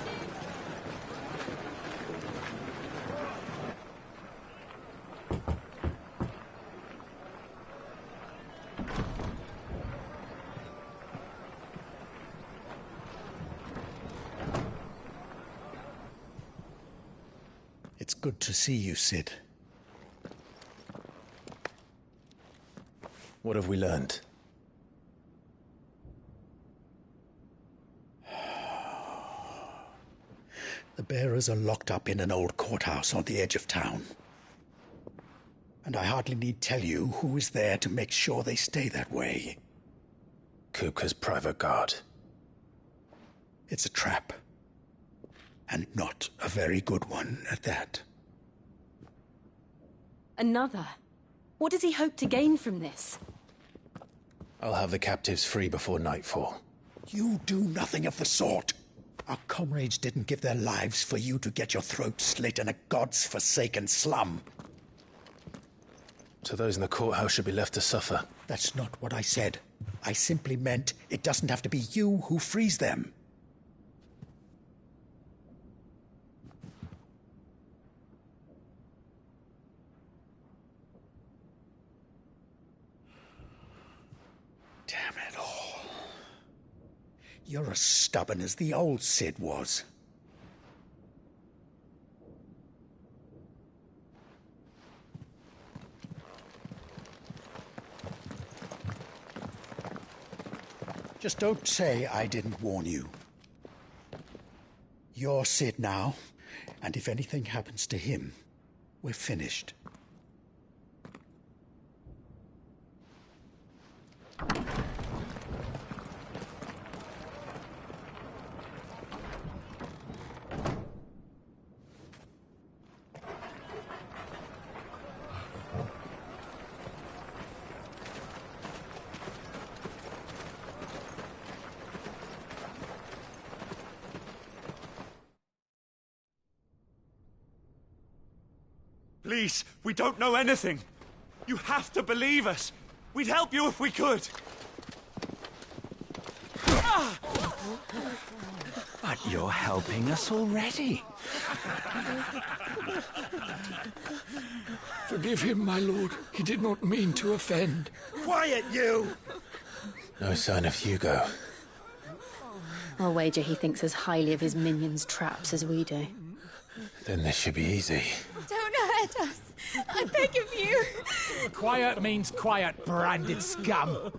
It's good to see you, Sid. What have we learned? The bearers are locked up in an old courthouse on the edge of town. And I hardly need tell you who is there to make sure they stay that way. Kupka's private guard. It's a trap. And not a very good one at that. Another? What does he hope to gain from this? I'll have the captives free before nightfall. You do nothing of the sort. Our comrades didn't give their lives for you to get your throat slit in a god's-forsaken slum. So those in the courthouse should be left to suffer. That's not what I said. I simply meant it doesn't have to be you who frees them. Damn it all. You're as stubborn as the old Sid was. Just don't say I didn't warn you. You're Sid now, And if anything happens to him, we're finished. Please, we don't know anything. You have to believe us. We'd help you if we could. But you're helping us already. Forgive him, my lord. He did not mean to offend. Quiet, you! No sign of Hugo. I'll wager he thinks as highly of his minions' traps as we do. Then this should be easy. Don't hurt us. I beg of you. Quiet means quiet, branded scum.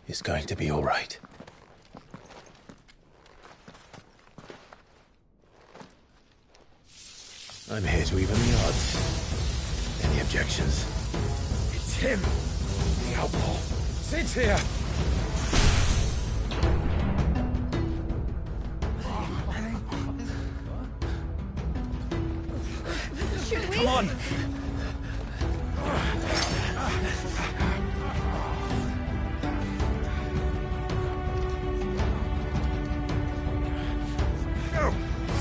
It's going to be all right. I'm here to even the odds. Any objections? It's him, the outlaw. Sit here. Should we? Come on. Go!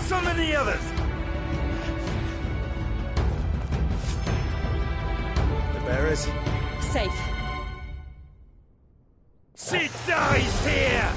Summon the others! The bearers? Safe. Sid dies here!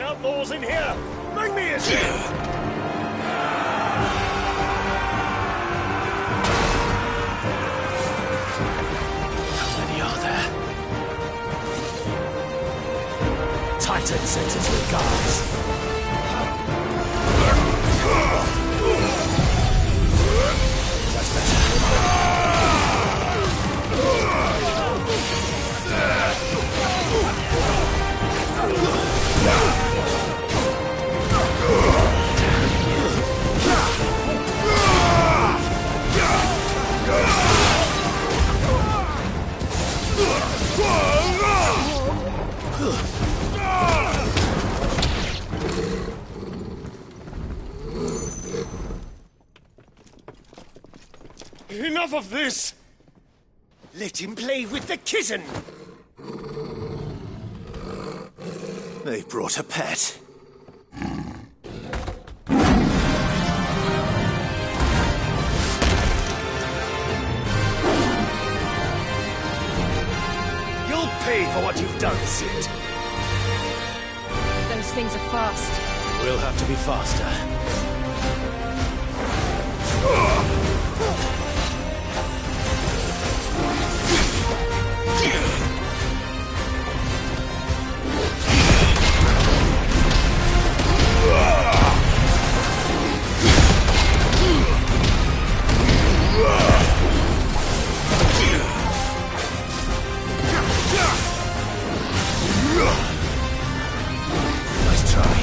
Outlaws in here! Bring me a shield! How many are there? Titan sends his regards. That's Enough of this! Let him play with the kitten! They brought a pet. You'll pay for what you've done, Sid. Those things are fast. We'll have to be faster. Nice try.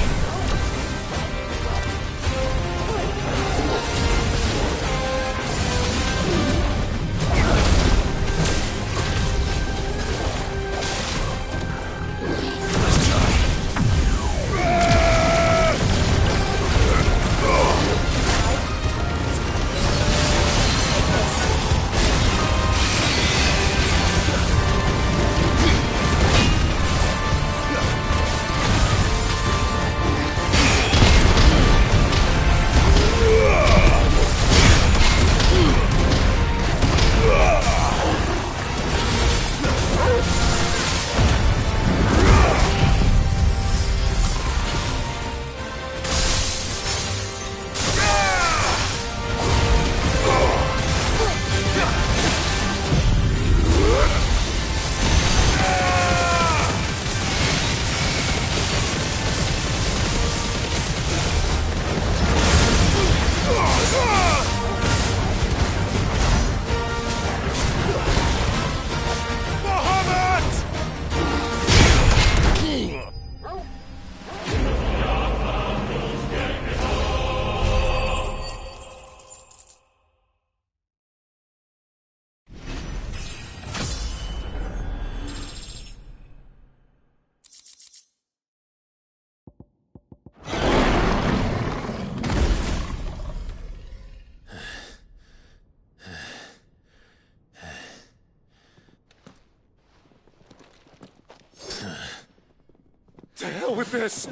To hell with this!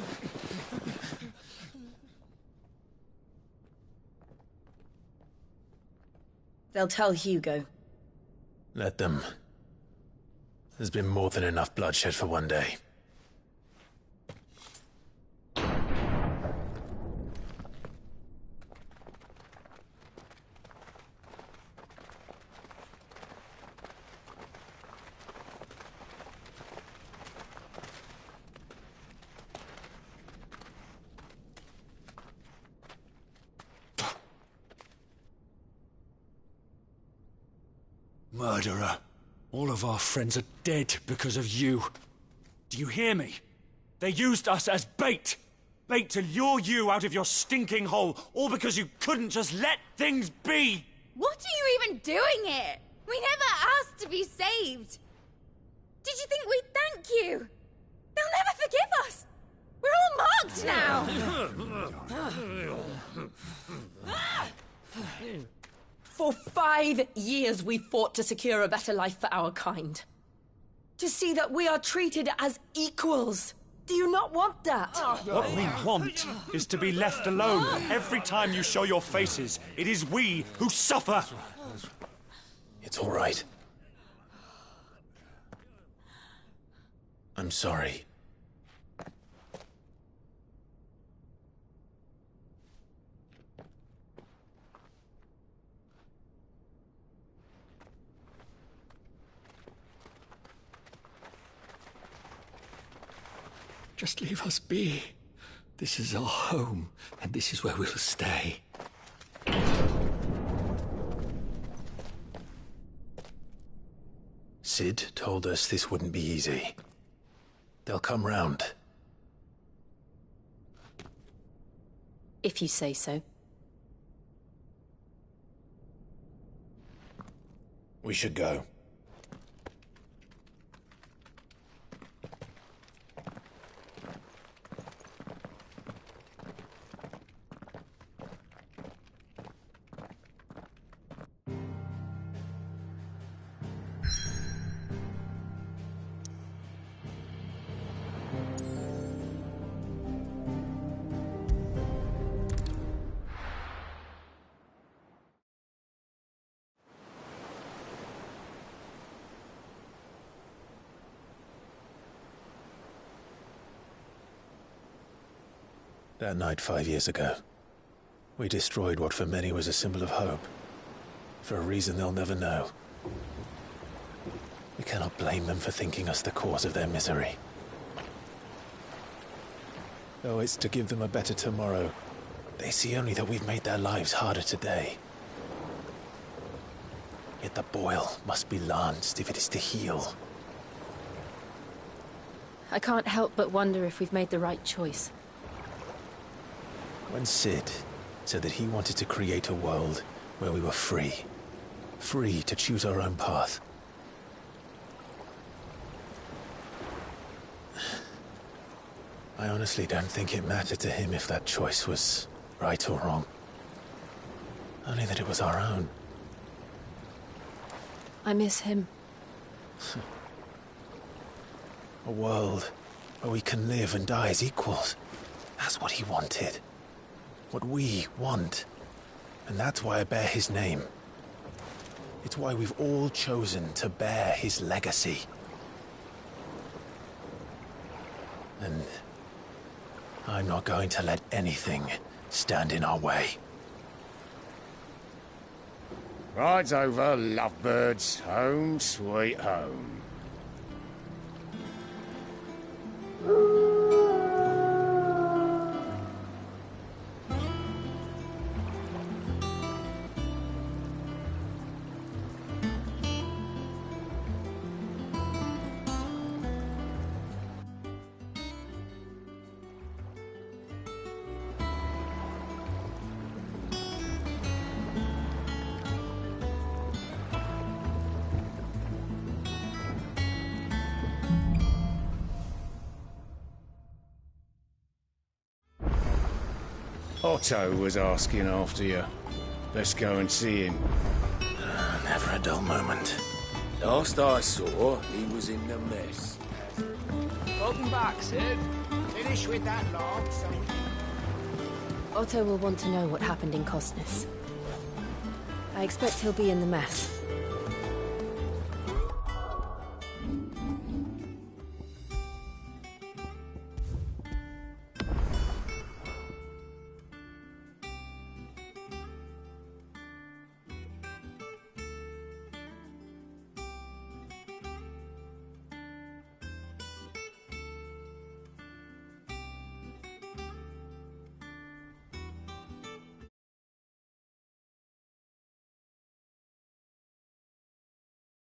They'll tell Hugo. Let them. There's been more than enough bloodshed for one day. Murderer. All of our friends are dead because of you. Do you hear me? They used us as bait. Bait to lure you out of your stinking hole, all because you couldn't just let things be. What are you even doing here? We never asked to be saved. Did you think we'd thank you? They'll never forgive us. We're all marked now. For 5 years we fought to secure a better life for our kind. To see that we are treated as equals. Do you not want that? What we want is to be left alone. Every time you show your faces, it is we who suffer. It's all right. I'm sorry. Just leave us be. This is our home, and this is where we'll stay. Sid told us this wouldn't be easy. They'll come round. If you say so. We should go. That night 5 years ago, we destroyed what for many was a symbol of hope. For a reason they'll never know. We cannot blame them for thinking us the cause of their misery. Though it's to give them a better tomorrow, they see only that we've made their lives harder today. Yet the boil must be lanced if it is to heal. I can't help but wonder if we've made the right choice. When Sid said that he wanted to create a world where we were free. Free to choose our own path. I honestly don't think it mattered to him if that choice was right or wrong. Only that it was our own. I miss him. A world where we can live and die as equals. That's what he wanted. What we want. And that's why I bear his name. It's why we've all chosen to bear his legacy. And I'm not going to let anything stand in our way. Rides over, lovebirds. Home, sweet home. Otto was asking after you. Let's go and see him. Never a dull moment. Last I saw, he was in the mess. Welcome back, Sid. Finish with that log, so we... Otto will want to know what happened in Costness. I expect he'll be in the mess.